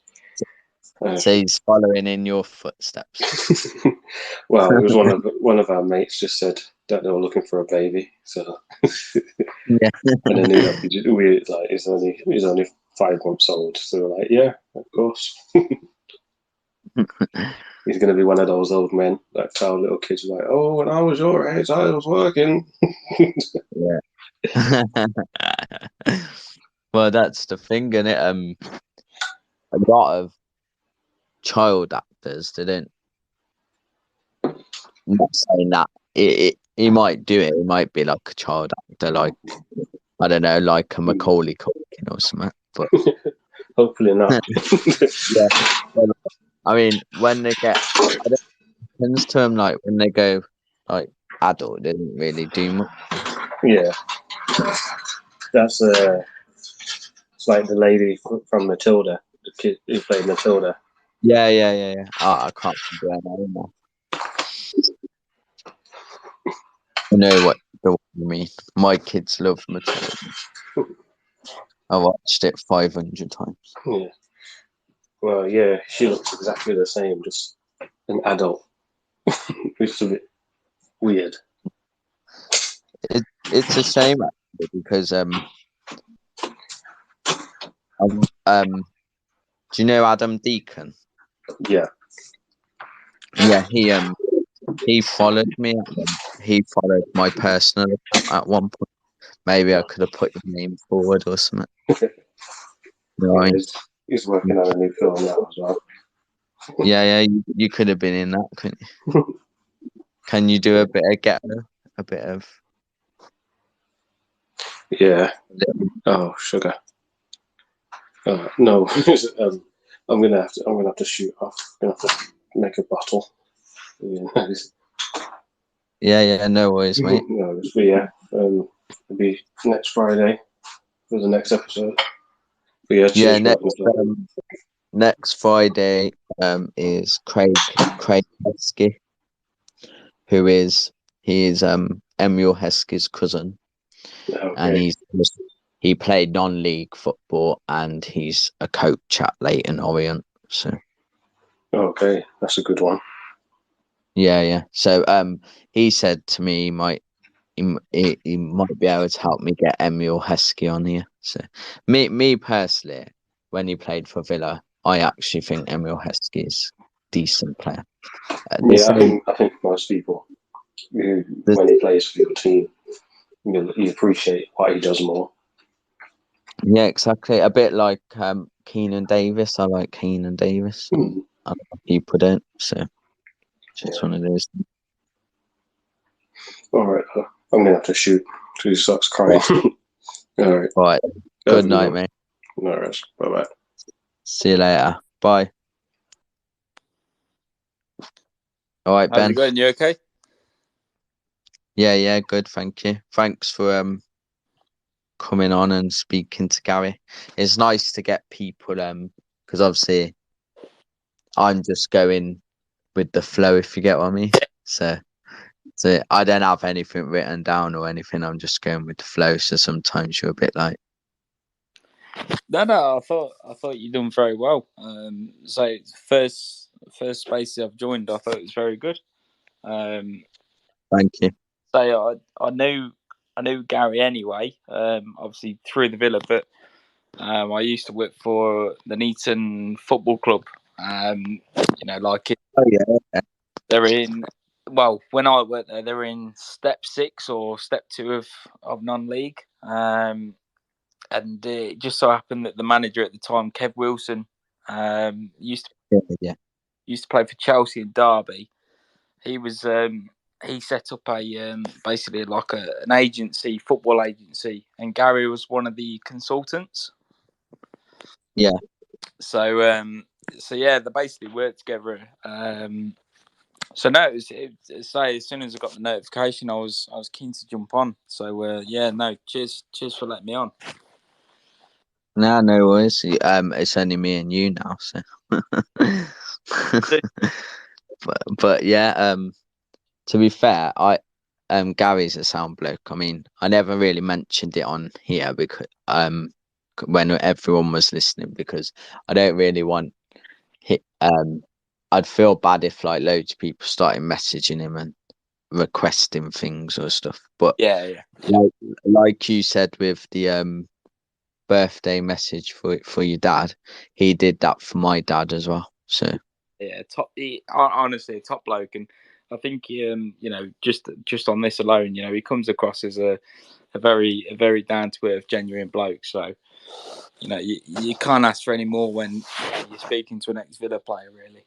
So he's following in your footsteps. Well, it was one of our mates just said that they were looking for a baby. So yeah, and then he's only 5 months old. So we're like, yeah, of course. He's going to be one of those old men that tell little kids like, "Oh, when I was your age, I was working." Yeah. Well, that's the thing, isn't it? A lot of child actors didn't. I'm not saying that he might do it. He might be like a child actor, like I don't know, like a Macaulay Culkin or something. But hopefully not. Yeah. I mean, when they get, it happens to them like when they go like adult, they didn't really do much. Yeah, that's it's like the lady from Matilda, the kid who played Matilda. Yeah. I can't remember her name now. I know what you mean. My kids love Matilda. I watched it 500 times. Yeah. Well, yeah, she looks exactly the same, just an adult. Which is a bit weird. It's a shame actually because do you know Adam Deacon? Yeah. Yeah, he followed me. He followed my personal account at one point. Maybe I could have put your name forward or something. Yeah, he's working on a new film now as well. Yeah, you could have been in that, couldn't you? Can you do a bit of ghetto? A bit of. Yeah. Oh, sugar. No, I'm gonna have to shoot off. I'm gonna have to make a bottle. Yeah, no worries, mate. No, but yeah, it'll be next Friday for the next episode. But yeah, next Friday is Craig Heskey, who is Emil Heskey's cousin, and he played non-league football and he's a coach at Leyton Orient. So okay, that's a good one. Yeah. So he said to me he might be able to help me get Emil Heskey on here. So me personally, when he played for Villa, I actually think Emil Heskey is a decent player. I think most people when he plays for your team, you appreciate what he does more. Yeah, exactly. A bit like Keenan Davis. I like Keenan Davis. Other people don't. So it's one of those. All right, I'm gonna have to shoot. He starts crying. All right. Good night, mate. No rest. Bye bye. See you later. Bye. All right, How's Ben. it going? You okay? Yeah, good. Thank you. Thanks for coming on and speaking to Garry. It's nice to get people because obviously I'm just going with the flow, if you get what I mean. So I don't have anything written down or anything. I'm just going with the flow. So sometimes you're a bit like, No. I thought you done very well. So first space I've joined, I thought it was very good. thank you. So I knew Garry anyway. Obviously through the Villa, but I used to work for the Neaton Football Club. Like Oh yeah. they're in. Well, when I worked there, they were in step 6 or step 2 of non-league. And it just so happened that the manager at the time, Kev Wilson, used to play for Chelsea and Derby. He was he set up a basically like an agency, football agency, and Garry was one of the consultants. Yeah. So yeah, they basically worked together. So no, say as soon as I got the notification, I was keen to jump on. So cheers for letting me on. No worries. It's only me and you now, so. but yeah, to be fair, Gary's a sound bloke. I mean, I never really mentioned it on here because when everyone was listening, because I don't really want I'd feel bad if like loads of people started messaging him and requesting things or stuff. But Yeah. like you said with the birthday message for your dad, he did that for my dad as well. So yeah, honestly a top bloke, and I think just on this alone, he comes across as a very down to earth, genuine bloke. So you can't ask for any more when you're speaking to an ex Villa player, really.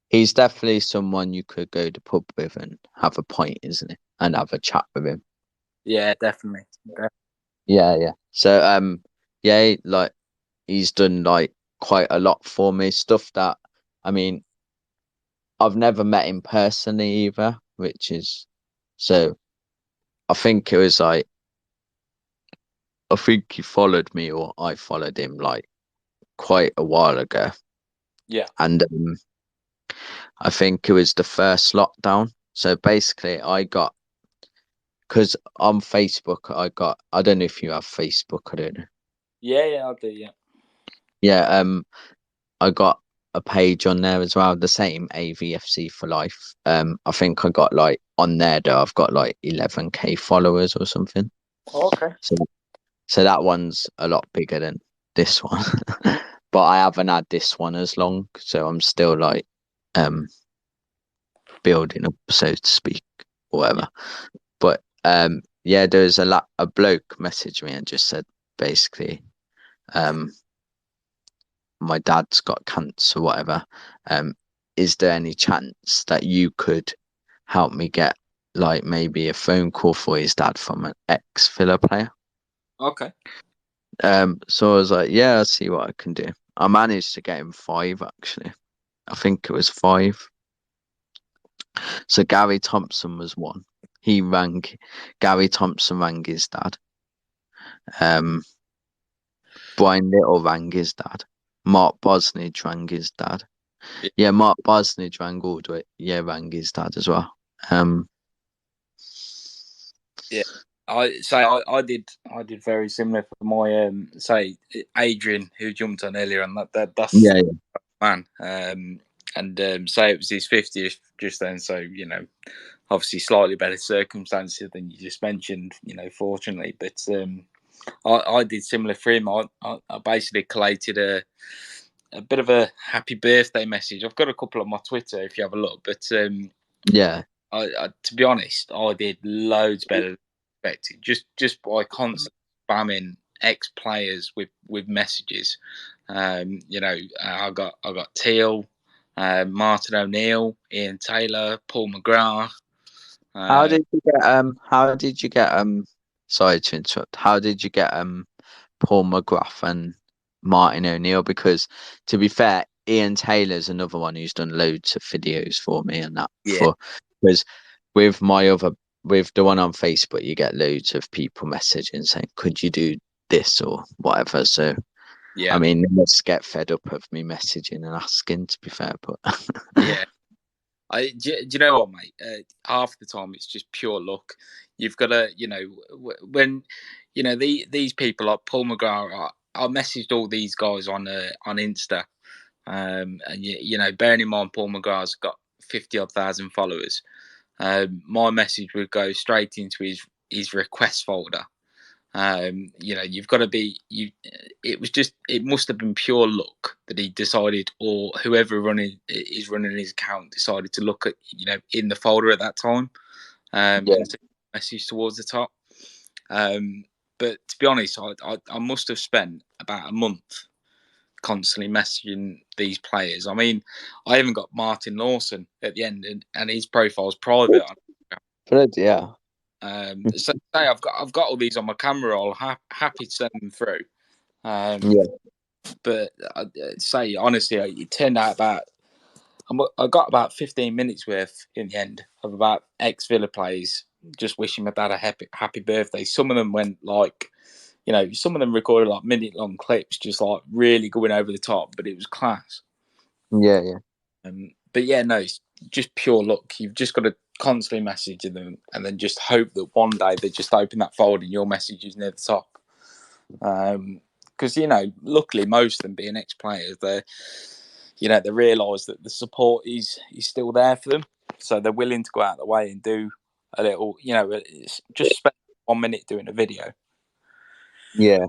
he's definitely someone you could go to pub with and have a pint, isn't it? And have a chat with him. Yeah, definitely. Yeah. So like he's done like quite a lot for me. Stuff that, I mean, I've never met him personally either, which is so. I think it was like, I think he followed me or I followed him like quite a while ago. Yeah. And I think it was the first lockdown. So basically, because on Facebook, I don't know if you have Facebook, I don't know. Yeah, I do. Yeah. Yeah, I got a page on there as well, the same AVFC for life. I think I got like on there though, I've got like 11k followers or something. Oh, okay. So that one's a lot bigger than this one. But I haven't had this one as long, so I'm still like building up, so to speak, or whatever. But there was a bloke messaged me and just said basically, my dad's got cancer, whatever. Is there any chance that you could help me get like maybe a phone call for his dad from an ex Villa player? Okay. So I was like, yeah, I'll see what I can do. I managed to get him 5 actually. I think it was 5. So Garry Thompson was one. Garry Thompson rang his dad. Brian Little rang his dad. Mark Bosnich rang his dad. Yeah, Mark Bosnich rang all the way. Yeah, rang his dad as well. Yeah. I did very similar for my say Adrian, who jumped on earlier, and that's Yeah. man. Say it was his 50th just then, so obviously slightly better circumstances than you just mentioned, fortunately. But I did similar for him. I basically collated a bit of a happy birthday message. I've got a couple on my Twitter if you have a look. But Yeah. I to be honest, I did loads better than expected. Just by constant spamming ex players with messages. I got Teal, Martin O'Neill, Ian Taylor, Paul McGrath. How did you get sorry to interrupt. How did you get Paul McGrath and Martin O'Neill? Because to be fair, Ian Taylor's another one who's done loads of videos for me and that. Yeah. Because with the one on Facebook, you get loads of people messaging saying, "Could you do this or whatever?" So Yeah. I mean, let's get fed up of me messaging and asking. To be fair, but Yeah. Do you know what, mate? Half the time it's just pure luck. You've got to, when, these people like Paul McGrath. I messaged all these guys on Insta, and bearing in mind Paul McGrath's got 50 odd thousand followers. My message would go straight into his request folder. You've got to be you. It must have been pure luck that he decided, or whoever is running his account decided to look at in the folder at that time, and send a message towards the top. But to be honest, I must have spent about a month constantly messaging these players. I mean, I even got Martin Lawson at the end, and his profile's private. yeah. So say I've got all these on my camera roll. Happy to send them through. But I'd say honestly, it turned out I got about 15 minutes worth in the end of about ex-Villa players just wishing my dad a happy birthday. Some of them went like, some of them recorded like minute-long clips, just like really going over the top, but it was class. Yeah. But yeah, no, it's just pure luck. You've just got to constantly message them and then just hope that one day they just open that folder and your message is near the top. Because luckily most of them being ex-players, they realise that the support is still there for them, so they're willing to go out of the way and do a little, just spend 1 minute doing a video. Yeah,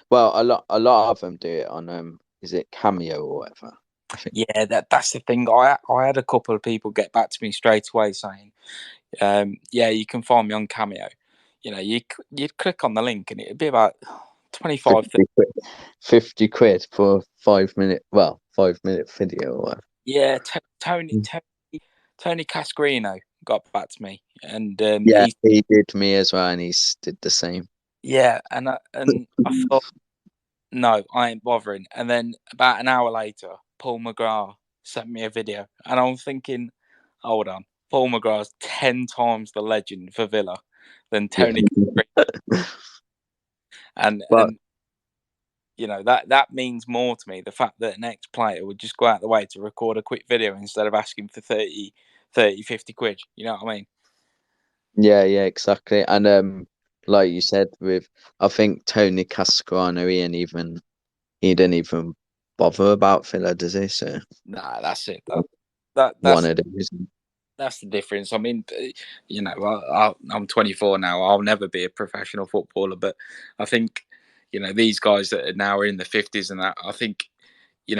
well, a lot of them do it on is it Cameo or whatever? I think. Yeah, that's the thing. I had a couple of people get back to me straight away saying, yeah, you can find me on Cameo. You'd click on the link and it'd be about 25 50 quid for 5 minute video or whatever. Yeah, Tony Cascarino got back to me, and he did me as well, and he did the same. Yeah, and I thought, no, I ain't bothering. And then about an hour later, Paul McGrath sent me a video, and I'm thinking, hold on, Paul McGrath's 10 times the legend for Villa than Tony. and that means more to me, the fact that an ex-player would just go out the way to record a quick video instead of asking for 30, 50 quid. You know what I mean? Yeah, exactly. And like you said, I think Tony Cascarano, he didn't even bother about Villa, does he? So nah, that's it. That's one of the reasons. That's the difference. I mean, I'm 24 now. I'll never be a professional footballer, but I think, these guys that are now in the 50s and that, I think,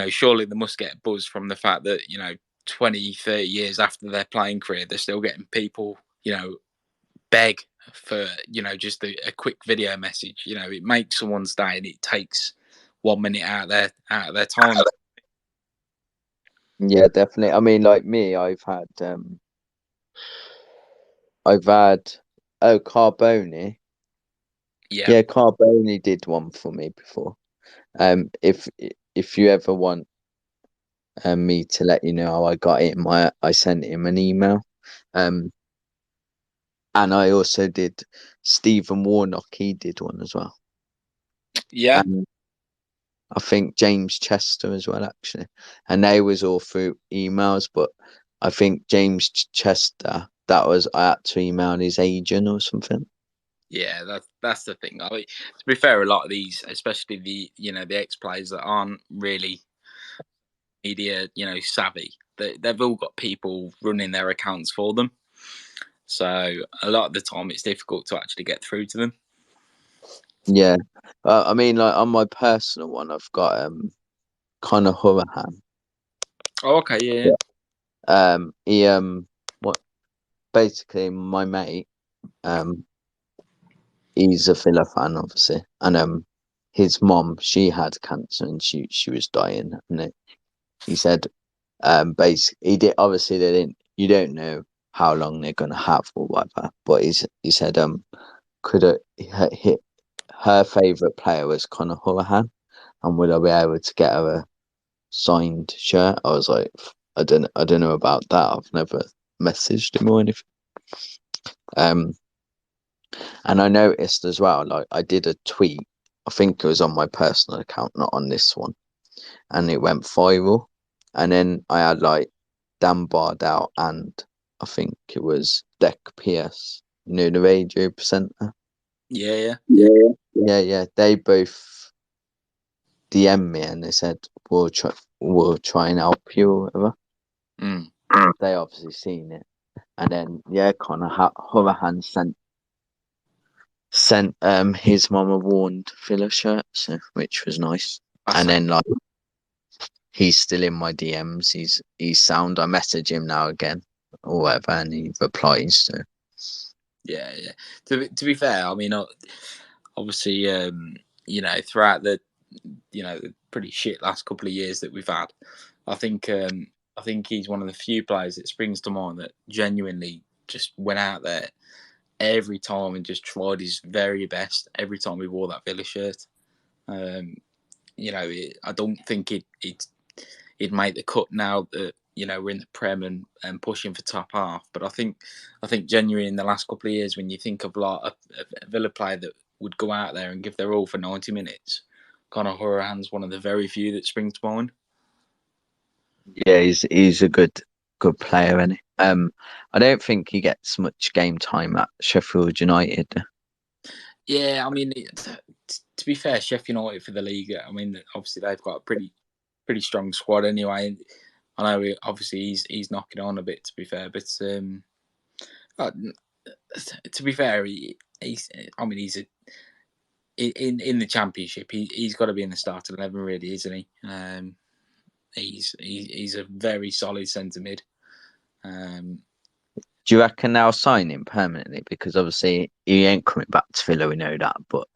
surely they must get a buzz from the fact that, 20, 30 years after their playing career, they're still getting people, beg for, just a quick video message. It makes someone's day and it takes 1 minute out of their time. Yeah, definitely. I mean, like me, I've had Carboni. Yeah, Carboni did one for me before. If you ever want me to let you know how I got it, I sent him an email. And I also did Stephen Warnock. He did one as well. Yeah. And I think James Chester as well, actually. And they was all through emails, but I think James Chester, I had to email his agent or something. Yeah, that's the thing. I mean, to be fair, a lot of these, especially the ex-players that aren't really media savvy, they've all got people running their accounts for them. So a lot of the time, it's difficult to actually get through to them. Yeah, I mean, like on my personal one, I've got Conor Hurahan. Oh, okay, yeah. Basically my mate, he's a Villa fan, obviously, and his mom, she had cancer and she was dying, and he said, basically, obviously they didn't. You don't know how long they're gonna have or whatever, but he said, her favorite player was Conor Hurahan, and would I be able to get her signed shirt. I was like, I don't know about that. I've never messaged him or anything. And I noticed as well, like I did a tweet. I think it was on my personal account, not on this one, and it went viral. And then I had like Dan Bardell and I think it was Deck Pierce, the radio presenter. Yeah. They both DM'd me and they said we'll try and help you or whatever. They obviously seen it, and then Connor Horahan sent his mum a worn Villa shirt, which was nice. And then like he's still in my DMs. He's sound. I message him now again or whatever, and he replies. So. Yeah. To be fair, I mean, obviously, throughout the pretty shit last couple of years that we've had, I think he's one of the few players that springs to mind that genuinely just went out there every time and just tried his very best every time he wore that Villa shirt. I don't think he'd make the cut now that we're in the Prem and pushing for top half. But I think genuinely in the last couple of years, when you think of like a Villa player that would go out there and give their all for 90 minutes, Conor Horahan's one of the very few that springs to mind. Yeah, he's a good player, isn't he? I don't think he gets much game time at Sheffield United. Yeah, I mean, to be fair, Sheffield United for the league, I mean, obviously they've got a pretty strong squad anyway. I know obviously he's knocking on a bit, to be fair, but to be fair, he's in the Championship. He's got to be in the starting 11, really, isn't he? He's a very solid centre mid. Do you reckon they'll sign him permanently? Because obviously he ain't coming back to Villa, we know that. But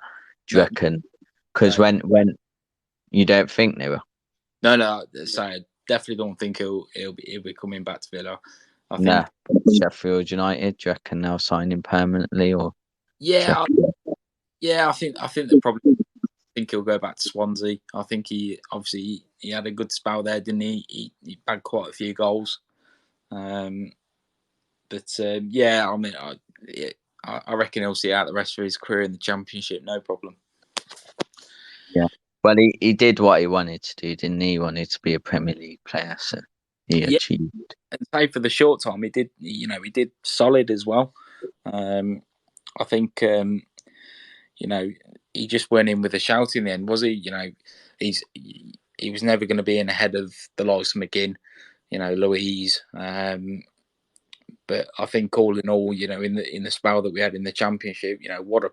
do you reckon? Because when you don't think they will? No. So I definitely don't think he'll be coming back to Villa. I think Sheffield United. Do you reckon they'll sign him permanently or? Yeah, I think they probably think he'll go back to Swansea. I think he had a good spell there, didn't he? He bagged quite a few goals. I mean, I reckon he'll see out the rest of his career in the Championship, no problem. Yeah. Well, he did what he wanted to do, didn't he? He wanted to be a Premier League player, so he achieved. And say for the short time, he did solid as well. I think he just went in with a shout in the end, was he? He was never going to be in ahead of the likes of McGinn, Louise. But I think all in all, in the spell that we had in the Championship, what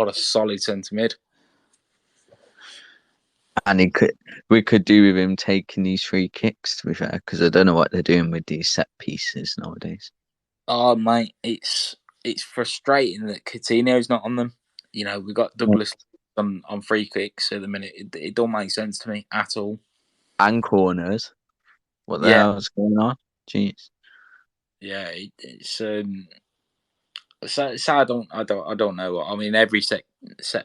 a solid centre mid. And we could do with him taking these free kicks, to be fair, because I don't know what they're doing with these set pieces nowadays. Oh mate, it's frustrating that Coutinho's not on them. We've got Douglas on free kicks at the minute. It don't make sense to me at all. And corners. What the hell is going on? Jeez. Yeah, it's so I don't know. I mean, every set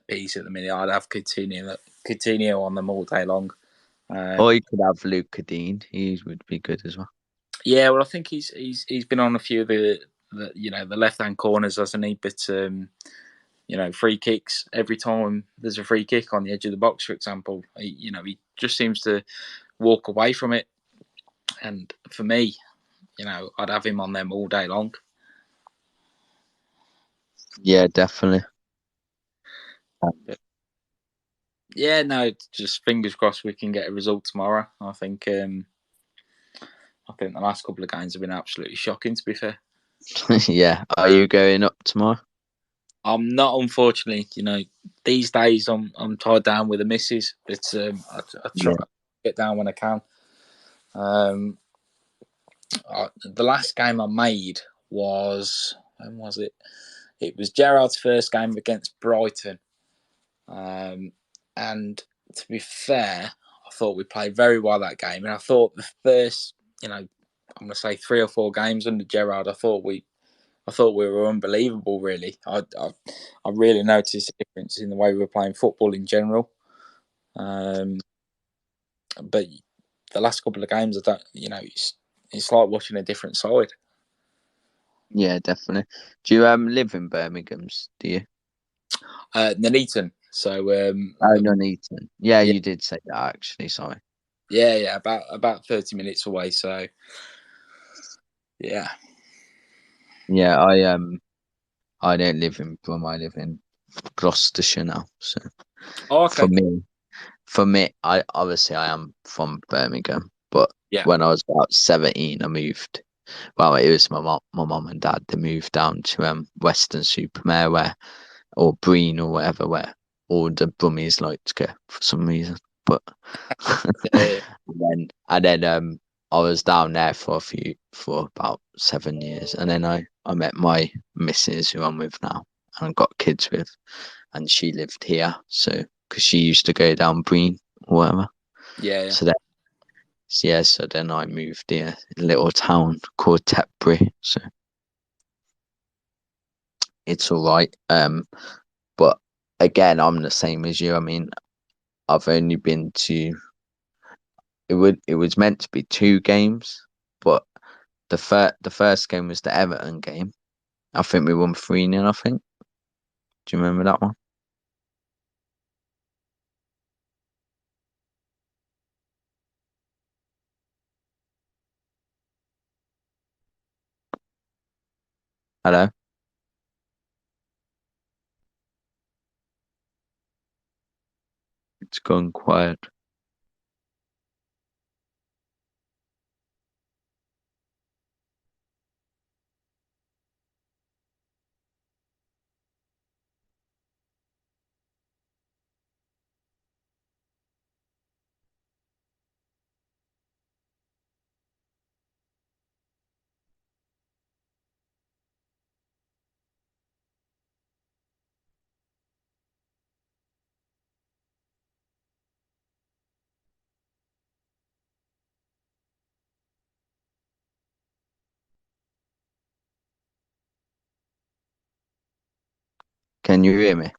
piece at the minute, I'd have Coutinho on them all day long. Or you could have Luca Dean. He would be good as well. Yeah, well, I think he's been on a few of the left hand corners, hasn't he? But free kicks, every time there's a free kick on the edge of the box, for example, he just seems to walk away from it. And for me, I'd have him on them all day long. Yeah, definitely. Yeah, no, just fingers crossed we can get a result tomorrow. I think the last couple of games have been absolutely shocking, to be fair. Yeah. Are you going up tomorrow? I'm not, unfortunately. These days I'm tied down with the missus, but I try to get down when I can. The last game I made was, when was it? It was Gerrard's first game against Brighton. And to be fair, I thought we played very well that game. And I thought the first, I'm going to say 3 or 4 games under Gerrard, I thought we were unbelievable, really. I really noticed the difference in the way we were playing football in general. But the last couple of games, I don't, it's like watching a different side. Yeah, definitely. Do you live in Birmingham's? Do you? Nuneaton. So Nuneaton. Yeah, yeah, you did say that actually. Sorry. yeah, about 30 minutes away. So yeah. Yeah, I don't live in Brom. I live in Gloucestershire now. So Oh, okay. for me, I am from Birmingham, but Yeah. when I was about 17, I moved. Well, it was my mum and dad. They moved down to Western-super-Mare, or Breen or whatever, where all the Brummies like to go for some reason. But Yeah. and then I was down there for about 7 years, and then I met my missus, who I'm with now and got kids with, and she lived here. So because she used to go down Breen or whatever. Yeah. So then I moved here, a little town called Tetbury. So it's all right. But again, I'm the same as you. I mean, I've only been to. It was meant to be 2 games, but the first game was the Everton game. I think we won 3-0. I think. Do you remember that one? Hello. It's gone quiet. Can you hear me?